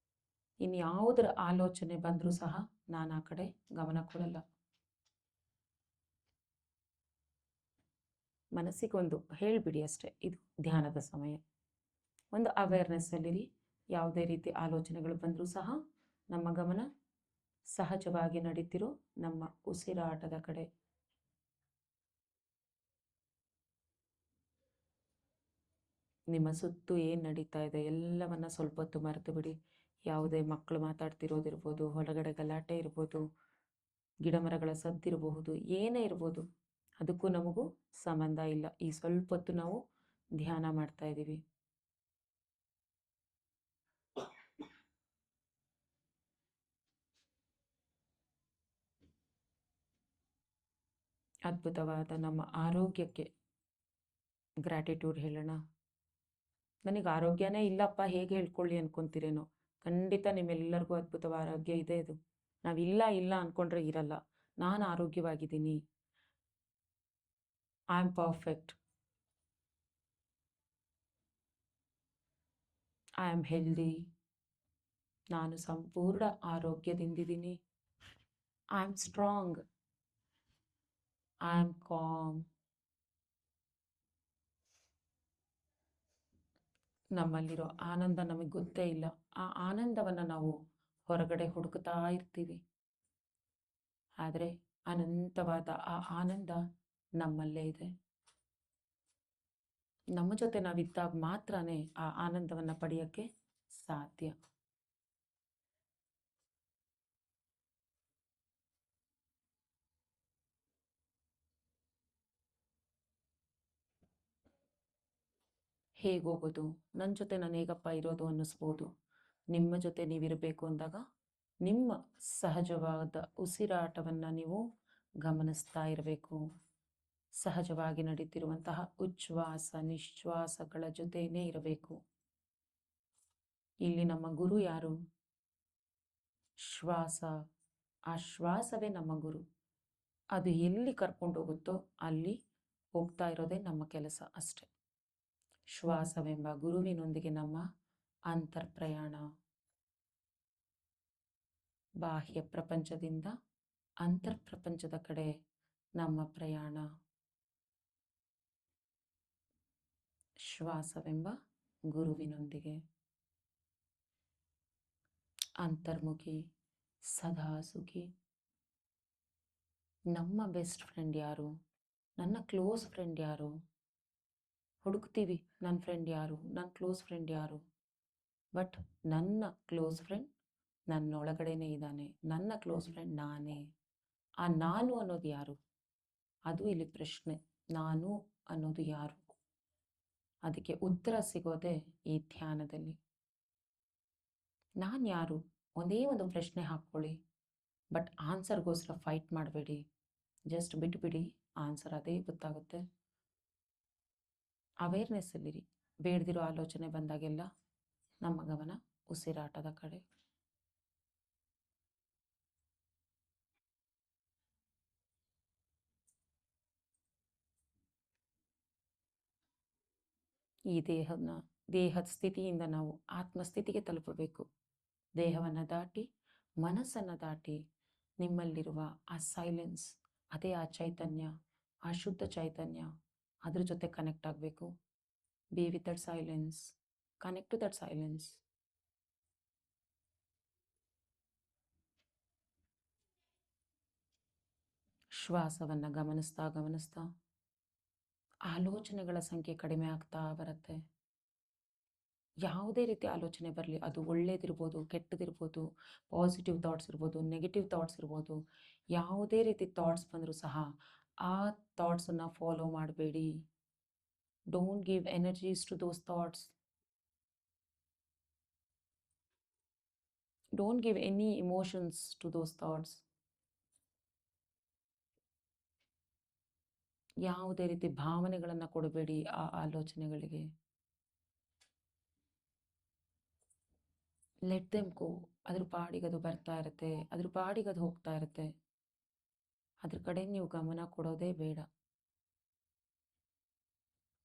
Speaker 3: ಇನ್ಯಾವುದರ ಆಲೋಚನೆ ಬಂದರೂ ಸಹ ನಾನು ಆ ಕಡೆ ಗಮನ ಕೊಡಲ್ಲ. ಮನಸ್ಸಿಗೊಂದು ಹೇಳಿಬಿಡಿ ಅಷ್ಟೇ, ಇದು ಧ್ಯಾನದ ಸಮಯ. ಒಂದು ಅವೇರ್ನೆಸ್ಸಲ್ಲಿರಿ. ಯಾವುದೇ ರೀತಿ ಆಲೋಚನೆಗಳು ಬಂದರೂ ಸಹ ನಮ್ಮ ಗಮನ ಸಹಜವಾಗಿ ನಡೀತಿರೋ ನಮ್ಮ ಉಸಿರಾಟದ ಕಡೆ. ನಿಮ್ಮ ಸುತ್ತು ಏನು ನಡೀತಾ ಇದೆ ಎಲ್ಲವನ್ನ ಸ್ವಲ್ಪ ಹೊತ್ತು ಮರೆತು ಬಿಡಿ. ಯಾವುದೇ ಮಕ್ಕಳು ಮಾತಾಡ್ತಿರೋದಿರ್ಬೋದು, ಹೊರಗಡೆ ಗಲಾಟೆ ಇರ್ಬೋದು, ಗಿಡ ಮರಗಳ ಸದ್ದಿರಬಹುದು, ಏನೇ ಇರ್ಬೋದು, ಅದಕ್ಕೂ ನಮಗೂ ಸಂಬಂಧ ಇಲ್ಲ. ಈ ಸ್ವಲ್ಪ ಹೊತ್ತು ನಾವು ಧ್ಯಾನ ಮಾಡ್ತಾ ಇದ್ದೀವಿ. ಅದ್ಭುತವಾದ ನಮ್ಮ ಆರೋಗ್ಯಕ್ಕೆ ಗ್ರ್ಯಾಟಿಟ್ಯೂಡ್ ಹೇಳೋಣ. ನನಗೆ ಆರೋಗ್ಯನೇ ಇಲ್ಲಪ್ಪ ಹೇಗೆ ಹೇಳ್ಕೊಳ್ಳಿ ಅನ್ಕೊಂತೀರೇನೋ. ಖಂಡಿತ ನಿಮ್ಮೆಲ್ಲರಿಗೂ ಅದ್ಭುತವಾದ ಆರೋಗ್ಯ ಇದೆ. ಇದು ನಾವಿಲ್ಲ ಅಂದ್ಕೊಂಡ್ರೆ ಇರಲ್ಲ. ನಾನು ಆರೋಗ್ಯವಾಗಿದ್ದೀನಿ. I am perfect. I am healthy. ನಾನು ಸಂಪೂರ್ಣ ಆರೋಗ್ಯದಿಂದಿದ್ದೀನಿ. I am strong. I am calm. ನಮ್ಮಲ್ಲಿರೋ ಆನಂದ ನಮಗೆ ಗೊತ್ತೇ ಇಲ್ಲ. ಆ ಆನಂದವನ್ನು ನಾವು ಹೊರಗಡೆ ಹುಡುಕ್ತಾ ಇರ್ತೀವಿ. ಆದರೆ ಅನಂತವಾದ ಆ ಆನಂದ ನಮ್ಮಲ್ಲೇ ಇದೆ. ನಮ್ಮ ಜೊತೆ ನಾವಿದ್ದಾಗ ಮಾತ್ರನೇ ಆ ಆನಂದವನ್ನು ಪಡೆಯೋಕ್ಕೆ ಸಾಧ್ಯ. ಹೇಗೋಗೋದು? ನನ್ನ ಜೊತೆ ನಾನು ಹೇಗಪ್ಪ ಇರೋದು ಅನ್ನಿಸ್ಬೋದು. ನಿಮ್ಮ ಜೊತೆ ನೀವಿರಬೇಕು ಅಂದಾಗ ನಿಮ್ಮ ಸಹಜವಾದ ಉಸಿರಾಟವನ್ನು ನೀವು ಗಮನಿಸ್ತಾ ಇರಬೇಕು. ಸಹಜವಾಗಿ ನಡೀತಿರುವಂತಹ ಉಚ್ಛ್ವಾಸ ನಿಶ್ವಾಸಗಳ ಜೊತೆನೇ ಇರಬೇಕು. ಇಲ್ಲಿ ನಮ್ಮ ಗುರು ಯಾರು? ಶ್ವಾಸ. ಆ ಶ್ವಾಸವೇ ನಮ್ಮ ಗುರು. ಅದು ಎಲ್ಲಿ ಕರ್ಕೊಂಡು ಹೋಗುತ್ತೋ ಅಲ್ಲಿ ಹೋಗ್ತಾ ಇರೋದೇ ನಮ್ಮ ಕೆಲಸ ಅಷ್ಟೆ. ಶ್ವಾಸವೆಂಬ ಗುರುವಿನೊಂದಿಗೆ ನಮ್ಮ ಅಂತರ್ಪ್ರಯಾಣ. ಬಾಹ್ಯ ಪ್ರಪಂಚದಿಂದ ಅಂತರ್ಪ್ರಪಂಚದ ಕಡೆ ನಮ್ಮ ಪ್ರಯಾಣ. ಶ್ವಾಸವೆಂಬ ಗುರುವಿನೊಂದಿಗೆ ಅಂತರ್ಮುಖಿ, ಸದಾ ಸುಖಿ. ನಮ್ಮ ಬೆಸ್ಟ್ ಫ್ರೆಂಡ್ ಯಾರು? ನನ್ನ ಕ್ಲೋಸ್ ಫ್ರೆಂಡ್ ಯಾರು? ಹುಡುಕ್ತೀವಿ ನನ್ನ ಫ್ರೆಂಡ್ ಯಾರು, ನನ್ನ ಕ್ಲೋಸ್ ಫ್ರೆಂಡ್ ಯಾರು. ಬಟ್ ನನ್ನ ಕ್ಲೋಸ್ ಫ್ರೆಂಡ್ ನನ್ನೊಳಗಡೆನೇ ಇದ್ದಾನೆ. ನನ್ನ ಕ್ಲೋಸ್ ಫ್ರೆಂಡ್ ನಾನೇ. ಆ ನಾನು ಅನ್ನೋದು ಯಾರು? ಅದು ಇಲ್ಲಿ ಪ್ರಶ್ನೆ. ನಾನು ಅನ್ನೋದು ಯಾರು? ಅದಕ್ಕೆ ಉತ್ತರ ಸಿಗೋದೇ ಈ ಧ್ಯಾನದಲ್ಲಿ. ನಾನು ಯಾರು? ಒಂದೇ ಒಂದು ಪ್ರಶ್ನೆ ಹಾಕ್ಕೊಳ್ಳಿ. ಬಟ್ ಆನ್ಸರ್ಗೋಸ್ಕರ ಫೈಟ್ ಮಾಡಬೇಡಿ. ಜಸ್ಟ್ ಬಿಟ್ಬಿಡಿ, ಆನ್ಸರ್ ಅದೇ ಗೊತ್ತಾಗುತ್ತೆ. ಅವೇರ್ನೆಸ್ಸಲ್ಲಿರಿ. ಬೇಡದಿರೋ ಆಲೋಚನೆ ಬಂದಾಗೆಲ್ಲ ನಮ್ಮ ಗಮನ ಉಸಿರಾಟದ ಕಡೆ. ಈ ದೇಹದ ಸ್ಥಿತಿಯಿಂದ ನಾವು ಆತ್ಮಸ್ಥಿತಿಗೆ ತಲುಪಬೇಕು. ದೇಹವನ್ನು ದಾಟಿ ಮನಸ್ಸನ್ನು ದಾಟಿ ನಿಮ್ಮಲ್ಲಿರುವ ಆ ಸೈಲೆನ್ಸ್, ಅದೇ ಆ ಚೈತನ್ಯ, ಆ ಶುದ್ಧ ಚೈತನ್ಯ, ಅದ್ರ ಜೊತೆ ಕನೆಕ್ಟ್ ಆಗಬೇಕು. Be with that silence, connect to that silence. ಶ್ವಾಸವನ್ನು ಗಮನಿಸ್ತಾ ಗಮನಿಸ್ತಾ ಆಲೋಚನೆಗಳ ಸಂಖ್ಯೆ ಕಡಿಮೆ ಆಗ್ತಾ ಬರುತ್ತೆ. ಯಾವುದೇ ರೀತಿ ಆಲೋಚನೆ ಬರಲಿ, ಅದು ಒಳ್ಳೇದಿರ್ಬೋದು, ಕೆಟ್ಟದಿರ್ಬೋದು, ಪಾಸಿಟಿವ್ ಥಾಟ್ಸ್ ಇರ್ಬೋದು, ನೆಗೆಟಿವ್ ಥಾಟ್ಸ್ ಇರ್ಬೋದು, ಯಾವುದೇ ರೀತಿ ಥಾಟ್ಸ್ ಬಂದರೂ ಸಹ ಆ ಥಾಟ್ಸನ್ನು ಫಾಲೋ ಮಾಡಬೇಡಿ. Don't give energies to those thoughts. Don't give any emotions to those thoughts. ಯಾವುದೇ ರೀತಿ ಭಾವನೆಗಳನ್ನು ಕೊಡಬೇಡಿ ಆ ಆಲೋಚನೆಗಳಿಗೆ. ಲೆಟ್ ದೆಮ್ ಗೋ. ಅದ್ರ ಪಾಡಿಗೆ ಅದು ಬರ್ತಾ ಇರುತ್ತೆ, ಅದ್ರ ಪಾಡಿಗೆ ಅದು ಹೋಗ್ತಾ ಇರುತ್ತೆ. ಅದ್ರ ಕಡೆ ನೀವು ಗಮನ ಕೊಡೋದೇ ಬೇಡ.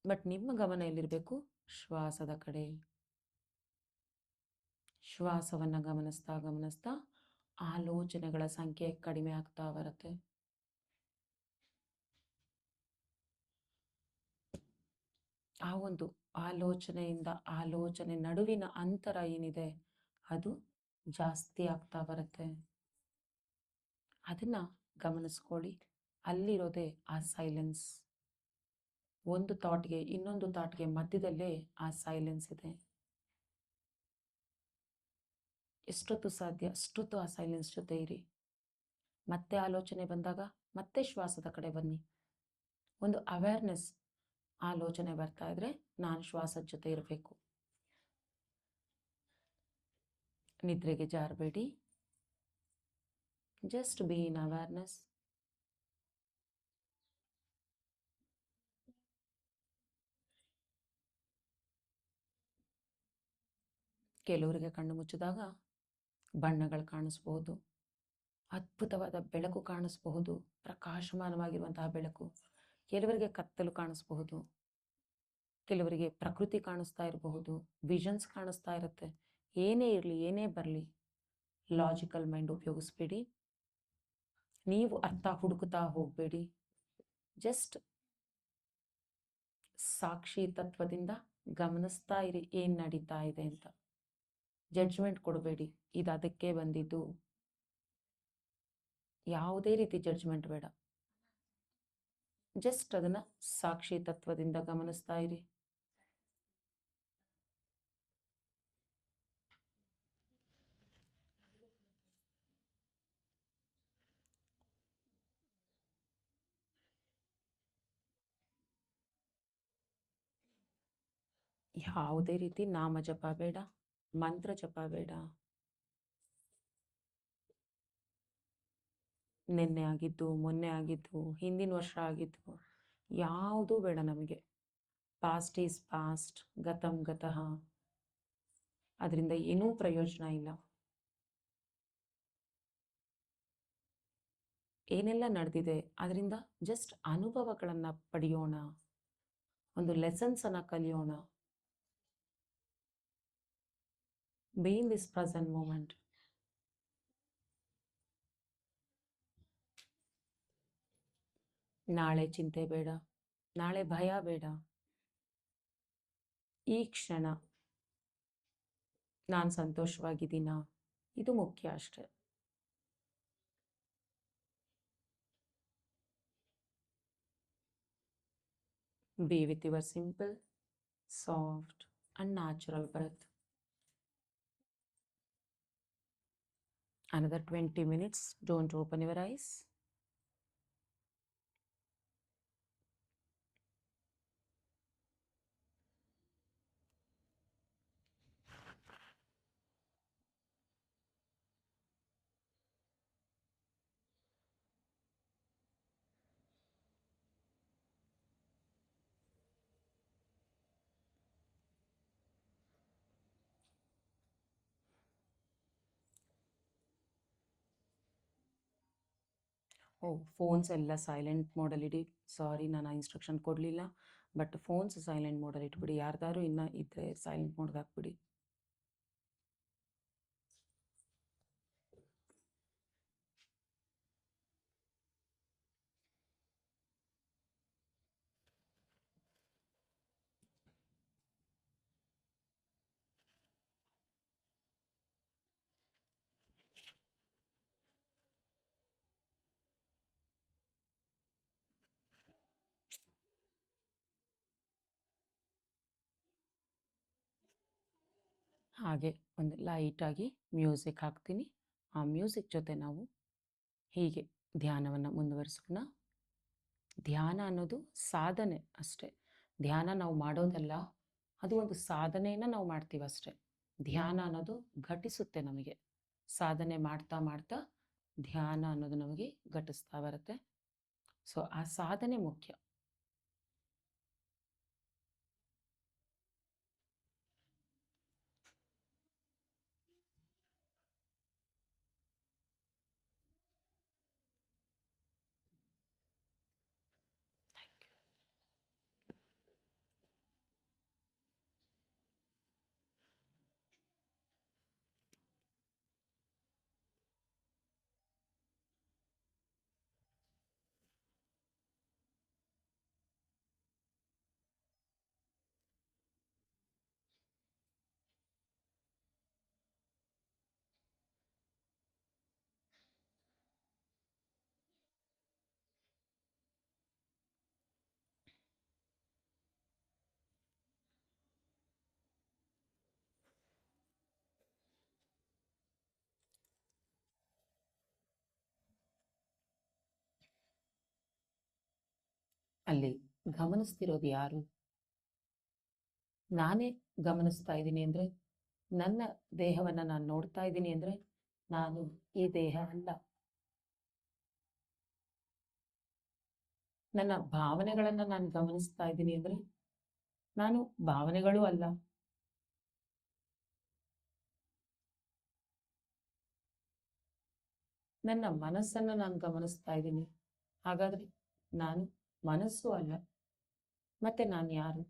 Speaker 3: ಬಟ್ ನಿಮ್ಮ ಗಮನ ಎಲ್ಲಿರಬೇಕು? ಶ್ವಾಸದ ಕಡೆ. ಶ್ವಾಸವನ್ನು ಗಮನಿಸ್ತಾ ಗಮನಿಸ್ತಾ ಆಲೋಚನೆಗಳ ಸಂಖ್ಯೆ ಕಡಿಮೆ ಆಗ್ತಾ ಬರುತ್ತೆ. ಆ ಒಂದು ಆಲೋಚನೆಯಿಂದ ಆಲೋಚನೆ ನಡುವಿನ ಅಂತರ ಏನಿದೆ ಅದು ಜಾಸ್ತಿ ಆಗ್ತಾ ಬರುತ್ತೆ. ಅದನ್ನ ಗಮನಿಸ್ಕೊಳ್ಳಿ. ಅಲ್ಲಿರೋದೇ ಆ ಸೈಲೆನ್ಸ್. ಒಂದು ಥಾಟ್ಗೆ ಇನ್ನೊಂದು ಥಾಟ್ಗೆ ಮಧ್ಯದಲ್ಲೇ ಆ ಸೈಲೆನ್ಸ್ ಇದೆ. ಎಷ್ಟೊತ್ತು ಸಾಧ್ಯ ಅಷ್ಟೊತ್ತು ಆ ಸೈಲೆನ್ಸ್ ಜೊತೆ ಇರಿ. ಮತ್ತೆ ಆಲೋಚನೆ ಬಂದಾಗ ಮತ್ತೆ ಶ್ವಾಸದ ಕಡೆ ಬನ್ನಿ. ಒಂದು ಅವೇರ್ನೆಸ್. ಆಲೋಚನೆ ಬರ್ತಾ ಇದ್ರೆ ನಾನು ಶ್ವಾಸದ ಜೊತೆ ಇರಬೇಕು. ನಿದ್ರೆಗೆ ಜಾರಬೇಡಿ. Just be in awareness. ಕೆಲವರಿಗೆ ಕಣ್ಣು ಮುಚ್ಚಿದಾಗ ಬಣ್ಣಗಳು ಕಾಣಿಸ್ಬಹುದು, ಅದ್ಭುತವಾದ ಬೆಳಕು ಕಾಣಿಸಬಹುದು, ಪ್ರಕಾಶಮಾನವಾಗಿರುವಂತಹ ಬೆಳಕು. ಕೆಲವರಿಗೆ ಕತ್ತಲು ಕಾಣಿಸಬಹುದು, ಕೆಲವರಿಗೆ ಪ್ರಕೃತಿ ಕಾಣಿಸ್ತಾ ಇರಬಹುದು, ವಿಷನ್ಸ್ ಕಾಣಿಸ್ತಾ ಇರುತ್ತೆ. ಏನೇ ಇರಲಿ, ಏನೇ ಬರಲಿ, ಲಾಜಿಕಲ್ ಮೈಂಡ್ ಉಪಯೋಗಿಸ್ಬೇಡಿ. ನೀವು ಅರ್ಥ ಹುಡುಕುತ್ತಾ ಹೋಗಬೇಡಿ. ಜಸ್ಟ್ ಸಾಕ್ಷಿ ತತ್ವದಿಂದ ಗಮನಿಸ್ತಾ ಇರಿ ಏನು ನಡೀತಾ ಇದೆ ಅಂತ. ಜಡ್ಜ್ಮೆಂಟ್ ಕೊಡಬೇಡಿ, ಇದು ಅದಕ್ಕೆ ಬಂದಿದ್ದು, ಯಾವುದೇ ರೀತಿ ಜಡ್ಜ್ಮೆಂಟ್ ಬೇಡ. ಜಸ್ಟ್ ಅದನ್ನ ಸಾಕ್ಷಿ ತತ್ವದಿಂದ ಗಮನಿಸ್ತಾ ಇರಿ. ಯಾವುದೇ ರೀತಿ ನಾಮ ಜಪ ಬೇಡ, ಮಂತ್ರ ಜಪ ಬೇಡ. ನಿನ್ನೆ ಆಗಿದ್ದು, ಮೊನ್ನೆ ಆಗಿದ್ದು, ಹಿಂದಿನ ವರ್ಷ ಆಗಿದ್ದು ಯಾವುದೂ ಬೇಡ ನಮಗೆ. ಪಾಸ್ಟ್ ಈಸ್ ಪಾಸ್ಟ್, ಗತಂ ಗತಃ. ಅದರಿಂದ ಏನೂ ಪ್ರಯೋಜನ ಇಲ್ಲ. ಏನೆಲ್ಲ ನಡೆದಿದೆ ಅದರಿಂದ ಜಸ್ಟ್ ಅನುಭವಗಳನ್ನು ಪಡೆಯೋಣ, ಒಂದು ಲೆಸನ್ಸ್ ಅನ್ನ ಕಲಿಯೋಣ. Be in this present moment. ನಾಳೆ ಚಿಂತೆ ಬೇಡ, ನಾಳೆ ಭಯ ಬೇಡ. ಈ ಕ್ಷಣ ನಾನು ಸಂತೋಷವಾಗಿದ್ದೀನಾ, ಇದು ಮುಖ್ಯ ಅಷ್ಟೆ. Be with your simple, soft and natural breath. Another 20 minutes, don't open your eyes. Phones ಎಲ್ಲ ಸೈಲೆಂಟ್ ಮೋಡಲ್ಲಿಡಿ. ಸಾರಿ, ನಾನು ಇನ್ಸ್ಟ್ರಕ್ಷನ್ ಕೊಡಲಿಲ್ಲ, ಬಟ್ ಫೋನ್ಸ್ ಸೈಲೆಂಟ್ ಮೋಡಲ್ಲಿ ಇಟ್ಬಿಡಿ. ಯಾರ್ದಾರು ಇನ್ನೂ ಇದ್ದರೆ ಸೈಲೆಂಟ್ ಮೋಡ್ಗೆ ಹಾಕ್ಬಿಡಿ. ಹಾಗೆ ಒಂದು ಲೈಟಾಗಿ ಮ್ಯೂಸಿಕ್ ಹಾಕ್ತೀನಿ. ಆ ಮ್ಯೂಸಿಕ್ ಜೊತೆ ನಾವು ಹೀಗೆ ಧ್ಯಾನವನ್ನು ಮುಂದುವರಿಸೋಣ. ಧ್ಯಾನ ಅನ್ನೋದು ಸಾಧನೆ ಅಷ್ಟೆ. ಧ್ಯಾನ ನಾವು ಮಾಡೋದಲ್ಲ, ಅದು ಒಂದು ಸಾಧನೆಯನ್ನು ನಾವು ಮಾಡ್ತೀವಿ ಅಷ್ಟೆ. ಧ್ಯಾನ ಅನ್ನೋದು ಘಟಿಸುತ್ತೆ ನಮಗೆ. ಸಾಧನೆ ಮಾಡ್ತಾ ಮಾಡ್ತಾ ಧ್ಯಾನ ಅನ್ನೋದು ನಮಗೆ ಘಟಿಸ್ತಾ ಬರುತ್ತೆ. ಸೊ ಆ ಸಾಧನೆ ಮುಖ್ಯ. ಅಲ್ಲಿ ಗಮನಿಸ್ತಿರೋದು ಯಾರು? ನಾನೇ ಗಮನಿಸ್ತಾ ಇದ್ದೀನಿ ಅಂದರೆ, ನನ್ನ ದೇಹವನ್ನು ನಾನು ನೋಡ್ತಾ ಇದ್ದೀನಿ ಅಂದರೆ, ನಾನು ಈ ದೇಹ ಅಲ್ಲ. ನನ್ನ ಭಾವನೆಗಳನ್ನು ನಾನು ಗಮನಿಸ್ತಾ ಇದ್ದೀನಿ ಅಂದರೆ, ನಾನು ಭಾವನೆಗಳೂ ಅಲ್ಲ. ನನ್ನ ಮನಸ್ಸನ್ನು ನಾನು ಗಮನಿಸ್ತಾ ಇದ್ದೀನಿ, ಹಾಗಾದರೆ ನಾನು ಮನಸ್ಸು ಅಲ್ಲ. ಮತ್ತೆ ನಾನು ಯಾರು?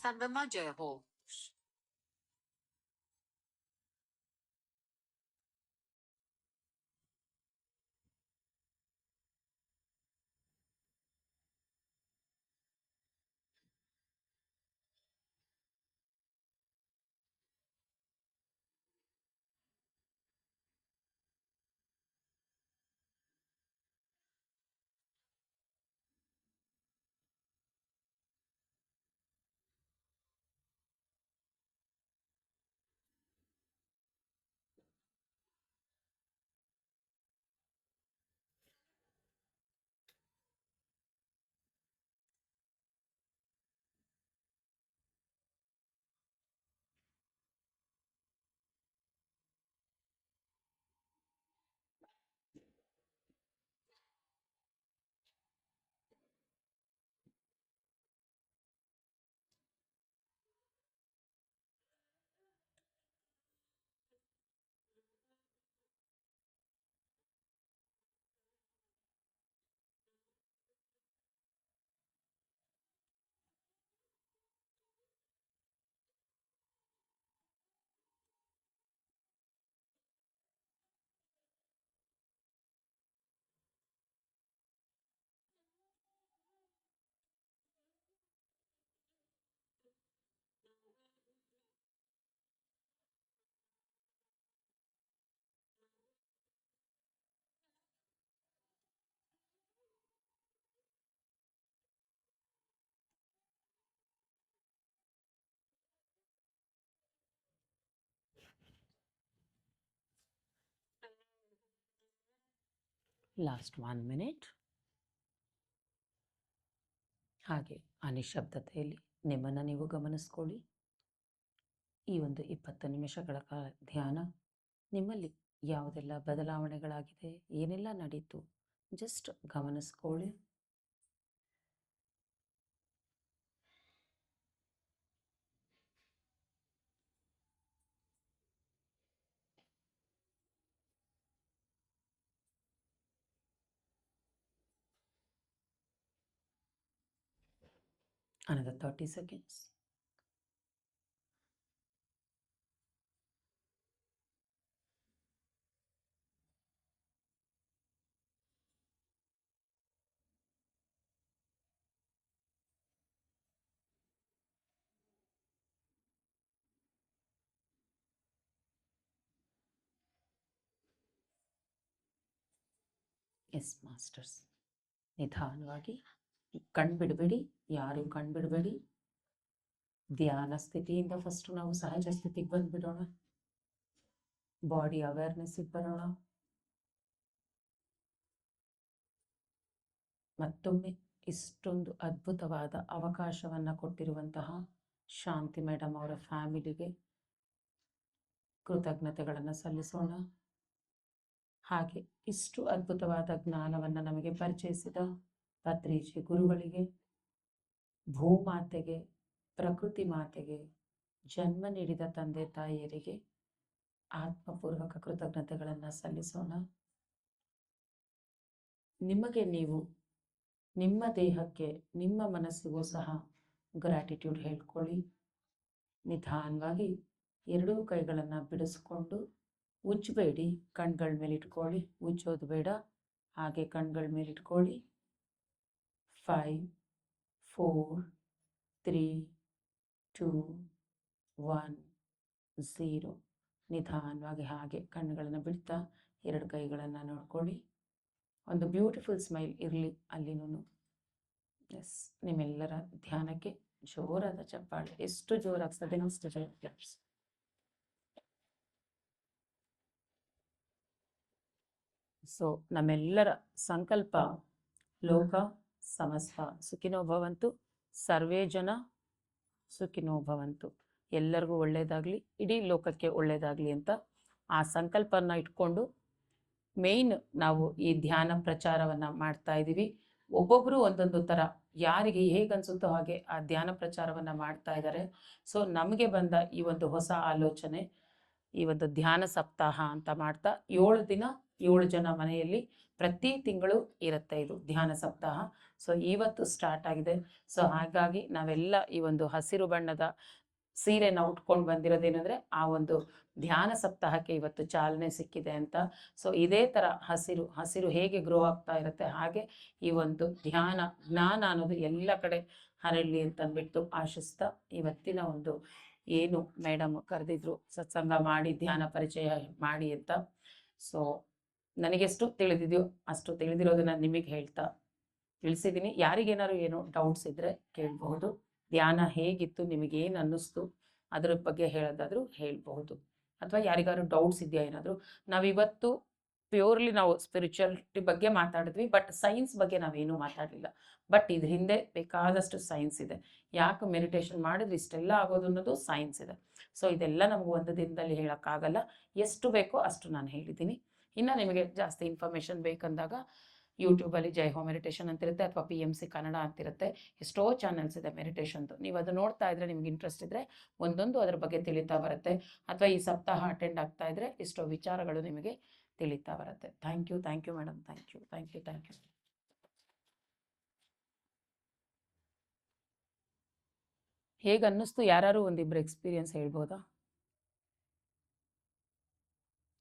Speaker 7: सर्वमा जय हो।
Speaker 3: Last 1 minute. ಹಾಗೆ ಆ ನಿಶ್ಶಬ್ದತೆಯಲ್ಲಿ ನಿಮ್ಮನ್ನು ನೀವು ಗಮನಿಸ್ಕೊಳ್ಳಿ. ಈ ಒಂದು 20 ನಿಮಿಷಗಳ ಕಾಲ ಧ್ಯಾನ ನಿಮ್ಮಲ್ಲಿ ಯಾವುದೆಲ್ಲ ಬದಲಾವಣೆಗಳಾಗಿದೆ, ಏನೆಲ್ಲ ನಡೀತು, ಜಸ್ಟ್ ಗಮನಿಸ್ಕೊಳ್ಳಿ. Another 30 seconds. ಎಸ್ ಮಾಸ್ಟರ್ಸ್, ನಿಧಾನವಾಗಿ ಕಣ್ಬಿಡಬೇಡಿ, ಯಾರು ಕಣ್ಬಿಡಬೇಡಿ. ಧ್ಯಾನ ಸ್ಥಿತಿಯಿಂದ ಫಸ್ಟ್ ನಾವು ಸಹಜ ಸ್ಥಿತಿಗೆ ಬಂದ್ಬಿಡೋಣ. ಬಾಡಿ ಅವೇರ್ನೆಸ್ಸಿಗೆ ಬರೋಣ. ಮತ್ತೊಮ್ಮೆ ಇಷ್ಟೊಂದು ಅದ್ಭುತವಾದ ಅವಕಾಶವನ್ನು ಕೊಟ್ಟಿರುವಂತಹ ಶಾಂತಿ ಮೇಡಮ್ ಅವರ ಫ್ಯಾಮಿಲಿಗೆ ಕೃತಜ್ಞತೆಗಳನ್ನು ಸಲ್ಲಿಸೋಣ. ಹಾಗೆ ಇಷ್ಟು ಅದ್ಭುತವಾದ ಜ್ಞಾನವನ್ನು ನಮಗೆ ಪರಿಚಯಿಸಿದ ಪತ್ರಿಜಿ ಗುರುಗಳಿಗೆ, ಭೂಮಾತೆಗೆ, ಪ್ರಕೃತಿ ಮಾತೆಗೆ, ಜನ್ಮ ನೀಡಿದ ತಂದೆ ತಾಯಿಯರಿಗೆ ಆತ್ಮಪೂರ್ವಕ ಕೃತಜ್ಞತೆಗಳನ್ನು ಸಲ್ಲಿಸೋಣ. ನಿಮಗೆ ನೀವು, ನಿಮ್ಮ ದೇಹಕ್ಕೆ, ನಿಮ್ಮ ಮನಸ್ಸಿಗೂ ಸಹ ಗ್ರ್ಯಾಟಿಟ್ಯೂಡ್ ಹೇಳ್ಕೊಳ್ಳಿ. ನಿಧಾನವಾಗಿ ಎರಡೂ ಕೈಗಳನ್ನು ಬಿಡಿಸ್ಕೊಂಡು ಉಜ್ಜಬೇಡಿ, ಕಣ್ಗಳ ಮೇಲೆ ಇಟ್ಕೊಳ್ಳಿ. ಉಜ್ಜೋದು ಬೇಡ, ಹಾಗೆ ಕಣ್ಗಳ ಮೇಲೆ ಇಟ್ಕೊಳ್ಳಿ. 5 4 3 2 1 0. ನಿಧಾನವಾಗಿ ಹಾಗೆ ಕಣ್ಣುಗಳನ್ನು ಬಿಡ್ತಾ ಎರಡು ಕೈಗಳನ್ನು ನೋಡ್ಕೊಳ್ಳಿ. ಒಂದು ಬ್ಯೂಟಿಫುಲ್ ಸ್ಮೈಲ್ ಇರಲಿ ಅಲ್ಲಿನೂ. ಎಸ್, ನಿಮ್ಮೆಲ್ಲರ ಧ್ಯಾನಕ್ಕೆ ಜೋರಾದ ಚಪ್ಪಾಳೆ. ಎಷ್ಟು ಜೋರಾಗ್ತದೆ ಅಷ್ಟು ಜೋರ. ಸೊ ನಮ್ಮೆಲ್ಲರ ಸಂಕಲ್ಪ ಲೋಕ ಸಮಸ್ತ ಸುಖಿನೋ ಭವಂತು, ಸರ್ವೇ ಜನ ಸುಖಿನೋ ಭವಂತು. ಎಲ್ಲರಿಗೂ ಒಳ್ಳೆಯದಾಗಲಿ, ಇಡೀ ಲೋಕಕ್ಕೆ ಒಳ್ಳೆಯದಾಗಲಿ ಅಂತ ಆ ಸಂಕಲ್ಪನ ಇಟ್ಕೊಂಡು ಮೇಯ್ನ್ ನಾವು ಈ ಧ್ಯಾನ ಪ್ರಚಾರವನ್ನು ಮಾಡ್ತಾ ಇದ್ದೀವಿ. ಒಬ್ಬೊಬ್ಬರು ಒಂದೊಂದು ಥರ, ಯಾರಿಗೆ ಹೇಗೆ ಅನಿಸುತ್ತೋ ಹಾಗೆ ಆ ಧ್ಯಾನ ಪ್ರಚಾರವನ್ನು ಮಾಡ್ತಾ ಇದ್ದಾರೆ. ಸೊ ನಮಗೆ ಬಂದ ಈ ಒಂದು ಹೊಸ ಆಲೋಚನೆ, ಈ ಒಂದು ಧ್ಯಾನ ಸಪ್ತಾಹ ಅಂತ ಮಾಡ್ತಾ 7 ದಿನ 7 ಜನ ಮನೆಯಲ್ಲಿ ಪ್ರತಿ ತಿಂಗಳು ಇರುತ್ತೆ ಇದು ಧ್ಯಾನ ಸಪ್ತಾಹ. ಸೊ ಇವತ್ತು ಸ್ಟಾರ್ಟ್ ಆಗಿದೆ. ಸೊ ಹಾಗಾಗಿ ನಾವೆಲ್ಲ ಈ ಒಂದು ಹಸಿರು ಬಣ್ಣದ ಸೀರೆನ ಉಟ್ಕೊಂಡು ಬಂದಿರೋದೇನೆಂದರೆ ಆ ಒಂದು ಧ್ಯಾನ ಸಪ್ತಾಹಕ್ಕೆ ಇವತ್ತು ಚಾಲನೆ ಸಿಕ್ಕಿದೆ ಅಂತ. ಸೊ ಇದೇ ಥರ ಹಸಿರು ಹೇಗೆ ಗ್ರೋ ಆಗ್ತಾ ಇರುತ್ತೆ ಹಾಗೆ ಈ ಒಂದು ಜ್ಞಾನ ಅನ್ನೋದು ಎಲ್ಲ ಕಡೆ ಹರಳಲಿ ಅಂತ ಅಂದ್ಬಿಟ್ಟು ಆಶಿಸ್ತಾ, ಇವತ್ತಿನ ಒಂದು ಏನು ಮೇಡಮ್ ಕರೆದಿದ್ರು ಸತ್ಸಂಗ ಮಾಡಿ ಧ್ಯಾನ ಪರಿಚಯ ಮಾಡಿ ಅಂತ. ಸೊ ನನಗೆಷ್ಟು ತಿಳಿದಿದೆಯೋ ಅಷ್ಟು ತಿಳಿದಿರೋದನ್ನ ನಿಮಗೆ ಹೇಳ್ತಾ ತಿಳಿಸಿದ್ದೀನಿ. ಯಾರಿಗೇನಾದ್ರು ಏನೋ ಡೌಟ್ಸ್ ಇದ್ದರೆ ಕೇಳಬಹುದು. ಧ್ಯಾನ ಹೇಗಿತ್ತು, ನಿಮಗೇನು ಅನ್ನಿಸ್ತು ಅದ್ರ ಬಗ್ಗೆ ಹೇಳೋದಾದರೂ ಹೇಳ್ಬಹುದು. ಅಥವಾ ಯಾರಿಗಾದ್ರು ಡೌಟ್ಸ್ ಇದೆಯಾ ಏನಾದರೂ. ನಾವಿವತ್ತು ಪ್ಯೂರ್ಲಿ ನಾವು ಸ್ಪಿರಿಚುವಾಲಿಟಿ ಬಗ್ಗೆ ಮಾತಾಡಿದ್ವಿ, ಬಟ್ ಸೈನ್ಸ್ ಬಗ್ಗೆ ನಾವೇನು ಮಾತಾಡಲಿಲ್ಲ. ಬಟ್ ಇದ್ರ ಹಿಂದೆ ಬೇಕಾದಷ್ಟು ಸೈನ್ಸ್ ಇದೆ. ಯಾಕೆ ಮೆಡಿಟೇಷನ್ ಮಾಡಿದ್ರೆ ಇಷ್ಟೆಲ್ಲ ಆಗೋದು ಅನ್ನೋದು ಸೈನ್ಸ್ ಇದೆ. ಸೊ ಇದೆಲ್ಲ ನಮಗೆ ಒಂದು ದಿನದಲ್ಲಿ ಹೇಳೋಕ್ಕಾಗಲ್ಲ. ಎಷ್ಟು ಬೇಕೋ ಅಷ್ಟು ನಾನು ಹೇಳಿದ್ದೀನಿ. ಇನ್ನು ನಿಮಗೆ ಜಾಸ್ತಿ ಇನ್ಫಾರ್ಮೇಷನ್ ಬೇಕಂದಾಗ ಯೂಟ್ಯೂಬಲ್ಲಿ ಜೈ ಹೋ ಮೆಡಿಟೇಷನ್ ಅಂತಿರುತ್ತೆ, ಅಥವಾ PMC ಕನ್ನಡ ಅಂತಿರುತ್ತೆ. ಎಷ್ಟೋ ಚಾನಲ್ಸ್ ಇದೆ ಮೆಡಿಟೇಷನ್ದು. ನೀವು ಅದು ನೋಡ್ತಾ ಇದ್ರೆ ನಿಮ್ಗೆ ಇಂಟ್ರೆಸ್ಟ್ ಇದ್ದರೆ ಒಂದೊಂದು ಅದ್ರ ಬಗ್ಗೆ ತಿಳಿತಾ ಬರುತ್ತೆ. ಅಥವಾ ಈ ಸಪ್ತಾಹ ಅಟೆಂಡ್ ಆಗ್ತಾ ಇದ್ರೆ ಎಷ್ಟೋ ವಿಚಾರಗಳು ನಿಮಗೆ ತಿಳಿತಾ ಬರುತ್ತೆ. Thank you madam. Thank you. ಹೇಗೆ ಅನ್ನಿಸ್ತು? ಯಾರು ಒಂದಿಬ್ಬರು ಎಕ್ಸ್ಪೀರಿಯನ್ಸ್ ಹೇಳ್ಬೋದಾ?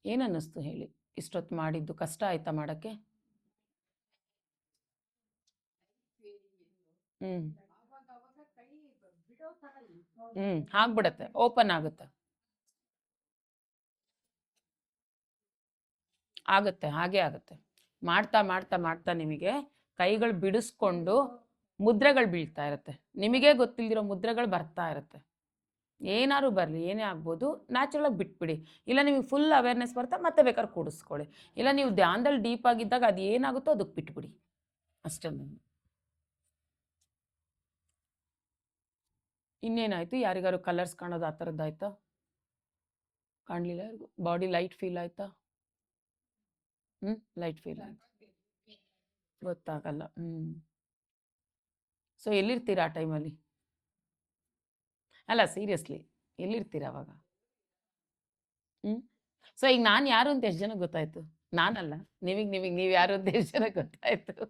Speaker 3: ಏನನ್ನಿಸ್ತು ಹೇಳಿ. ಇಷ್ಟೊತ್ತು ಮಾಡಿದ್ದು ಕಷ್ಟ ಆಯ್ತಾ ಮಾಡೋಕ್ಕೆ? ಆಗ್ಬಿಡತ್ತೆ, ಓಪನ್ ಆಗುತ್ತೆ. ಹಾಗೆ ಆಗುತ್ತೆ. ಮಾಡ್ತಾ ನಿಮಗೆ ಕೈಗಳು ಬಿಡಿಸ್ಕೊಂಡು ಮುದ್ರೆಗಳು ಬೀಳ್ತಾ ಇರುತ್ತೆ. ನಿಮಗೆ ಗೊತ್ತಿಲ್ದಿರೋ ಮುದ್ರೆಗಳು ಬರ್ತಾ ಇರುತ್ತೆ. ಏನಾದ್ರು ಬರಲಿ, ಏನೇ ಆಗ್ಬೋದು, ನ್ಯಾಚುರಲಾಗಿ ಬಿಟ್ಬಿಡಿ. ಇಲ್ಲ ನಿಮಗೆ ಫುಲ್ ಅವೇರ್ನೆಸ್ ಬರ್ತಾ ಮತ್ತೆ ಬೇಕಾದ್ರೆ ಕೂಡಿಸ್ಕೊಳ್ಳಿ. ಇಲ್ಲ ನೀವು ಧ್ಯಾನದಲ್ಲಿ ಡೀಪ್ ಆಗಿದ್ದಾಗ ಅದು ಏನಾಗುತ್ತೋ ಅದಕ್ಕೆ ಬಿಟ್ಬಿಡಿ ಅಷ್ಟೇ. ಇನ್ನೇನಾಯಿತು? ಯಾರಿಗಾರು ಕಲರ್ಸ್ ಕಾಣೋದು ಆ ಥರದ್ದಾಯ್ತಾ? ಕಾಣಲಿಲ್ಲ ಯಾರಿಗೂ? ಬಾಡಿ ಲೈಟ್ ಫೀಲ್ ಆಯ್ತಾ? ಲೈಟ್ ಫೀಲ್ ಆಯ್ತು, ಗೊತ್ತಾಗಲ್ಲ. ಸೊ ಎಲ್ಲಿರ್ತೀರಾ ಆ ಟೈಮಲ್ಲಿ? ಅಲ್ಲ ಸೀರಿಯಸ್ಲಿ ಎಲ್ಲಿರ್ತೀರ ಅವಾಗ? ಸೊ ಈಗ ನಾನು ಯಾರು ಅಂತ ಎಷ್ಟು ಜನಕ್ಕೆ ಗೊತ್ತಾಯ್ತು? ನಾನಲ್ಲ, ನೀವು ಯಾರು ಅಂತ ಎಷ್ಟು ಜನಕ್ಕೆ ಗೊತ್ತಾಯ್ತು?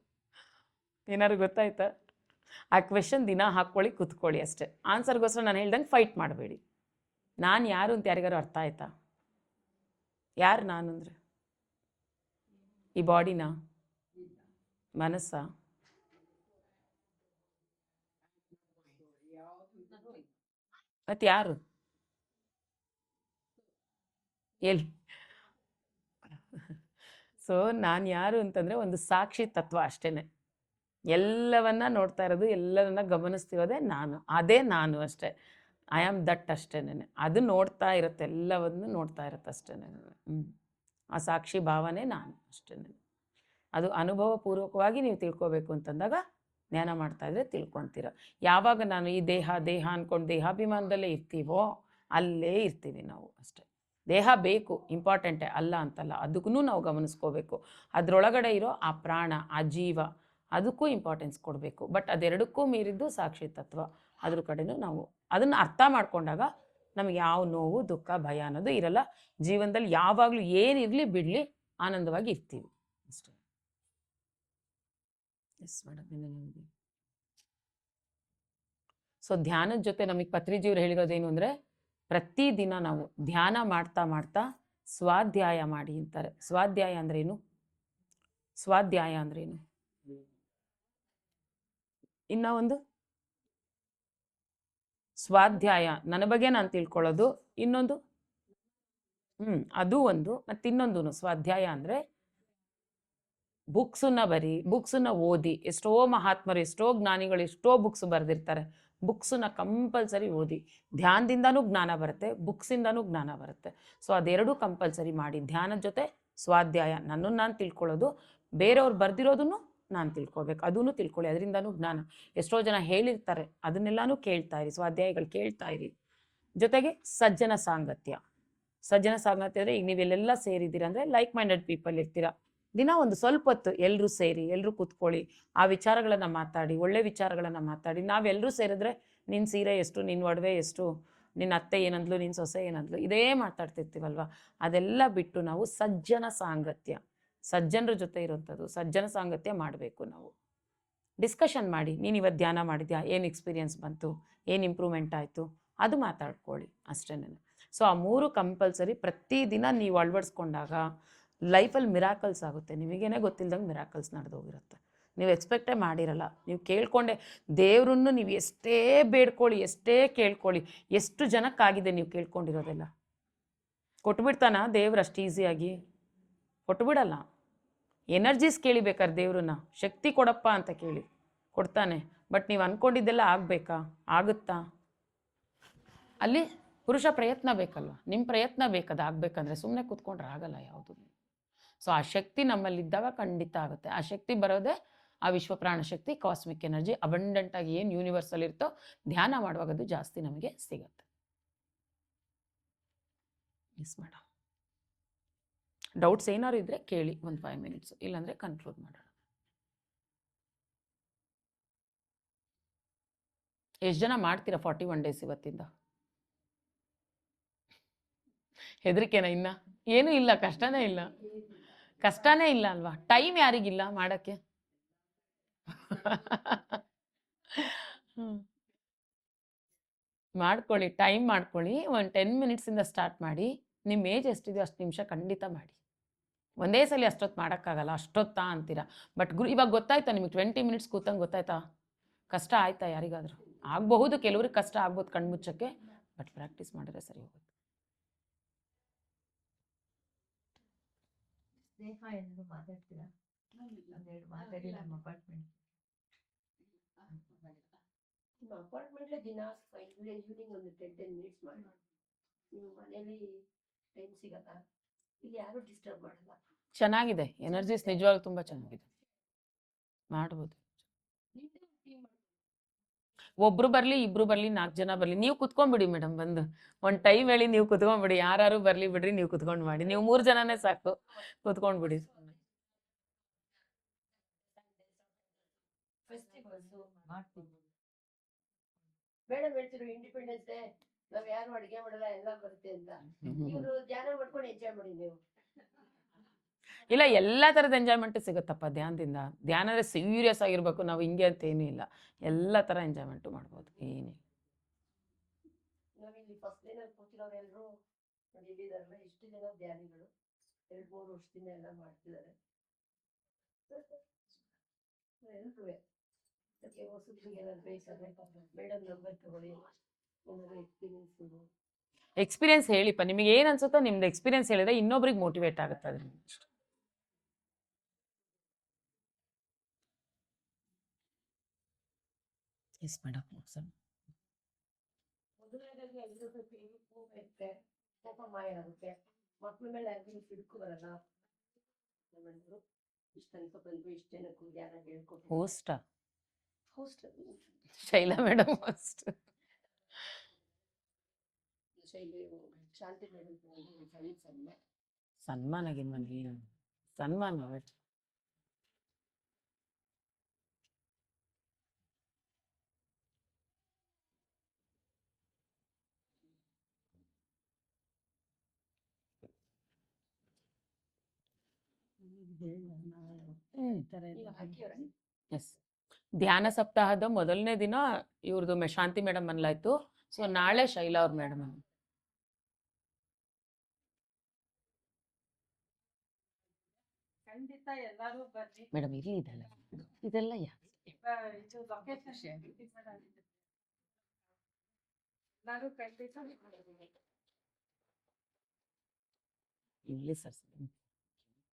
Speaker 3: ಏನಾದ್ರು ಗೊತ್ತಾಯ್ತಾ? ಆ ಕ್ವೆಶನ್ ದಿನ ಹಾಕ್ಕೊಳ್ಳಿ, ಕೂತ್ಕೊಳ್ಳಿ ಅಷ್ಟೇ. ಆನ್ಸರ್ಗೋಸ್ಕರ ನಾನು ಹೇಳ್ದಂಗೆ ಫೈಟ್ ಮಾಡಬೇಡಿ. ನಾನು ಯಾರು ಅಂತ ಯಾರಿಗಾರು ಅರ್ಥ ಆಯ್ತಾ? ಯಾರು ನಾನು ಅಂದರೆ? ಈ ಬಾಡಿನ, ಮನಸ್ಸ, ಮತ್ತೆ ಯಾರು? ಎಲ್ಲಿ? ಸೊ ನಾನು ಯಾರು ಅಂತಂದರೆ ಒಂದು ಸಾಕ್ಷಿ ತತ್ವ ಅಷ್ಟೇ. ಎಲ್ಲವನ್ನ ನೋಡ್ತಾ ಇರೋದು, ಎಲ್ಲವನ್ನ ಗಮನಿಸ್ತಿರೋದೇ ನಾನು. ಅದೇ ನಾನು ಅಷ್ಟೇ. ಐ ಆಮ್ ದಟ್ ಅಷ್ಟೇ. ಅದು ನೋಡ್ತಾ ಇರುತ್ತೆ, ಎಲ್ಲವನ್ನು ನೋಡ್ತಾ ಇರುತ್ತೆ ಅಷ್ಟೇ. ಆ ಸಾಕ್ಷಿ ಭಾವನೆ ನಾನು ಅಷ್ಟೇ. ಅದು ಅನುಭವಪೂರ್ವಕವಾಗಿ ನೀವು ತಿಳ್ಕೊಬೇಕು ಅಂತಂದಾಗ ಧ್ಯಾನ ಮಾಡ್ತಾಯಿದ್ರೆ ತಿಳ್ಕೊತೀರ. ಯಾವಾಗ ನಾನು ಈ ದೇಹ ಅಂದ್ಕೊಂಡು ದೇಹಾಭಿಮಾನದಲ್ಲೇ ಇರ್ತೀವೋ ಅಲ್ಲೇ ಇರ್ತೀವಿ ನಾವು ಅಷ್ಟೇ. ದೇಹ ಬೇಕು, ಇಂಪಾರ್ಟೆಂಟೇ, ಅಲ್ಲ ಅಂತಲ್ಲ, ಅದಕ್ಕೂ ನಾವು ಗಮನಿಸ್ಕೋಬೇಕು. ಅದರೊಳಗಡೆ ಇರೋ ಆ ಪ್ರಾಣ, ಆ ಜೀವ, ಅದಕ್ಕೂ ಇಂಪಾರ್ಟೆನ್ಸ್ ಕೊಡಬೇಕು. ಬಟ್ ಅದೆರಡಕ್ಕೂ ಮೀರಿದ್ದು ಸಾಕ್ಷಿ ತತ್ವ. ಅದ್ರ ಕಡೆನೂ ನಾವು ಅದನ್ನು ಅರ್ಥ ಮಾಡ್ಕೊಂಡಾಗ ನಮಗೆ ಯಾವ ನೋವು, ದುಃಖ, ಭಯ ಅನ್ನೋದು ಇರಲ್ಲ. ಜೀವನದಲ್ಲಿ ಯಾವಾಗಲೂ ಏನಿರಲಿ ಬಿಡಲಿ ಆನಂದವಾಗಿ ಇರ್ತೀವಿ ಅಷ್ಟೇ. ಎಸ್ ಮೇಡಮ್, ನಿಮಗೆ ಸೊ ಧ್ಯಾನದ ಜೊತೆ ನಮಗೆ ಪತ್ರಿಜಿಯವ್ರು ಹೇಳಿರೋದೇನು ಅಂದರೆ, ಪ್ರತಿದಿನ ನಾವು ಧ್ಯಾನ ಮಾಡ್ತಾ ಸ್ವಾಧ್ಯಾಯ ಮಾಡಿ ಅಂತಾರೆ. ಸ್ವಾಧ್ಯಾಯ ಅಂದ್ರೇನು? ಇನ್ನ ಒಂದು ಸ್ವಾಧ್ಯಾಯ, ನನ್ನ ಬಗ್ಗೆ ನಾನು ತಿಳ್ಕೊಳ್ಳೋದು. ಇನ್ನೊಂದು ಅದು ಒಂದು. ಮತ್ತಿನ್ನೊಂದು ಸ್ವಾಧ್ಯಾಯ ಅಂದರೆ ಬುಕ್ಸನ್ನ ಬುಕ್ಸನ್ನ ಓದಿ. ಎಷ್ಟೋ ಮಹಾತ್ಮರು, ಎಷ್ಟೋ ಜ್ಞಾನಿಗಳು ಎಷ್ಟೋ ಬುಕ್ಸ್ ಬರೆದಿರ್ತಾರೆ. ಬುಕ್ಸನ್ನ ಕಂಪಲ್ಸರಿ ಓದಿ. ಧ್ಯಾನದಿಂದನೂ ಜ್ಞಾನ ಬರುತ್ತೆ, ಬುಕ್ಸಿಂದನೂ ಜ್ಞಾನ ಬರುತ್ತೆ. ಸೊ ಅದೆರಡೂ ಕಂಪಲ್ಸರಿ ಮಾಡಿ. ಧ್ಯಾನದ ಜೊತೆ ಸ್ವಾಧ್ಯಾಯ, ನನ್ನನ್ನು ನಾನು ತಿಳ್ಕೊಳ್ಳೋದು, ಬೇರೆಯವ್ರು ಬರೆದಿರೋದನ್ನು ನಾನು ತಿಳ್ಕೊಳ್ಬೇಕು, ಅದನ್ನು ತಿಳ್ಕೊಳ್ಳಿ, ಅದರಿಂದನೂ ಜ್ಞಾನ. ಎಷ್ಟೋ ಜನ ಹೇಳಿರ್ತಾರೆ, ಅದನ್ನೆಲ್ಲನೂ ಕೇಳ್ತಾ ಇರಿ, ಸ್ವಾಧ್ಯಾಯಗಳು ಕೇಳ್ತಾ ಇರಿ. ಜೊತೆಗೆ ಸಜ್ಜನ ಸಾಂಗತ್ಯ ಅಂದರೆ ಈಗ ನೀವೆಲ್ಲ ಸೇರಿದ್ದೀರ ಅಂದರೆ ಲೈಕ್ ಮೈಂಡೆಡ್ ಪೀಪಲ್ ಇರ್ತೀರ. ದಿನ ಒಂದು ಸ್ವಲ್ಪ ಹೊತ್ತು ಎಲ್ಲರೂ ಸೇರಿ, ಎಲ್ಲರೂ ಕೂತ್ಕೊಳ್ಳಿ, ಆ ವಿಚಾರಗಳನ್ನು ಮಾತಾಡಿ, ಒಳ್ಳೆ ವಿಚಾರಗಳನ್ನು ಮಾತಾಡಿ. ನಾವೆಲ್ಲರೂ ಸೇರಿದ್ರೆ ನಿನ್ನ ಸೀರೆ ಎಷ್ಟು, ನಿನ್ನ ಒಡವೆ ಎಷ್ಟು, ನಿನ್ನ ಅತ್ತೆ ಏನಂದ್ಲು, ನಿನ್ನ ಸೊಸೆ ಏನಂದ್ಲು, ಇದೇ ಮಾತಾಡ್ತಿರ್ತೀವಲ್ವ. ಅದೆಲ್ಲ ಬಿಟ್ಟು ನಾವು ಸಜ್ಜನ ಸಾಂಗತ್ಯ, ಸಜ್ಜನರ ಜೊತೆ ಇರೋಂಥದ್ದು, ಸಜ್ಜನ ಸಾಂಗತ್ಯ ಮಾಡಬೇಕು ನಾವು. ಡಿಸ್ಕಷನ್ ಮಾಡಿ, ನೀನು ಇವತ್ತು ಧ್ಯಾನ ಮಾಡಿದ್ಯಾ, ಏನು ಎಕ್ಸ್ಪೀರಿಯನ್ಸ್ ಬಂತು, ಏನು ಇಂಪ್ರೂವ್ಮೆಂಟ್ ಆಯಿತು, ಅದು ಮಾತಾಡ್ಕೊಳ್ಳಿ ಅಷ್ಟೇನೆ. ಸೊ ಆ 3 ಕಂಪಲ್ಸರಿ ಪ್ರತಿದಿನ ನೀವು ಅಳವಡಿಸ್ಕೊಂಡಾಗ ಲೈಫಲ್ಲಿ ಮಿರಾಕಲ್ಸ್ ಆಗುತ್ತೆ. ನಿಮಗೇನೆ ಗೊತ್ತಿಲ್ದಂಗೆ ಮಿರಾಕಲ್ಸ್ ನಡೆದೋಗಿರುತ್ತೆ. ನೀವು ಎಕ್ಸ್ಪೆಕ್ಟೇ ಮಾಡಿರಲ್ಲ. ನೀವು ಕೇಳ್ಕೊಂಡೆ ದೇವ್ರನ್ನು ನೀವು ಎಷ್ಟೇ ಬೇಡ್ಕೊಳ್ಳಿ, ಎಷ್ಟೇ ಕೇಳ್ಕೊಳ್ಳಿ, ಎಷ್ಟು ಜನಕ್ಕಾಗಿದೆ ನೀವು ಕೇಳ್ಕೊಂಡಿರೋದೆಲ್ಲ? ಕೊಟ್ಬಿಡ್ತಾನ ದೇವ್ರು ಅಷ್ಟು ಈಸಿಯಾಗಿ? ಕೊಟ್ಬಿಡಲ್ಲ. ಎನರ್ಜೀಸ್ ಕೇಳಿಬೇಕಾದ್ರೆ ದೇವ್ರನ್ನ, ಶಕ್ತಿ ಕೊಡಪ್ಪ ಅಂತ ಕೇಳಿ ಕೊಡ್ತಾನೆ. ಬಟ್ ನೀವು ಅಂದ್ಕೊಂಡಿದ್ದೆಲ್ಲ ಆಗಬೇಕಾ? ಆಗುತ್ತಾ? ಅಲ್ಲಿ ಪುರುಷ ಪ್ರಯತ್ನ ಬೇಕಲ್ವ, ನಿಮ್ಮ ಪ್ರಯತ್ನ ಬೇಕದು ಆಗಬೇಕಂದ್ರೆ. ಸುಮ್ಮನೆ ಕೂತ್ಕೊಂಡ್ರೆ ಆಗಲ್ಲ ಯಾವುದು. ಸೊ ಆ ಶಕ್ತಿ ನಮ್ಮಲ್ಲಿದ್ದಾಗ ಖಂಡಿತ ಆಗುತ್ತೆ. ಆ ಶಕ್ತಿ ಬರೋದೇ ಆ ವಿಶ್ವ ಪ್ರಾಣಶಕ್ತಿ, ಕಾಸ್ಮಿಕ್ ಎನರ್ಜಿ ಅಬಂಡೆಂಟಾಗಿ ಏನು ಯೂನಿವರ್ಸಲ್ಲಿ ಇರ್ತೋ ಧ್ಯಾನ ಮಾಡುವಾಗ ಅದು ಜಾಸ್ತಿ ನಮಗೆ ಸಿಗುತ್ತೆ. ಎಸ್ ಮೇಡಮ್, ಡೌಟ್ಸ್ ಏನಾದ್ರು ಇದ್ದರೆ ಕೇಳಿ, ಒಂದು 5 ಮಿನಿಟ್ಸು, ಇಲ್ಲಾಂದರೆ ಕನ್ಕ್ಲೂಡ್ ಮಾಡೋಣ. ಎಷ್ಟು ಜನ ಮಾಡ್ತೀರಾ 41 ಡೇಸ್ ಇವತ್ತಿಂದ? ಹೆದರಿಕೆನಾ? ಇನ್ನ ಏನೂ ಇಲ್ಲ, ಕಷ್ಟನೇ ಇಲ್ಲ, ಕಷ್ಟನೇ ಇಲ್ಲ ಅಲ್ವಾ? ಟೈಮ್ ಯಾರಿಗಿಲ್ಲ ಮಾಡೋಕ್ಕೆ? ಮಾಡ್ಕೊಳ್ಳಿ, ಟೈಮ್ ಮಾಡ್ಕೊಳ್ಳಿ. ಒಂದು 10 ಮಿನಿಟ್ಸಿಂದ ಸ್ಟಾರ್ಟ್ ಮಾಡಿ. ನಿಮ್ಮ ಏಜ್ ಎಷ್ಟಿದೆಯೋ ಅಷ್ಟು ನಿಮಿಷ ಖಂಡಿತ ಮಾಡಿ. ಒಂದೇ ಸಲ ಅಷ್ಟೊತ್ತು ಮಾಡೋಕ್ಕಾಗಲ್ಲ, ಅಷ್ಟೊತ್ತಾ ಅಂತೀರಾ. ಬಟ್ ಇವಾಗ ಗೊತ್ತಾಯ್ತಾ ನಿಮಗೆ? 20 ಮಿನಿಟ್ಸ್ ಕೂತಂಗೆ ಗೊತ್ತಾಯ್ತಾ? ಕಷ್ಟ ಆಯ್ತಾ ಯಾರಿಗಾದರೂ? ಆಗಬಹುದು, ಕೆಲವ್ರಿಗೆ ಕಷ್ಟ ಆಗ್ಬೋದು ಕಣ್ಮುಚ್ಚಕ್ಕೆ, ಬಟ್ ಪ್ರಾಕ್ಟೀಸ್ ಮಾಡಿದ್ರೆ ಸರಿ ಹೋಗುತ್ತೆ.
Speaker 1: ಸ್ನೇಹ ಎಂದು ಮಾತಾಡ್ತೀರಾ? ಒಂದೆರಡು ಮಾತಾಡಿ ನಮ್ಮ ಅಪಾರ್ಟ್ಮೆಂಟ್.
Speaker 4: ನಿಮ್ಮ ಅಪಾರ್ಟ್ಮೆಂಟ್ಲೆ ದಿನ ಈವ್ನಿಂಗ್ ಒಂದು 10 ಮಿನಿಟ್ಸ್ ಮಾಡಿ. ನೀವು ಮನೇಲಿ ಟೈಮ್ ಸಿಗಲ್ಲ, ಇಲ್ಲಿ ಯಾರು ಡಿಸ್ಟರ್ಬ್ ಮಾಡಲ್ಲ.
Speaker 3: ಚೆನ್ನಾಗಿದೆ, ಎನರ್ಜೀಸ್ ನಿಜವಾಗ್ಲೂ ತುಂಬ ಚೆನ್ನಾಗಿದೆ, ಮಾಡ್ಬೋದು. ಒಬ್ರು ಬರಲಿ, ಇಬ್ರು ಬರಲಿ, 4 ಜನ ಬರಲಿ, ನೀವು ಕುತ್ಕೊಂಡ್ಬಿಡಿ ಮೇಡಮ್. ಬಂದು ಒಂದು ಟೈಮ್ ಹೇಳಿ ನೀವು ಕುತ್ಕೊಂಡ್ಬಿಡಿ. ಯಾರು ಬರಲಿ ಬಿಡ್ರಿ, ನೀವು ಕುತ್ಕೊಂಡು ಮಾಡಿ. ನೀವು 3 ಜನನೇ ಸಾಕು, ಕುತ್ಕೊಂಡ್ಬಿಡಿ.
Speaker 4: ಮೇಡಮ್ ಹೇಳ್ತಿದ್ರು ಇಂಡಿಪೆಂಡೆನ್ಸ್ ಡೇ ನಾವ್ ಯಾರು ಅಡಿಗೆ ಮಾಡಲ್ಲ, ಎಲ್ಲ ಬರುತ್ತೆ ಅಂತ. ಇವರು ಧ್ಯಾನ ಮಾಡ್ಕೊಂಡು ಎಂಜಾಯ್ ಮಾಡಿ ನೀವು.
Speaker 3: ಇಲ್ಲ, ಎಲ್ಲ ಥರದ ಎಂಜಾಯ್ಮೆಂಟು ಸಿಗುತ್ತಪ್ಪ ಧ್ಯಾನದಿಂದ. ಧ್ಯಾನ ಅಂದರೆ ಸೀರಿಯಸ್ ಆಗಿರ್ಬೇಕು ನಾವು, ಹಿಂಗೆ ಅಂತ ಏನೂ ಇಲ್ಲ. ಎಲ್ಲ ಥರ ಎಂಜಾಯ್ಮೆಂಟು ಮಾಡ್ಬೋದು, ಏನಿಲ್ಲ.
Speaker 4: ನಾವಿಲ್ಲಿ ಫಸ್ಟ್ ಡೇನಲ್ಲಿ ಕೂತಿರೋರೆಲ್ಲರೂ ಇಲ್ಲಿದಾರಲ್ಲ, ಇಷ್ಟು ಜನ ಧ್ಯಾನಿಗಳು 2-3 ವರ್ಷದಿಂದ ಎಲ್ಲ ಮಾಡ್ತಿದ್ದಾರೆ. ಎಲ್ರೂ ಹೊಸಬ್ರಿಗೆಲ್ಲ ಬೇಯಿಸೋದ್ರೆ ಮೇಡಮ್ ನಂಬರ್ ತಗೊಳ್ಳಿ, ಏನಾದ್ರು ಎಕ್ಸ್ಪೀರಿಯನ್ಸ್ ಇದೆ.
Speaker 3: ಎಕ್ಸ್ಪೀರಿಯನ್ಸ್ ಹೇಳಿಪ್ಪ, ನಿಮಗೆ ಏನು ಅನ್ಸುತ್ತೋ ನಿಮ್ದು ಎಕ್ಸ್ಪೀರಿಯನ್ಸ್ ಹೇಳಿದ್ರೆ ಇನ್ನೊಬ್ರಿಗೆ ಮೋಟಿವೇಟ್ ಆಗುತ್ತೆ ಅದರಿಂದ. Yes madam.
Speaker 4: ಮೊದಲನೇದಾಗಿ ಎಲ್ಲರೂ ಕೋಪ ಇರುತ್ತೆ, ಕೋಪ ಮಾಯ ಆಗುತ್ತೆ, ಮಕ್ಳ ಮೇಲೆ ಯಾರಿಗೂ ಸಿಡುಕು ಬರಲ್ಲ. ನಮ್ಮನೆಯವರು ಇಷ್ಟು ತನಕ ಬಂದು ಇಷ್ಟು ಜನಕ್ಕೂ ಧ್ಯಾನ ಹೇಳ್ಕೊಟ್ಟು
Speaker 3: ಹೋಸ್ಟಾ?
Speaker 4: Host
Speaker 3: Shaila madam host.
Speaker 4: Shaili Shanti madam
Speaker 3: ಸನ್ಮಾನ ಗಿನ್ಮಾನ ಸನ್ಮಾನ. ಎಸ್, ಧ್ಯಾನ ಸಪ್ತಾಹದ ಮೊದಲನೇ ದಿನ ಇವ್ರದ್ದು ಶಾಂತಿ ಮೇಡಮ್ ಅನ್ಲಾಯ್ತು. ಸೊ ನಾಳೆ ಶೈಲಾ ಅವ್ರ ಮೇಡಮ್.
Speaker 5: ಖಂಡಿತ ಎಲ್ಲರೂ ಬರ್ರಿ.
Speaker 3: ಮೇಡಮ್ ಇಲ್ಲಿ ಇದೆಲ್ಲ ಇದೆಲ್ಲ
Speaker 5: ಇದು ಲೊಕೇಶನ್ ಎಲ್ಲರೂ ಖಂಡಿತ
Speaker 3: ಇಲ್ಲಿ ಸರ್.